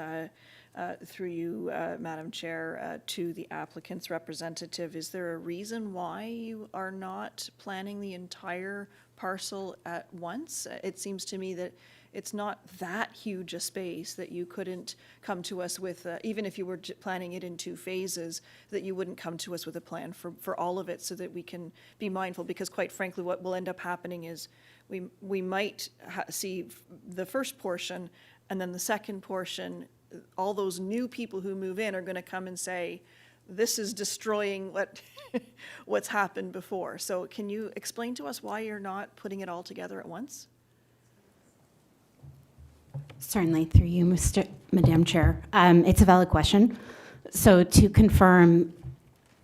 Speaker 3: through you, Madam Chair, to the applicant's representative. Is there a reason why you are not planning the entire parcel at once? It seems to me that it's not that huge a space that you couldn't come to us with, even if you were planning it in 2 phases, that you wouldn't come to us with a plan for all of it so that we can be mindful, because quite frankly, what will end up happening is we might see the first portion, and then the second portion, all those new people who move in are going to come and say, this is destroying what's happened before. So can you explain to us why you're not putting it all together at once?
Speaker 18: Certainly, through you, Madam Chair. It's a valid question. So to confirm,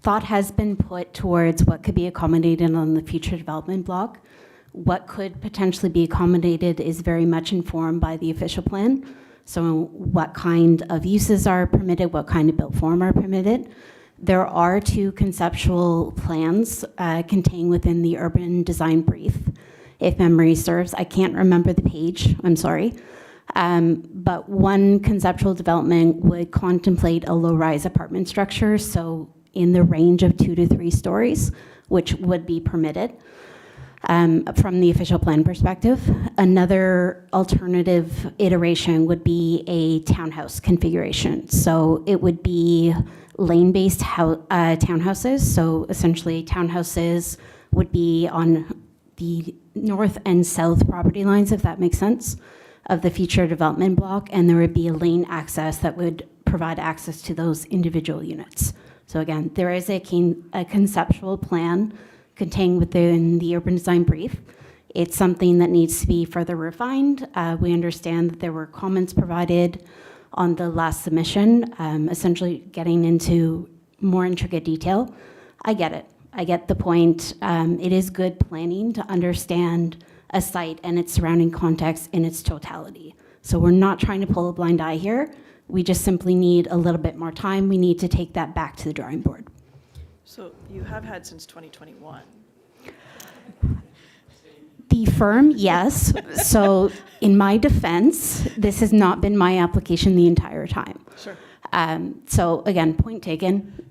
Speaker 18: thought has been put towards what could be accommodated on the future development block. What could potentially be accommodated is very much informed by the official plan. So what kind of uses are permitted, what kind of built form are permitted. There are 2 conceptual plans contained within the urban design brief, if memory serves. I can't remember the page, I'm sorry. But one conceptual development would contemplate a low-rise apartment structure, so in the range of 2 to 3 stories, which would be permitted. From the official plan perspective. Another alternative iteration would be a townhouse configuration. So it would be lane-based townhouses. So essentially townhouses would be on the north and south property lines, if that makes sense, of the future development block. And there would be a lane access that would provide access to those individual units. So again, there is a conceptual plan contained within the urban design brief. It's something that needs to be further refined. We understand that there were comments provided on the last submission, essentially getting into more intricate detail. I get it. I get the point. It is good planning to understand a site and its surrounding context in its totality. So we're not trying to pull a blind eye here. We just simply need a little bit more time. We need to take that back to the drawing board.
Speaker 3: So you have had since 2021.
Speaker 18: The firm, yes. So in my defense, this has not been my application the entire time.
Speaker 3: Sure.
Speaker 18: So again, point taken.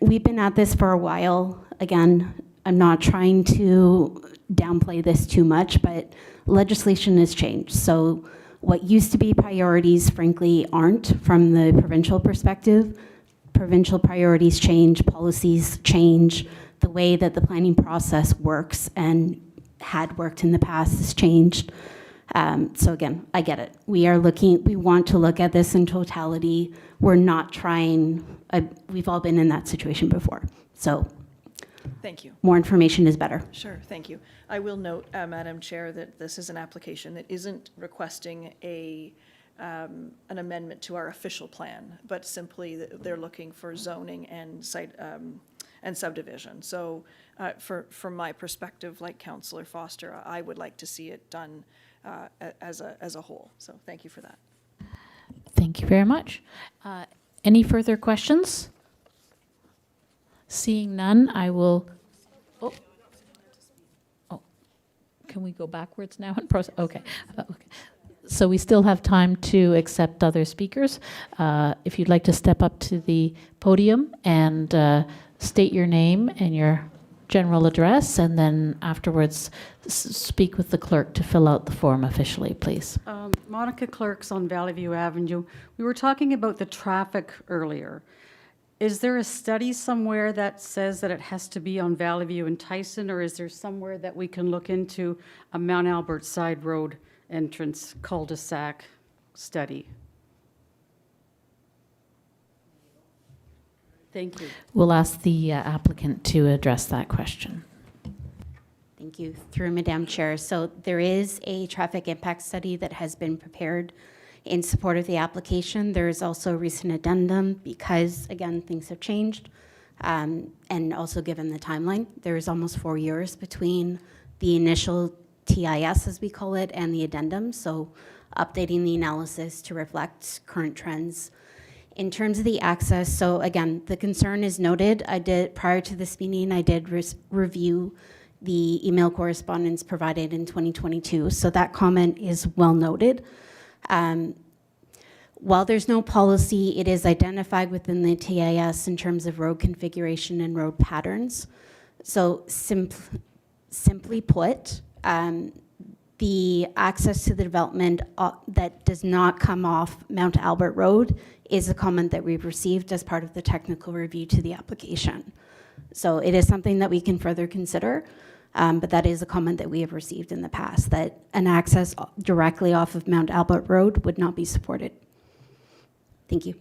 Speaker 18: We've been at this for a while. Again, I'm not trying to downplay this too much, but legislation has changed. So what used to be priorities, frankly, aren't from the provincial perspective. Provincial priorities change, policies change, the way that the planning process works and had worked in the past has changed. So again, I get it. We want to look at this in totality. We're not trying, we've all been in that situation before. So
Speaker 3: thank you.
Speaker 18: More information is better.
Speaker 3: Sure, thank you. I will note, Madam Chair, that this is an application that isn't requesting an amendment to our official plan, but simply that they're looking for zoning and site and subdivision. So from my perspective, like Councillor Foster, I would like to see it done as a whole. So thank you for that.
Speaker 13: Thank you very much. Any further questions? Seeing none, I will. Oh, can we go backwards now and process? Okay. Okay. So we still have time to accept other speakers. If you'd like to step up to the podium and state your name and your general address, and then afterwards speak with the clerk to fill out the form officially, please.
Speaker 8: Monica Clerks on Valley View Avenue. We were talking about the traffic earlier. Is there a study somewhere that says that it has to be on Valley View and Tyson, or is there somewhere that we can look into a Mount Albert Side Road entrance cul-de-sac study? Thank you.
Speaker 13: We'll ask the applicant to address that question.
Speaker 18: Thank you. Through Madam Chair. So there is a traffic impact study that has been prepared in support of the application. There is also a recent addendum because, again, things have changed. And also given the timeline, there is almost 4 years between the initial TIS, as we call it, and the addendum. So updating the analysis to reflect current trends. In terms of the access, so again, the concern is noted. Prior to this meeting, I did review the email correspondence provided in 2022. So that comment is well noted. While there's no policy, it is identified within the TIS in terms of road configuration and road patterns. So simply put, the access to the development that does not come off Mount Albert Road is a comment that we've received as part of the technical review to the application. So it is something that we can further consider, but that is a comment that we have received in the past, that an access directly off of Mount Albert Road would not be supported. Thank you.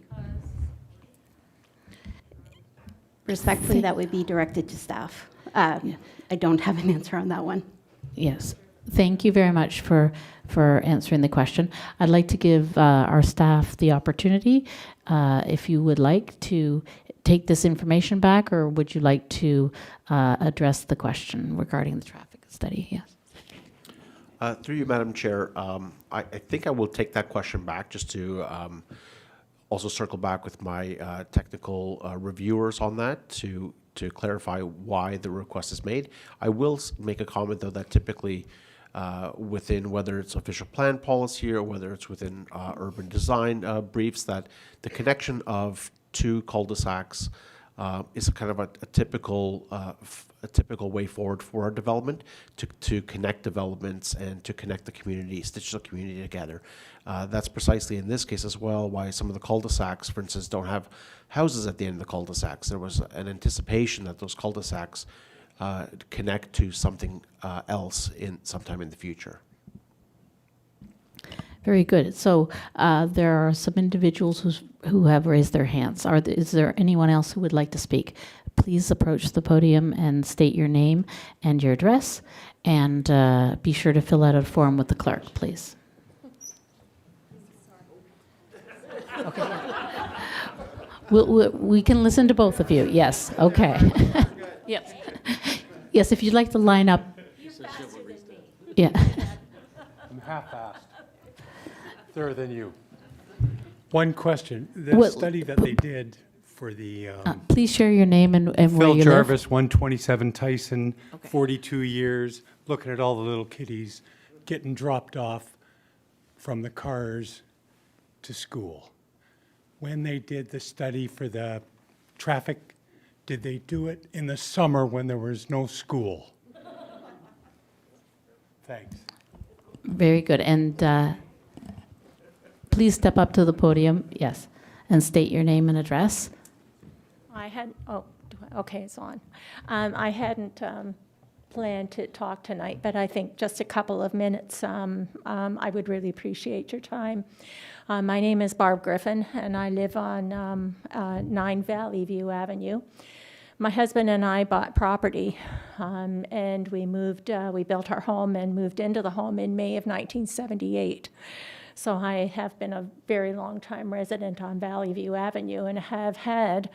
Speaker 18: Respectfully, that would be directed to staff. I don't have an answer on that one.
Speaker 13: Yes. Thank you very much for answering the question. I'd like to give our staff the opportunity, if you would like to take this information back, or would you like to address the question regarding the traffic study? Yes.
Speaker 12: Through you, Madam Chair, I think I will take that question back just to also circle back with my technical reviewers on that to clarify why the request is made. I will make a comment, though, that typically within, whether it's official plan policy or whether it's within urban design briefs, that the connection of two cul-de-sacs is a kind of a typical way forward for our development to connect developments and to connect the community, stitch the community together. That's precisely in this case as well why some of the cul-de-sacs, for instance, don't have houses at the end of the cul-de-sacs. There was an anticipation that those cul-de-sacs connect to something else sometime in the future.
Speaker 13: Very good. So there are some individuals who have raised their hands. Is there anyone else who would like to speak? Please approach the podium and state your name and your address, and be sure to fill out a form with the clerk, please. Okay. We can listen to both of you. Yes. Okay. Yes. Yes, if you'd like to line up. Yeah.
Speaker 6: I'm half-assed. Third than you. One question. The
Speaker 13: Well,
Speaker 6: study that they did for the
Speaker 13: Please share your name and where
Speaker 6: Phil
Speaker 13: you
Speaker 6: Jarvis, 127 Tyson, 42 years, looking at all the little kiddies getting dropped off from the cars to school. When they did the study for the traffic, did they do it in the summer when there was no school? Thanks.
Speaker 13: Very good. And please step up to the podium, yes, and state your name and address.
Speaker 9: Okay, it's on. I hadn't planned to talk tonight, but I think just a couple of minutes, I would really appreciate your time. My name is Barb Griffin, and I live on 9 Valley View Avenue. My husband and I bought property, and we built our home and moved into the home in May of 1978. So I have been a very long time resident on Valley View Avenue and have had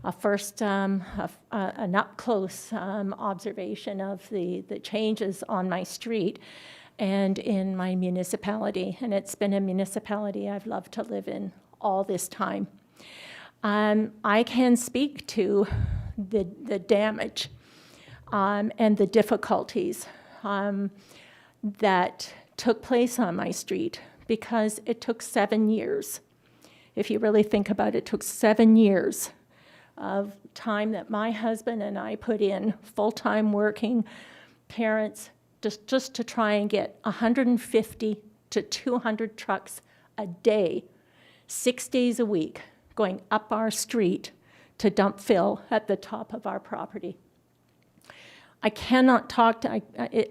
Speaker 9: an up-close observation of the changes on my street and in my municipality. And it's been a municipality I've loved to live in all this time. I can speak to the damage and the difficulties that took place on my street, because it took 7 years. If you really think about it, it took 7 years of time that my husband and I put in, full-time working parents, just to try and get 150 to 200 trucks a day, 6 days a week, going up our street to dump fill at the top of our property. I cannot talk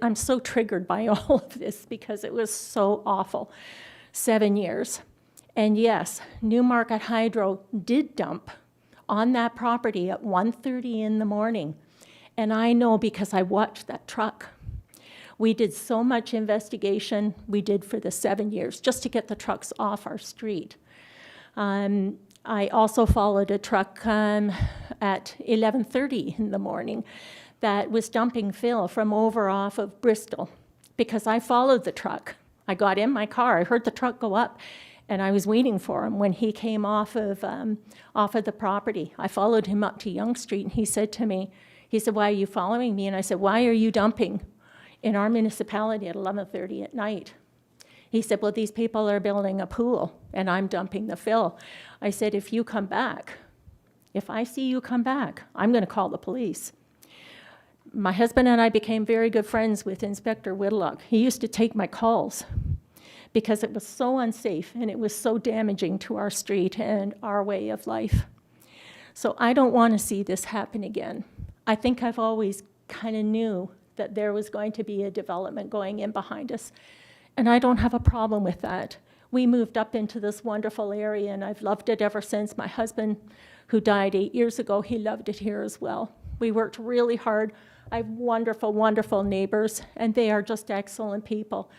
Speaker 9: I'm so triggered by all of this because it was so awful. 7 years. And yes, Newmarket Hydro did dump on that property at 1:30 in the morning. And I know because I watched that truck. We did so much investigation, we did for the 7 years, just to get the trucks off our street. I also followed a truck at 11:30 in the morning that was dumping fill from over off of Bristol, because I followed the truck. I got in my car, I heard the truck go up, and I was waiting for him when he came off of the property. I followed him up to Yonge Street, and he said to me, "Why are you following me?" And I said, "Why are you dumping in our municipality at 11:30 at night?" He said, "Well, these people are building a pool, and I'm dumping the fill." I said, "If you come back, if I see you come back, I'm going to call the police." My husband and I became very good friends with Inspector Whitlock. He used to take my calls because it was so unsafe and it was so damaging to our street and our way of life. So I don't want to see this happen again. I think I've always kind of knew that there was going to be a development going in behind us, and I don't have a problem with that. We moved up into this wonderful area, and I've loved it ever since. My husband, who died 8 years ago, he loved it here as well. We worked really hard. I have wonderful, wonderful neighbors, and they are just excellent people.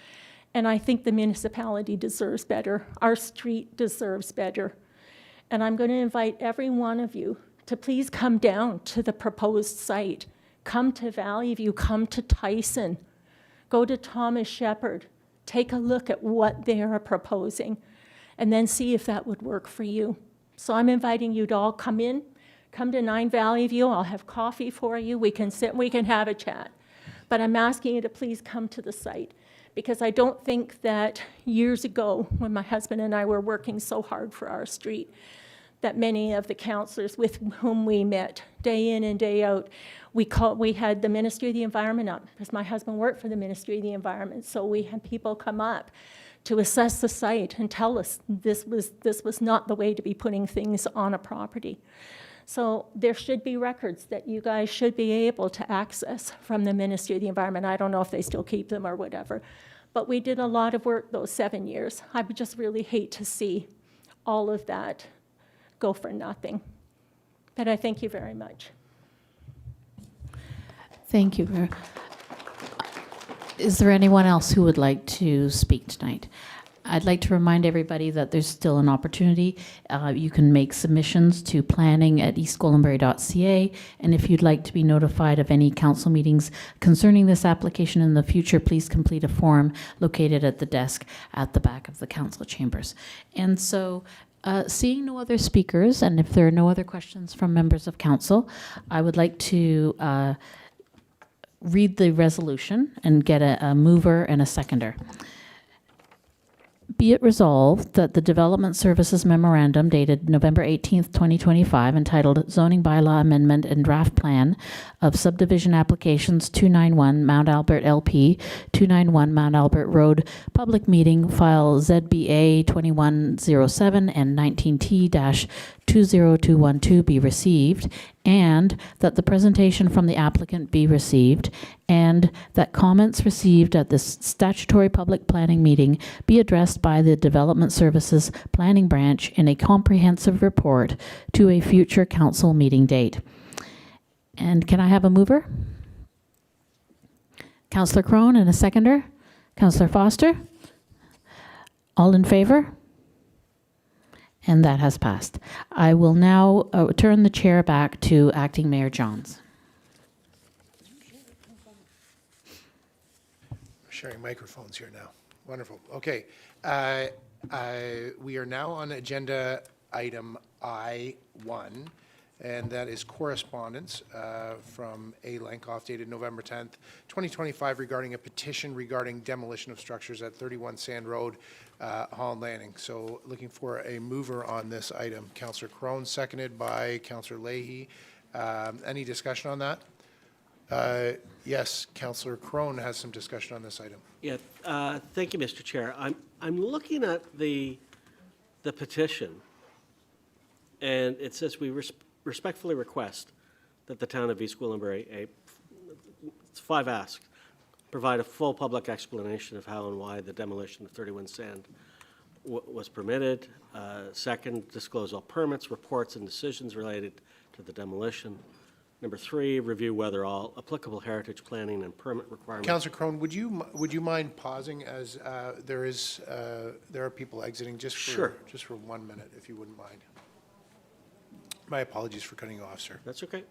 Speaker 9: And I think the municipality deserves better. Our street deserves better. And I'm going to invite every one of you to please come down to the proposed site. Come to Valley View, come to Tyson, go to Thomas Shepherd, take a look at what they are proposing, and then see if that would work for you. So I'm inviting you to all come in, come to 9 Valley View. I'll have coffee for you. We can sit and we can have a chat. But I'm asking you to please come to the site, because I don't think that years ago, when my husband and I were working so hard for our street, that many of the councillors with whom we met day in and day out, we had the Ministry of the Environment up, because my husband worked for the Ministry of the Environment, so we had people come up to assess the site and tell us this was not the way to be putting things on a property. So there should be records that you guys should be able to access from the Ministry of the Environment. I don't know if they still keep them or whatever, but we did a lot of work those 7 years. I would just really hate to see all of that go for nothing. But I thank you very much.
Speaker 13: Thank you. Is there anyone else who would like to speak tonight? I'd like to remind everybody that there's still an opportunity. You can make submissions to planning@eastgwillimbury.ca, and if you'd like to be notified of any council meetings concerning this application in the future, please complete a form located at the desk at the back of the council chambers. And so, seeing no other speakers, and if there are no other questions from members of council, I would like to read the resolution and get a mover and a seconder. Be it resolved that the Development Services Memorandum dated November 18th, 2025, entitled Zoning Bylaw Amendment and Draft Plan of Subdivision Applications 291 Mount Albert LP, 291 Mount Albert Road, Public Meeting, File ZBA 2107 and 19T-20212 be received, and that the presentation from the applicant be received, and that comments received at this statutory public planning meeting be addressed by the Development Services Planning Branch in a comprehensive report to a future council meeting date. And can I have a mover? Councillor Crone, and a seconder? Councillor Foster? All in favor? And that has passed. I will now turn the chair back to Acting Mayor Johns.
Speaker 1: Sharing microphones here now. Wonderful. Okay. We are now on agenda item I1, and that is correspondence from A. Lenkov dated November 10th, 2025, regarding a petition regarding demolition of structures at 31 Sand Road, Holland Landing. So looking for a mover on this item. Councillor Crone, seconded by Councillor Leahy. Any discussion on that? Yes, Councillor Crone has some discussion on this item.
Speaker 5: Yeah, thank you, Mr. Chair. I'm looking at the petition, and it says we respectfully request that the Town of East Gwillimbury, it's 5 asks, provide a full public explanation of how and why the demolition of 31 Sand was permitted. Second, disclose all permits, reports, and decisions related to the demolition. Number 3, review whether all applicable heritage planning and permit requirements.
Speaker 1: Councillor Crone, would you mind pausing as there are people exiting just for 1 minute, if you wouldn't mind. My apologies for cutting you off, sir.
Speaker 5: That's okay.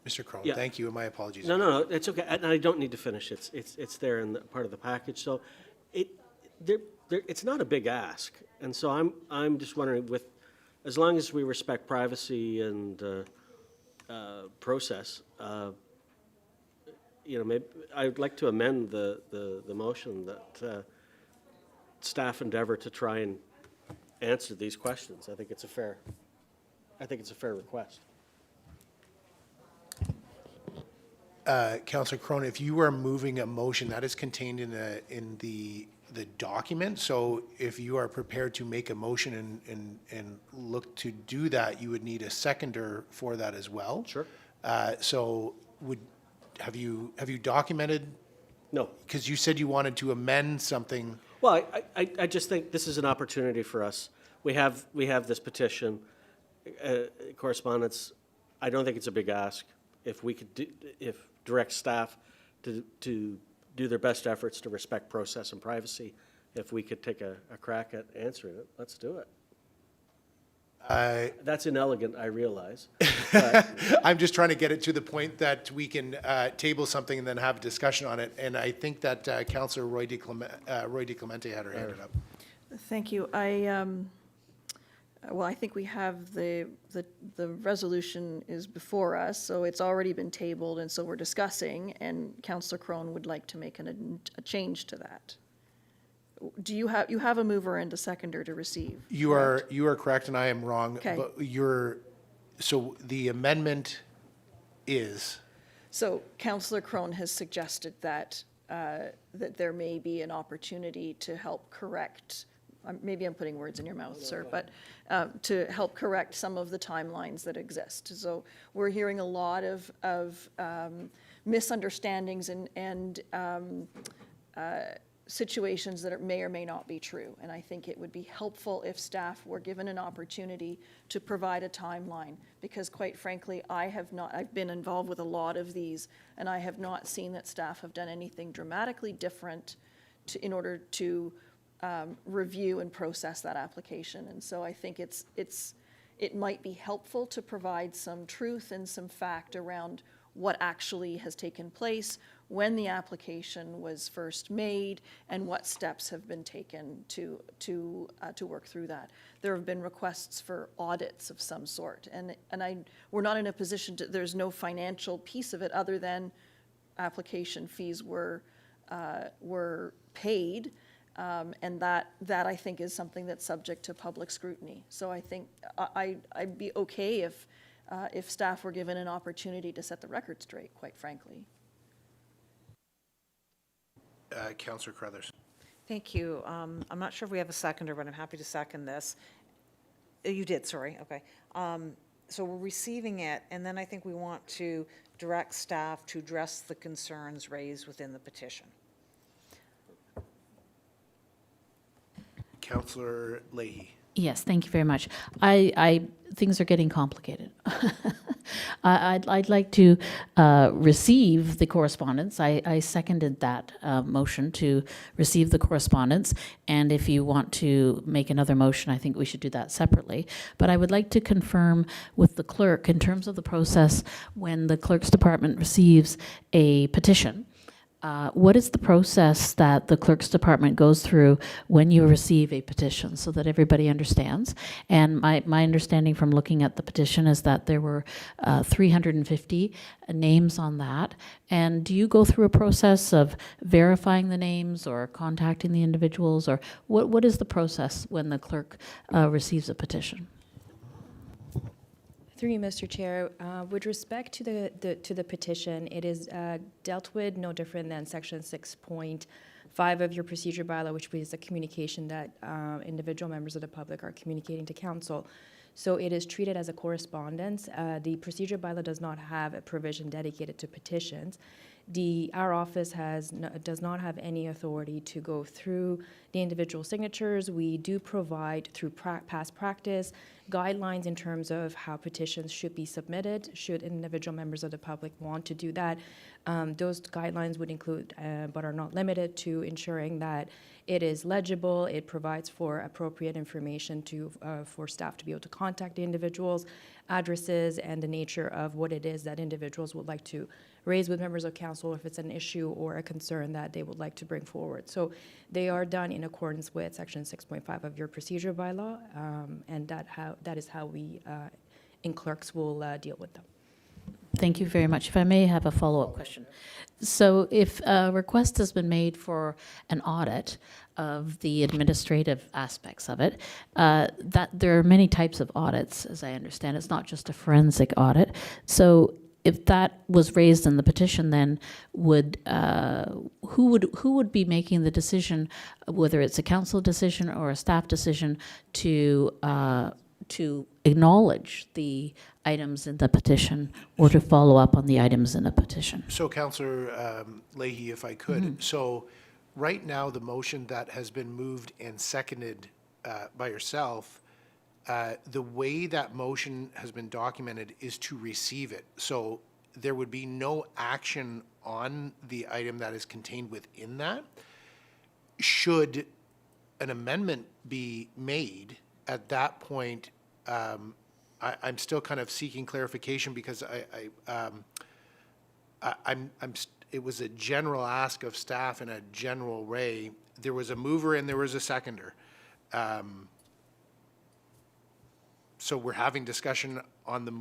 Speaker 1: Mr. Crone,
Speaker 5: Yeah.
Speaker 1: thank you, and my apologies.
Speaker 5: No, it's okay. And I don't need to finish. It's there in the part of the package. So it's not a big ask. And so I'm just wondering, as long as we respect privacy and process. You know, maybe, I'd like to amend the motion that staff endeavor to try and answer these questions. I think it's a fair request.
Speaker 1: Councillor Cronin, if you are moving a motion, that is contained in the document. So if you are prepared to make a motion and look to do that, you would need a seconder for that as well.
Speaker 5: Sure.
Speaker 1: So have you documented?
Speaker 5: No.
Speaker 1: Because you said you wanted to amend something.
Speaker 5: Well, I just think this is an opportunity for us. We have this petition, correspondence. I don't think it's a big ask. If we could direct staff to do their best efforts to respect process and privacy, if we could take a crack at answering it, let's do it. That's inelegant, I realize.
Speaker 1: I'm just trying to get it to the point that we can table something and then have a discussion on it. And I think that Councillor Roy DeClemente had her hand up.
Speaker 3: Thank you. Well, I think we have the resolution is before us, so it's already been tabled, and so we're discussing, and Councillor Crone would like to make a change to that. Do you have a mover and a seconder to receive?
Speaker 1: You are correct, and I am wrong.
Speaker 3: Okay.
Speaker 1: But so the amendment is?
Speaker 3: So Councillor Crone has suggested that that there may be an opportunity to help correct. Maybe I'm putting words in your mouth, sir, but to help correct some of the timelines that exist. So we're hearing a lot of misunderstandings and situations that may or may not be true. And I think it would be helpful if staff were given an opportunity to provide a timeline, because quite frankly, I've been involved with a lot of these, and I have not seen that staff have done anything dramatically different in order to review and process that application. And so I think it might be helpful to provide some truth and some fact around what actually has taken place, when the application was first made, and what steps have been taken to work through that. There have been requests for audits of some sort, and we're not in a position to, there's no financial piece of it other than application fees were paid. And that I think is something that's subject to public scrutiny. So I think I'd be okay if staff were given an opportunity to set the record straight, quite frankly.
Speaker 1: Councillor Crothers.
Speaker 4: Thank you. I'm not sure if we have a seconder, but I'm happy to second this. You did, sorry, okay. So we're receiving it, and then I think we want to direct staff to address the concerns raised within the petition.
Speaker 1: Councillor Leahy.
Speaker 13: Yes, thank you very much. Things are getting complicated. I'd like to receive the correspondence. I seconded that motion to receive the correspondence. And if you want to make another motion, I think we should do that separately. But I would like to confirm with the clerk in terms of the process when the clerk's department receives a petition. What is the process that the clerk's department goes through when you receive a petition, so that everybody understands? And my understanding from looking at the petition is that there were 350 names on that. And do you go through a process of verifying the names or contacting the individuals, or what is the process when the clerk receives a petition?
Speaker 11: Through you, Mr. Chair, with respect to the petition, it is dealt with no different than Section 6.5 of your procedure bylaw, which is a communication that individual members of the public are communicating to council. So it is treated as a correspondence. The procedure bylaw does not have a provision dedicated to petitions. Our office does not have any authority to go through the individual signatures. We do provide, through past practice, guidelines in terms of how petitions should be submitted, should individual members of the public want to do that. Those guidelines would include, but are not limited to, ensuring that it is legible, it provides for appropriate information for staff to be able to contact the individuals, addresses, and the nature of what it is that individuals would like to raise with members of council if it's an issue or a concern that they would like to bring forward. So they are done in accordance with Section 6.5 of your procedure bylaw, and that is how we in clerks will deal with them.
Speaker 13: Thank you very much. If I may have a follow-up question. So if a request has been made for an audit of the administrative aspects of it, that there are many types of audits, as I understand. It's not just a forensic audit. So if that was raised in the petition, then who would be making the decision, whether it's a council decision or a staff decision, to acknowledge the items in the petition or to follow up on the items in the petition?
Speaker 1: So Councillor Leahy, if I could. So right now, the motion that has been moved and seconded by yourself, the way that motion has been documented is to receive it. So there would be no action on the item that is contained within that. Should an amendment be made, at that point, I'm still kind of seeking clarification because it was a general ask of staff in a general way. There was a mover and there was a seconder. So we're having discussion on the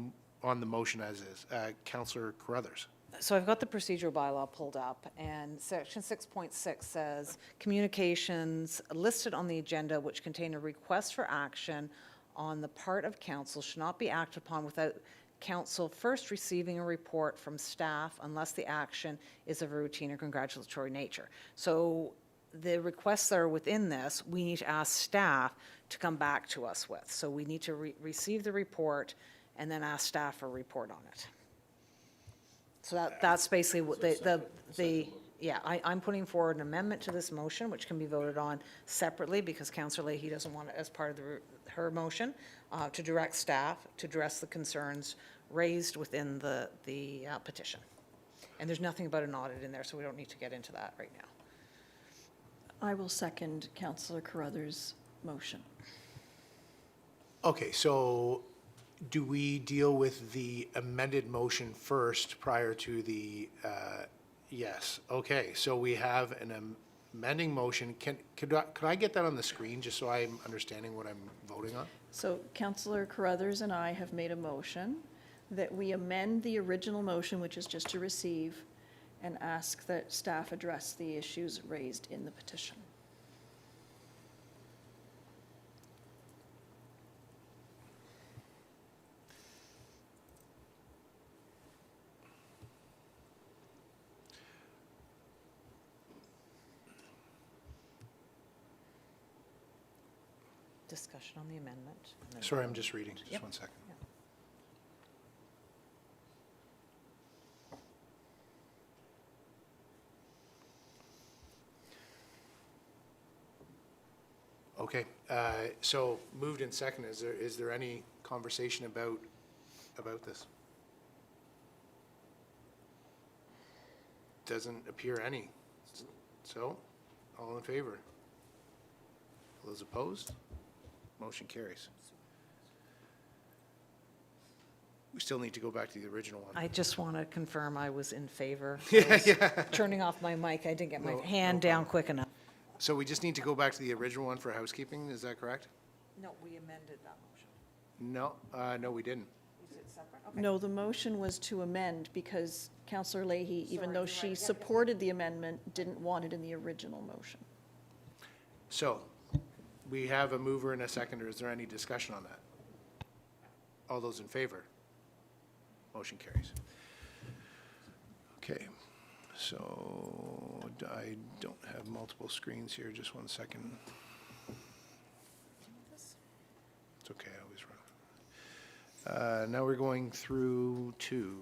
Speaker 1: motion as is. Councillor Carruthers.
Speaker 4: So I've got the procedural bylaw pulled up, and section 6.6 says, communications listed on the agenda which contain a request for action on the part of council should not be acted upon without council first receiving a report from staff unless the action is of a routine or congratulatory nature. So the requests that are within this, we need to ask staff to come back to us with. So we need to receive the report and then ask staff for a report on it. So that's basically what I'm putting forward an amendment to this motion, which can be voted on separately because Councillor Leahy doesn't want it as part of her motion, to direct staff to address the concerns raised within the petition. And there's nothing about an audit in there, so we don't need to get into that right now.
Speaker 3: I will second Councillor Carruthers' motion.
Speaker 1: Okay, so do we deal with the amended motion first prior to the, yes, okay, so we have an amending motion. Could I get that on the screen just so I'm understanding what I'm voting on?
Speaker 3: So Councillor Carruthers and I have made a motion that we amend the original motion, which is just to receive, and ask that staff address the issues raised in the petition.
Speaker 4: Discussion on the amendment. and then
Speaker 1: Sorry, I'm
Speaker 4: vote.
Speaker 1: just reading, just
Speaker 4: Yep.
Speaker 1: 1 second. Okay, so moved and second. Is there any conversation about this? Doesn't appear any. So, all in favor? All those opposed? Motion carries. We still need to go back to the original one.
Speaker 4: I just want to confirm I was in favor.
Speaker 1: Yeah,
Speaker 4: I was
Speaker 1: yeah.
Speaker 4: Turning off my mic, I didn't get my
Speaker 1: No
Speaker 4: hand down quick enough.
Speaker 1: So we just need to go back to the original one for housekeeping, is that correct?
Speaker 4: No, we amended that motion.
Speaker 1: No, no, we didn't.
Speaker 4: Is it separate? Okay.
Speaker 3: No, the motion was to amend because Councillor Leahy, even though she supported the amendment, didn't want it in the original motion.
Speaker 1: So, we have a mover and a seconder. Is there any discussion on that? All those in favor? Motion carries. Okay, so I don't have multiple screens here. Just 1 second. It's okay, I always run. Now we're going through to,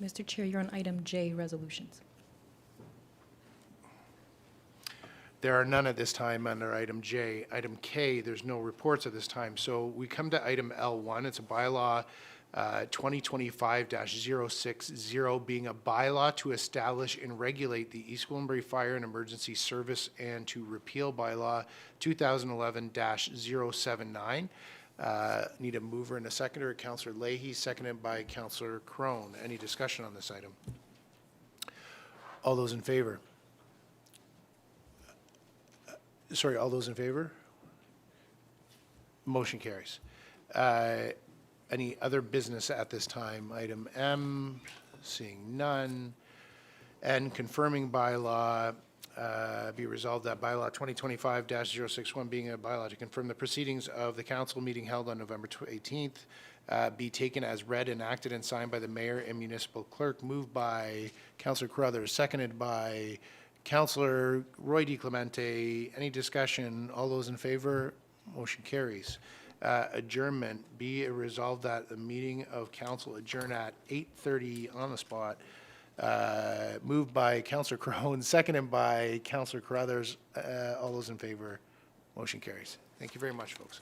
Speaker 11: Mr. Chair, you're on item J, resolutions.
Speaker 1: there are none at this time under item J. Item K, there's no reports at this time. So we come to item L1. It's a bylaw 2025-060, being a bylaw to establish and regulate the East Gwillimbury Fire and Emergency Service and to repeal bylaw 2011-079. Need a mover and a seconder. Councillor Leahy, seconded by Councillor Crone. Any discussion on this item? All those in favor? Sorry, all those in favor? Motion carries. Any other business at this time? Item M, seeing none. And confirming bylaw, be resolved that bylaw 2025-061 being a bylaw to confirm the proceedings of the council meeting held on November 18th, be taken as read, enacted, and signed by the mayor and municipal clerk. Moved by Councillor Carruthers, seconded by Councillor Roy DiClemente. Any discussion? All those in favor? Motion carries. Adjournment, be it resolved that the meeting of council adjourn at 8:30 on the spot. Moved by Councillor Crone, seconded by Councillor Carruthers. All those in favor? Motion carries. Thank you very much, folks.